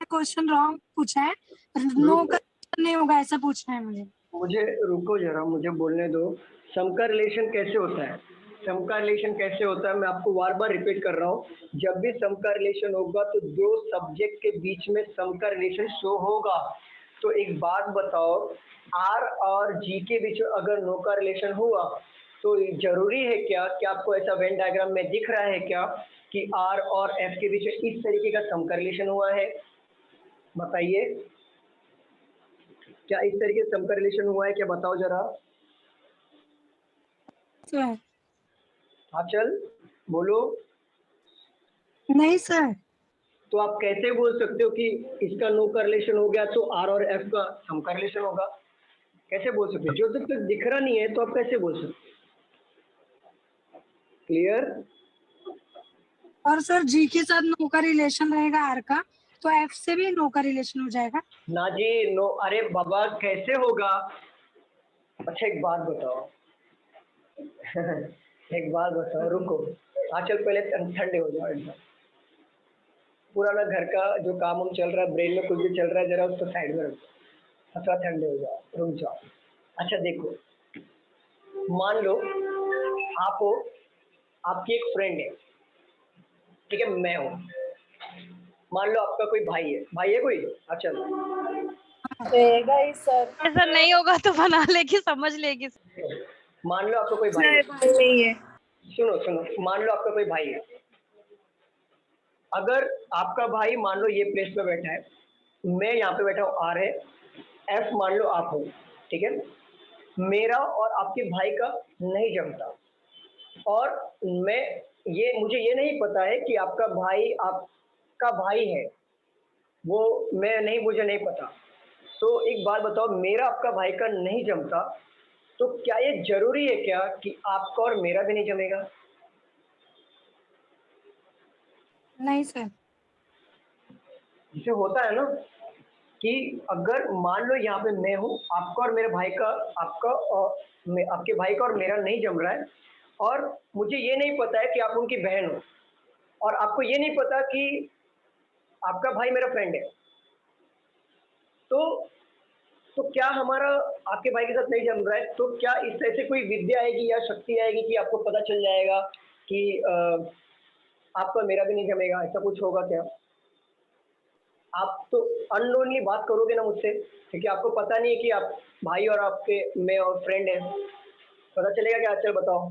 Q: क्वेश्चन रॉन्ग पूछा है, नो का नहीं होगा ऐसा पूछना है मुझे।
A: मुझे रुको जरा, मुझे बोलने दो। सम का रिलेशन कैसे होता है? सम का रिलेशन कैसे होता है मैं आपको बार बार रिपीट कर रहा हूँ, जब भी सम का रिलेशन होगा तो दो सब्जेक्ट के बीच में सम का रिलेशन शो होगा। तो एक बात बताओ, आर और जी के बीच में अगर नो का रिलेशन हुआ तो जरूरी है क्या कि आपको ऐसा वेन डायग्राम में दिख रहा है क्या कि आर और एफ के बीच में इस तरीके का सम का रिलेशन हुआ है? बताइए, क्या इस तरीके से सम का रिलेशन हुआ है क्या? बताओ जरा। आंचल बोलो।
Q: नहीं सर।
A: तो आप कैसे बोल सकते हो कि इसका नो का रिलेशन हो गया तो आर और एफ का सम का रिलेशन होगा? कैसे बोल सकते हो? जो जब तक दिख रहा नहीं है तो आप कैसे बोल सकते? क्लियर?
Q: और सर जी के साथ नो का रिलेशन रहेगा आर का, तो एफ से भी नो का रिलेशन हो जाएगा
A: ना जी, नो। अरे बाबा कैसे होगा? अच्छा एक बात बताओ एक बात बताओ, रुको आंचल, पहले ठंडे हो जाओ एकदम। पुराना घर का जो काम हम चल रहा है, ब्रेन में कुछ भी चल रहा है, जरा उसको साइड में रखो, थोड़ा ठंडे हो जाओ, रुक जाओ। अच्छा देखो, मान लो आप हो, आपकी एक फ्रेंड है, ठीक है, मैं हूँ। मान लो आपका कोई भाई है कोई? अच्छा
C: सर ऐसा नहीं होगा तो बना लेगी, समझ लेगी।
A: मान लो आपका कोई भाई
Q: नहीं है।
A: सुनो सुनो, मान लो आपका कोई भाई है। अगर आपका भाई मान लो ये प्लेस पे बैठा है, मैं यहाँ पे बैठा हूँ, आर है, एफ मान लो आप हो, ठीक है। मेरा और आपके भाई का नहीं जमता, और मुझे ये नहीं पता है कि आपका भाई है, वो मुझे नहीं पता। तो एक बात बताओ, मेरा आपका भाई का नहीं जमता, तो क्या ये जरूरी है क्या कि आपका और मेरा भी नहीं जमेगा?
Q: नहीं सर।
A: जिसे होता है ना कि अगर मान लो यहाँ पे मैं हूँ, आपका और मेरे भाई का, आपके भाई का और मेरा नहीं जम रहा है, और मुझे ये नहीं पता है कि आप उनकी बहन हो, और आपको ये नहीं पता कि आपका भाई मेरा फ्रेंड है, तो क्या हमारा आपके भाई के साथ नहीं जम रहा है, तो क्या इस तरह से कोई विद्या आएगी या शक्ति आएगी कि आपको पता चल जाएगा कि आपका मेरा भी नहीं जमेगा? ऐसा कुछ होगा क्या? आप तो अननोनली बात करोगे ना मुझसे, क्योंकि आपको पता नहीं है कि आप भाई और आपके मैं और फ्रेंड है, पता चलेगा क्या? चल बताओ।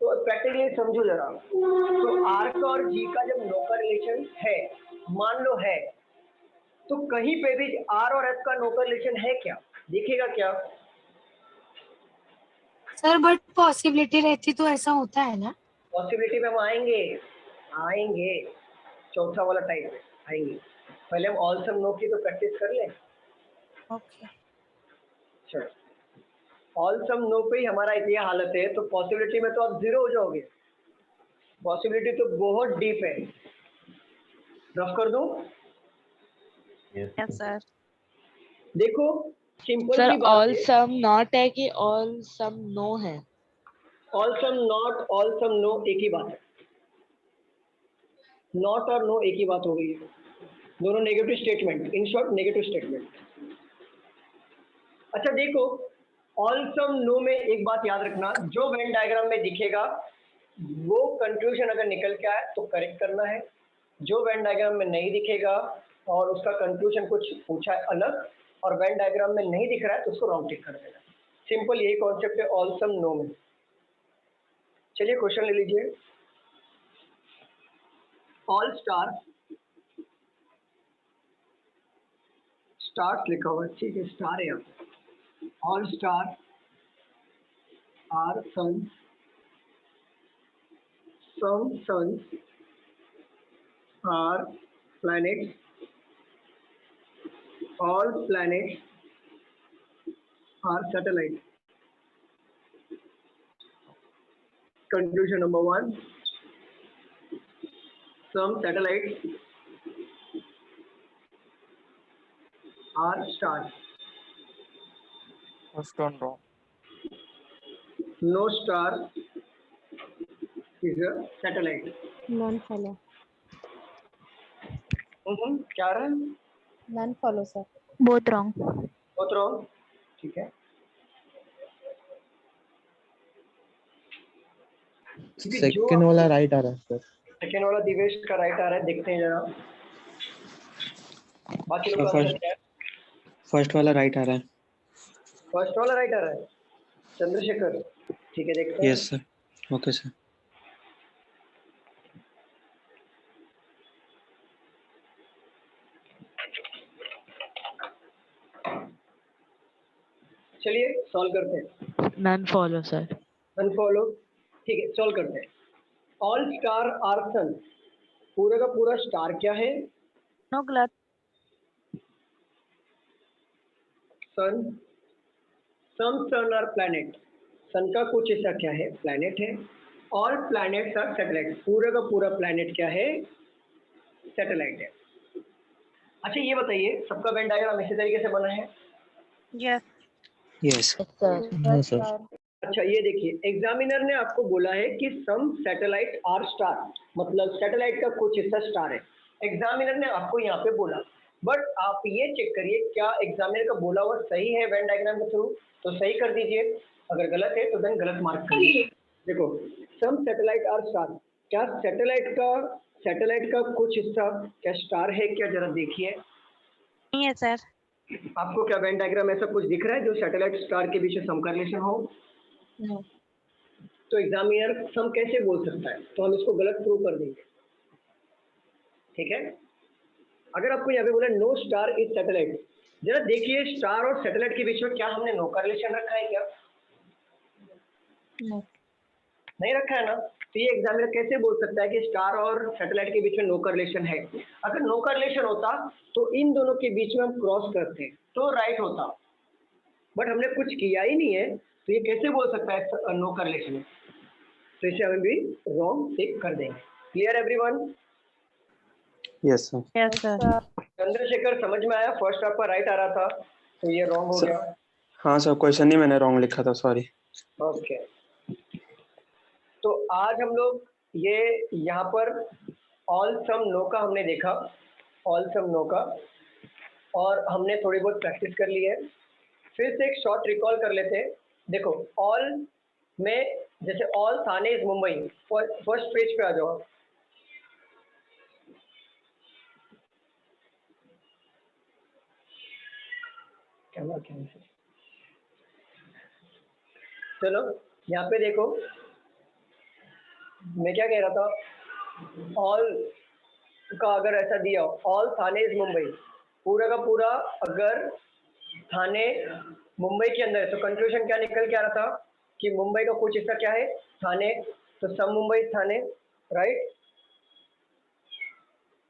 A: तो प्रैक्टिकली समझो जरा। तो आर का और जी का जब नो का रिलेशन है, मान लो है, तो कहीं पे भी आर और एफ का नो का रिलेशन है क्या? दिखेगा क्या?
Q: सर बट पॉसिबिलिटी रहती तो ऐसा होता है ना?
A: पॉसिबिलिटी में हम आएंगे चौथा वाला टाइप आएंगे। पहले हम ऑल सम नो की तो प्रैक्टिस कर लें।
Q: ओके।
A: चलो, ऑल सम नो पे ही हमारा ये हालत है, तो पॉसिबिलिटी में तो आप जीरो हो जाओगे। पॉसिबिलिटी तो बहुत डीप है। रफ कर दूं?
C: Yes sir.
A: देखो सिंपल
P: सर
A: सी बात
P: ऑल
A: है।
P: सम नॉट है कि ऑल सम नो है?
A: All some not, all some no एक ही बात है। नॉट और नो एक ही बात हो गई है, दोनों negative statement, in short negative statement. अच्छा देखो, ऑल सम नो में एक बात याद रखना, जो वेन डायग्राम में दिखेगा वो कंक्लूजन अगर निकल के आए तो करेक्ट करना है। जो वेन डायग्राम में नहीं दिखेगा और उसका कंक्लूजन कुछ पूछा है अलग और वेन डायग्राम में नहीं दिख रहा है तो उसको रॉन्ग टिक कर देना। सिंपल यही कॉन्सेप्ट है ऑल सम नो में। चलिए क्वेश्चन ले लीजिए। ऑल स्टार्स लिखा हुआ है, ठीक है, स्टार है यहाँ पे। All star are suns some suns are planets, all planets are satellites. Conclusion number 1, some satellites are stars.
E: First one wrong.
A: No star is a satellite.
M: Non follow
A: क्या रहा है?
M: Non follow sir both wrong
A: बहुत wrong. ठीक है.
F: Second वाला right आ रहा है sir.
A: Second वाला दिवेश का राइट आ रहा है, देखते हैं जरा. बाकी लोग का आंसर क्या है?
F: फर्स्ट वाला राइट आ रहा है.
A: फर्स्ट वाला राइट आ रहा है. चंद्रशेखर, ठीक है, देखते हैं.
F: Yes sir. Okay sir.
A: चलिए सॉल्व करते हैं.
P: None follow sir.
A: अनफॉलो. ठीक है, सॉल्व करते हैं. All star are sun. पूरा का पूरा स्टार क्या है?
C: नो गलत.
A: सन. सम सन आर प्लैनेट. सन का कुछ हिस्सा क्या है? प्लैनेट है. All planets are satellite. पूरा का पूरा प्लैनेट क्या है? सैटेलाइट है. अच्छा ये बताइए, सबका वेन डायग्राम इसी तरीके से बना है?
C: यस.
F: Yes sir.
A: अच्छा ये देखिए, एग्जामिनर ने आपको बोला है कि सम सैटेलाइट आर स्टार, मतलब सैटेलाइट का कुछ हिस्सा स्टार है. एग्जामिनर ने आपको यहाँ पे बोला, बट आप ये चेक करिए क्या एग्जामिनर का बोला हुआ सही है वेन डायग्राम के थ्रू, तो सही कर दीजिए. अगर गलत है तो देन गलत मार्क करिए. देखो, सम सैटेलाइट आर स्टार, क्या सैटेलाइट का कुछ हिस्सा क्या स्टार है क्या? जरा देखिए.
C: नहीं है सर.
A: आपको क्या वेन डायग्राम ऐसा कुछ दिख रहा है जो सैटेलाइट स्टार के बीच में सम का रिलेशन हो? तो एग्जामिनर सम कैसे बोल सकता है? तो हम इसको गलत प्रूव कर देंगे. ठीक है. अगर आपको यहाँ पे बोला नो स्टार इज सैटेलाइट, जरा देखिए स्टार और सैटेलाइट के बीच में क्या हमने नो का रिलेशन रखा है क्या? नहीं रखा है ना. तो ये एग्जामिनर कैसे बोल सकता है कि स्टार और सैटेलाइट के बीच में नो का रिलेशन है? अगर नो का रिलेशन होता तो इन दोनों के बीच में हम क्रॉस करते तो राइट होता, बट हमने कुछ किया ही नहीं है, तो ये कैसे बोल सकता है नो का रिलेशन है? तो इसे हम भी रॉन्ग टिक कर देंगे. Clear everyone?
F: Yes sir.
C: Yes sir.
A: Chandrashekhar समझ में आया? फर्स्ट आपका राइट आ रहा था तो ये रॉन्ग हो गया.
F: हाँ सर, क्वेश्चन ही मैंने रॉन्ग लिखा था, सॉरी.
A: ओके. तो आज हम लोग ये यहाँ पर ऑल सम नो का हमने देखा, ऑल सम नो का, और हमने थोड़ी बहुत प्रैक्टिस कर ली है. फिर से एक शॉर्ट रिकॉल कर लेते हैं. देखो, ऑल में जैसे all Thane is Mumbai, first page पे आ जाओ. चलो यहाँ पे देखो, मैं क्या कह रहा था, ऑल का अगर ऐसा दिया ऑल थाने इज मुंबई, पूरा का पूरा अगर थाने मुंबई के अंदर है, तो कंक्लूजन क्या निकल के आ रहा था कि मुंबई का कुछ हिस्सा क्या है? थाने. तो सम मुंबई थाने, राइट?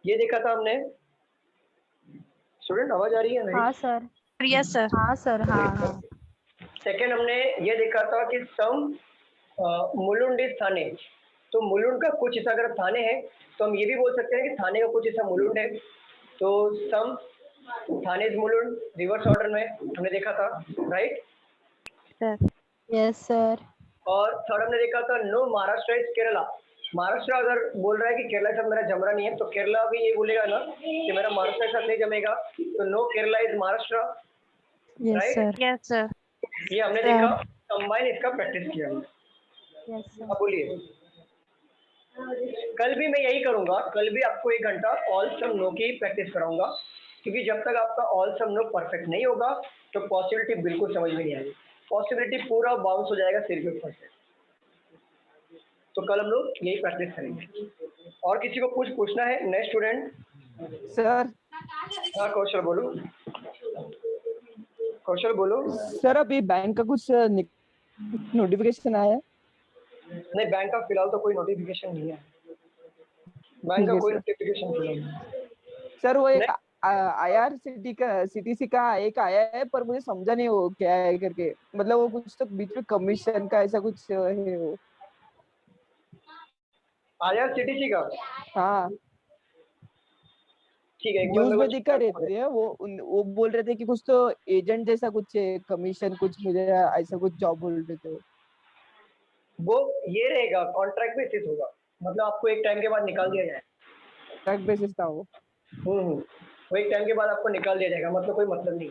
A: ये देखा था हमने. स्टूडेंट आवाज आ रही है मेरी?
J: हाँ सर.
C: Yes sir.
J: हाँ सर. हाँ.
A: सेकेंड हमने ये देखा था कि सम मुलुंड इज थाने. तो मुलुंड का कुछ हिस्सा अगर थाने है तो हम ये भी बोल सकते हैं कि थाने का कुछ हिस्सा मुलुंड है. तो सम थाने इज मुलुंड रिवर्स ऑर्डर में हमने देखा था, राइट?
J: Yes sir.
A: और थर्ड हमने देखा था नो महाराष्ट्र इज केरला. महाराष्ट्र अगर बोल रहा है कि केरला के साथ मेरा जमरा नहीं है, तो केरला भी ये बोलेगा ना कि मेरा महाराष्ट्र के साथ नहीं जमेगा, तो no Kerala is Maharashtra, right?
C: Yes sir.
A: ये हमने देखा, कंबाइन इसका प्रैक्टिस किया हमने. अब बोलिए. कल भी मैं यही करूंगा, कल भी आपको 1 घंटा ऑल सम नो की प्रैक्टिस कराऊंगा, क्योंकि जब तक आपका ऑल सम नो परफेक्ट नहीं होगा तो पॉसिबिलिटी बिल्कुल समझ में नहीं आएगी. पॉसिबिलिटी पूरा बाउंस हो जाएगा सिर के ऊपर से. तो कल हम लोग यही प्रैक्टिस करेंगे. और किसी को कुछ पूछना है? Next student.
R: सर.
A: हाँ कौशल बोलो. कौशल बोलो.
R: सर अभी बैंक का कुछ नोटिफिकेशन आया है?
A: नहीं, बैंक का फिलहाल तो कोई नोटिफिकेशन नहीं है, बैंक का कोई नोटिफिकेशन फिलहाल नहीं है।
R: सर वो एक IRCTC का एक आया है, पर मुझे समझा नहीं वो क्या है करके, मतलब वो कुछ तो बीच में कमीशन का ऐसा कुछ है वो।
A: IRCTC का?
R: हाँ
A: ठीक है,
R: न्यूज में दिखा रहते हैं वो बोल रहे थे कि कुछ तो एजेंट जैसा कुछ है, कमीशन कुछ मुझे ऐसा कुछ जॉब बोल रहे थे।
A: वो ये रहेगा, कॉन्ट्रैक्ट बेसिस होगा, मतलब आपको एक टाइम के बाद निकाल दिया जाएगा।
R: कॉन्ट्रैक्ट बेसिस था वो।
A: वो एक टाइम के बाद आपको निकाल दिया जाएगा, मतलब कोई मतलब नहीं।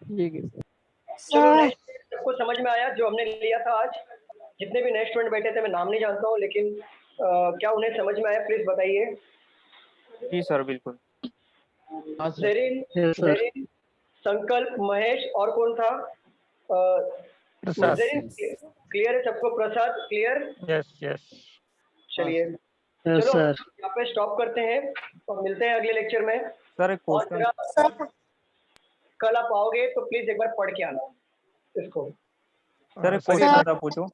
R: ठीक है
A: चलो सबको समझ में आया जो हमने लिया था आज? जितने भी नए स्टूडेंट बैठे थे, मैं नाम नहीं जानता हूँ, लेकिन क्या उन्हें समझ में आया, प्लीज बताइए।
E: जी सर बिल्कुल।
A: जेरिन, संकल्प, महेश और कौन था? क्लियर है सबको? प्रसाद क्लियर?
E: Yes yes.
A: चलिए चलो यहाँ पे स्टॉप करते हैं और मिलते हैं अगले लेक्चर में।
E: सर एक क्वेश्चन,
A: कल आप आओगे तो प्लीज एक बार पढ़ के आना इसको।
E: सर एक क्वेश्चन था, पूछूं?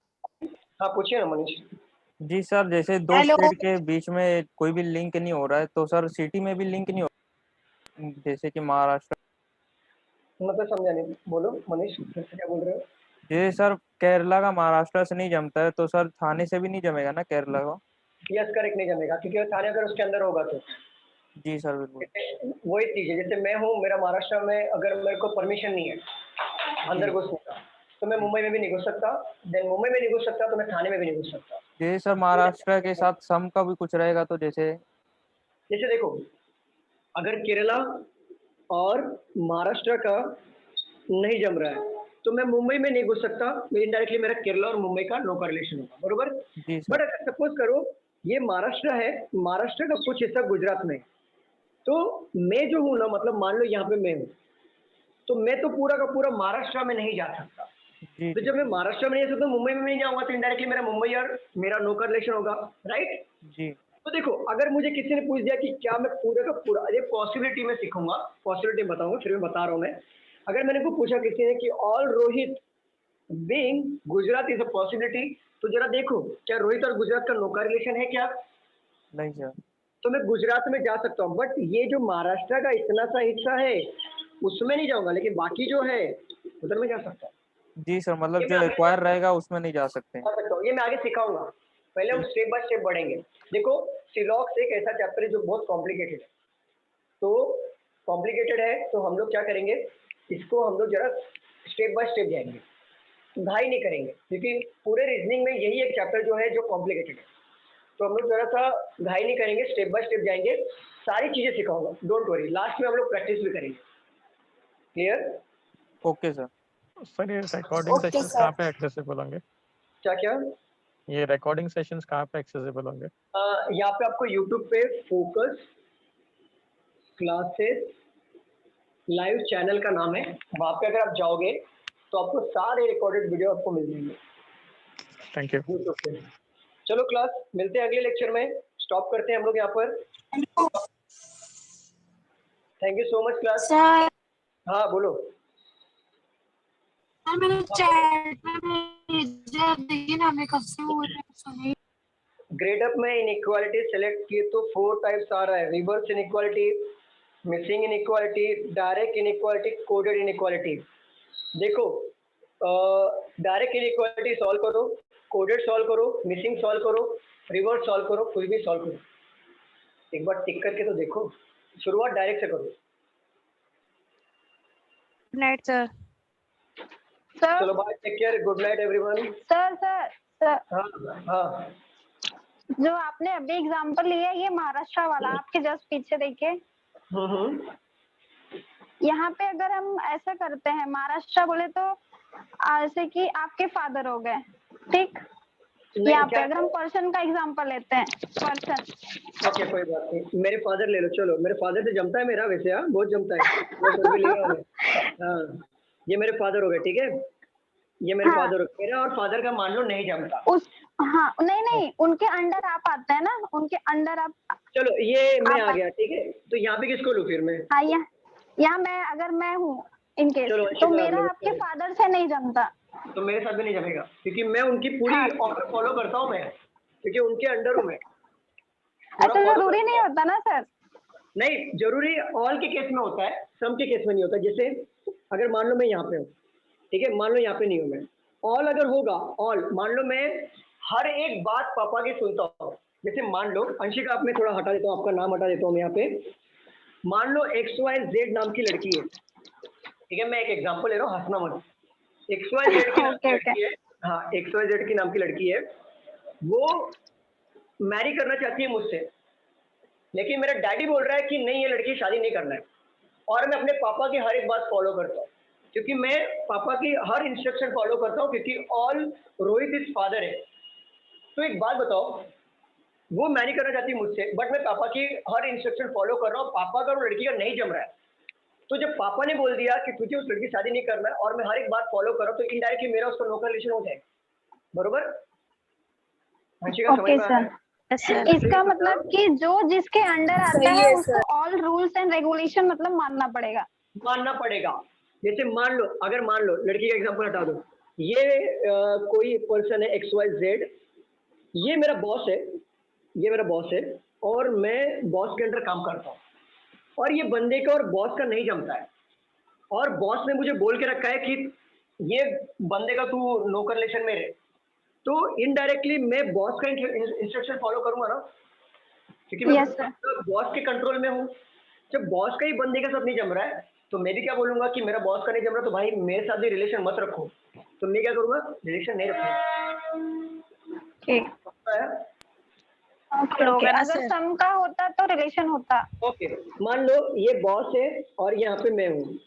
A: हाँ पूछिए ना मनीष।
E: जी सर, जैसे दो स्टेट के बीच में कोई भी लिंक नहीं हो रहा है, तो सर सिटी में भी लिंक नहीं हो, जैसे कि महाराष्ट्र।
A: मतलब समझा नहीं, बोलो मनीष क्या बोल रहे हो?
E: जैसे सर केरला का महाराष्ट्र से नहीं जमता है, तो सर थाने से भी नहीं जमेगा ना केरला का?
A: यस करेक्ट, नहीं जमेगा, क्योंकि थाने अगर उसके अंदर होगा तो।
E: जी सर बिल्कुल।
A: वही चीज है, जैसे मैं हूँ, मेरा महाराष्ट्र में अगर मेरे को परमिशन नहीं है अंदर घुसने का, तो मैं मुंबई में भी नहीं घुस सकता, देन मुंबई में नहीं घुस सकता तो मैं थाने में भी नहीं घुस सकता।
E: जैसे सर महाराष्ट्र के साथ सम का भी कुछ रहेगा, तो जैसे
A: देखो, अगर केरला और महाराष्ट्र का नहीं जम रहा है तो मैं मुंबई में नहीं घुस सकता, इनडायरेक्टली मेरा केरला और मुंबई का नो कॉरिलेशन होगा, बरोबर? बट अगर सपोज करो ये महाराष्ट्र है, महाराष्ट्र का कुछ हिस्सा गुजरात में, तो मैं जो हूँ ना, मतलब मान लो यहाँ पे मैं हूँ, तो मैं तो पूरा का पूरा महाराष्ट्र में नहीं जा सकता। तो जब मैं महाराष्ट्र में नहीं जा सकता, मुंबई में नहीं जाऊंगा, तो इनडायरेक्टली मेरा मुंबई और मेरा नो कॉरिलेशन होगा, राइट?
E: जी।
A: तो देखो, अगर मुझे किसी ने पूछ दिया कि क्या मैं पूरे का पूरा, ये पॉसिबिलिटी में सीखूंगा, पॉसिबिलिटी बताऊंगा, फिर मैं बता रहा हूँ मैं। अगर मैंने को पूछा किसी ने कि all Rohit being Gujarat is a possibility, तो जरा देखो क्या रोहित और गुजरात का नो कॉरिलेशन है क्या?
E: नहीं सर।
A: तो मैं गुजरात में जा सकता हूँ, बट ये जो महाराष्ट्र का इतना सा हिस्सा है उसमें नहीं जाऊंगा, लेकिन बाकी जो है उधर में जा सकता हूँ।
E: जी सर, मतलब जो एक्वायर रहेगा उसमें नहीं जा सकते।
A: ये मैं आगे सिखाऊंगा, पहले हम स्टेप बाय स्टेप बढ़ेंगे। देखो सिलॉक्स एक ऐसा चैप्टर है जो बहुत कॉम्प्लिकेटेड है, तो कॉम्प्लिकेटेड है तो हम लोग क्या करेंगे, इसको हम लोग जरा स्टेप बाय स्टेप जाएंगे, घाई नहीं करेंगे, क्योंकि पूरे रीजनिंग में यही एक चैप्टर जो है जो कॉम्प्लिकेटेड है, तो हम लोग जरा सा घाई नहीं करेंगे, स्टेप बाय स्टेप जाएंगे, सारी चीजें सिखाऊंगा, डोंट वरी, लास्ट में हम लोग प्रैक्टिस भी करेंगे। क्लियर?
E: Okay sir.
S: सर ये रिकॉर्डिंग सेशंस कहाँ पे एक्सेसिबल होंगे?
A: क्या?
S: ये रिकॉर्डिंग सेशंस कहाँ पे एक्सेसिबल होंगे?
A: यहाँ पे आपको यूट्यूब पे फोकस क्लासेस लाइव चैनल का नाम है, वहाँ पे अगर आप जाओगे तो आपको सारे रिकॉर्डेड वीडियो आपको मिल जाएंगे।
S: Thank you.
A: यूट्यूब पे। चलो क्लास, मिलते हैं अगले लेक्चर में, स्टॉप करते हैं हम लोग यहाँ पर। Thank you so much class. हाँ बोलो।
Q: मैंने चैट में भेजा, देखिए ना, हमें कब से बोल रहे सुनिए।
A: ग्रेड अप में इनइक्वालिटी सेलेक्ट किए तो 4 टाइप्स आ रहा है, reverse inequality, missing inequality, direct inequality, coded inequality. देखो डायरेक्ट इनइक्वालिटी सॉल्व करो, कोडेड सॉल्व करो, मिसिंग सॉल्व करो, रिवर्स सॉल्व करो, कुछ भी सॉल्व करो, एक बार टिक करके तो देखो। शुरुआत डायरेक्ट से करो।
C: Good night sir.
A: चलो bye, take care, good night everyone.
L: Sir
A: हाँ
L: जो आपने अभी एग्जांपल लिया ये महाराष्ट्र वाला, आपके जस्ट पीछे देखिए, यहाँ पे अगर हम ऐसा करते हैं, महाराष्ट्र बोले तो ऐसे कि आपके फादर हो गए, ठीक? यहाँ पे अगर हम पर्सन का एग्जांपल लेते हैं, पर्सन।
A: ओके कोई बात नहीं, मेरे फादर ले लो। चलो मेरे फादर से जमता है मेरा, वैसे हाँ बहुत जमता है। हाँ ये मेरे फादर हो गए, ठीक है, ये मेरे फादर हो गए, मेरा और फादर का मान लो नहीं जमता।
L: हाँ नहीं उनके अंडर आप आते हैं ना, उनके अंडर आप।
A: चलो ये मैं आ गया, ठीक है, तो यहाँ पे किसको लूँ फिर मैं?
L: हाँ यहाँ मैं, अगर मैं हूँ इनके, तो मेरा आपके फादर से नहीं जमता।
A: तो मेरे साथ भी नहीं जमेगा, क्योंकि मैं उनकी पूरी ऑफर फॉलो करता हूँ मैं, क्योंकि उनके अंडर हूँ मैं।
L: ऐसा जरूरी नहीं होता ना सर?
A: नहीं, जरूरी ऑल के केस में होता है, सम के केस में नहीं होता। जैसे अगर मान लो मैं यहाँ पे हूँ, ठीक है, मान लो यहाँ पे नहीं हूँ मैं, ऑल अगर होगा, ऑल मान लो मैं हर एक बात पापा की सुनता हूँ। जैसे मान लो अंशिका, आप मैं थोड़ा हटा देता हूँ, आपका नाम हटा देता हूँ मैं यहाँ पे। मान लो XYZ नाम की लड़की है, ठीक है, मैं एक एग्जांपल ले रहा हूँ, हंसना मत। XYZ की नाम की लड़की है, हाँ XYZ की नाम की लड़की है, वो मैरी करना चाहती है मुझसे, लेकिन मेरा डैडी बोल रहा है कि नहीं, ये लड़की शादी नहीं करना है। और मैं अपने पापा की हर एक बात फॉलो करता हूँ, क्योंकि मैं पापा की हर इंस्ट्रक्शन फॉलो करता हूँ, क्योंकि ऑल रोहित इज फादर है। तो एक बात बताओ, वो मैरी करना चाहती है मुझसे, बट मैं पापा की हर इंस्ट्रक्शन फॉलो कर रहा हूँ, पापा का वो लड़की का नहीं जम रहा है। तो जब पापा ने बोल दिया कि तुझे उस लड़की से शादी नहीं करना है, और मैं हर एक बात फॉलो कर रहा हूँ, तो इनडायरेक्टली मेरा उसका नो रिलेशन हो जाएगा, बरोबर?
L: ओके सर, इसका मतलब कि जो जिसके अंडर आता है उसको ऑल रूल्स एंड रेगुलेशन मतलब मानना पड़ेगा।
A: मानना पड़ेगा। जैसे मान लो, अगर मान लो लड़की का एग्जांपल हटा दो, ये कोई पर्सन है XYZ, ये मेरा बॉस है, ये मेरा बॉस है, और मैं बॉस के अंडर काम करता हूँ, और ये बंदे का और बॉस का नहीं जमता है, और बॉस ने मुझे बोल के रखा है कि ये बंदे का तू नौकर रिलेशन में रहे, तो इनडायरेक्टली मैं बॉस का इंस्ट्रक्शन फॉलो करूंगा ना, क्योंकि मैं बॉस के कंट्रोल में हूँ। जब बॉस का ही बंदे के साथ नहीं जम रहा है, तो मैं भी क्या बोलूंगा कि मेरा बॉस का नहीं जम रहा, तो भाई मेरे साथ भी रिलेशन मत रखो। तो मैं क्या करूंगा, रिलेशन नहीं रखूंगा।
L: ठीक है, अगर सम का होता तो रिलेशन होता।
A: ओके, मान लो ये बॉस है और यहाँ पे मैं हूँ,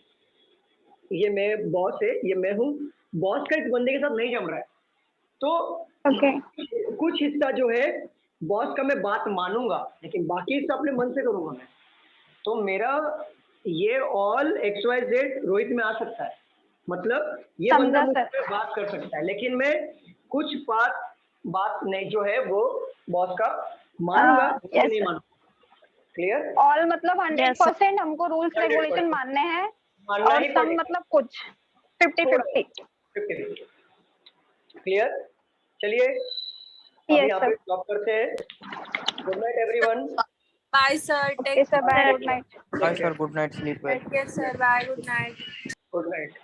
A: ये मैं बॉस है, ये मैं हूँ, बॉस का इस बंदे के साथ नहीं जम रहा है, तो कुछ हिस्सा जो है बॉस का मैं बात मानूंगा, लेकिन बाकी हिस्सा अपने मन से करूंगा मैं। तो मेरा ये ऑल XYZ रोहित में आ सकता है, मतलब ये बंदा मुझसे बात कर सकता है, लेकिन मैं कुछ बात नहीं जो है वो बॉस का मानूंगा, नहीं मानूंगा। क्लियर?
L: ऑल मतलब 100% हमको रूल्स रेगुलेशन मानने हैं, और सम मतलब कुछ 50-50।
A: क्लियर? चलिए अब यहाँ पे स्टॉप करते हैं। Good night everyone.
T: Bye sir.
L: Okay sir, bye. Good night.
E: Bye sir. Good night. Sleep well.
T: Take care sir. Bye. Good night.
A: Good night.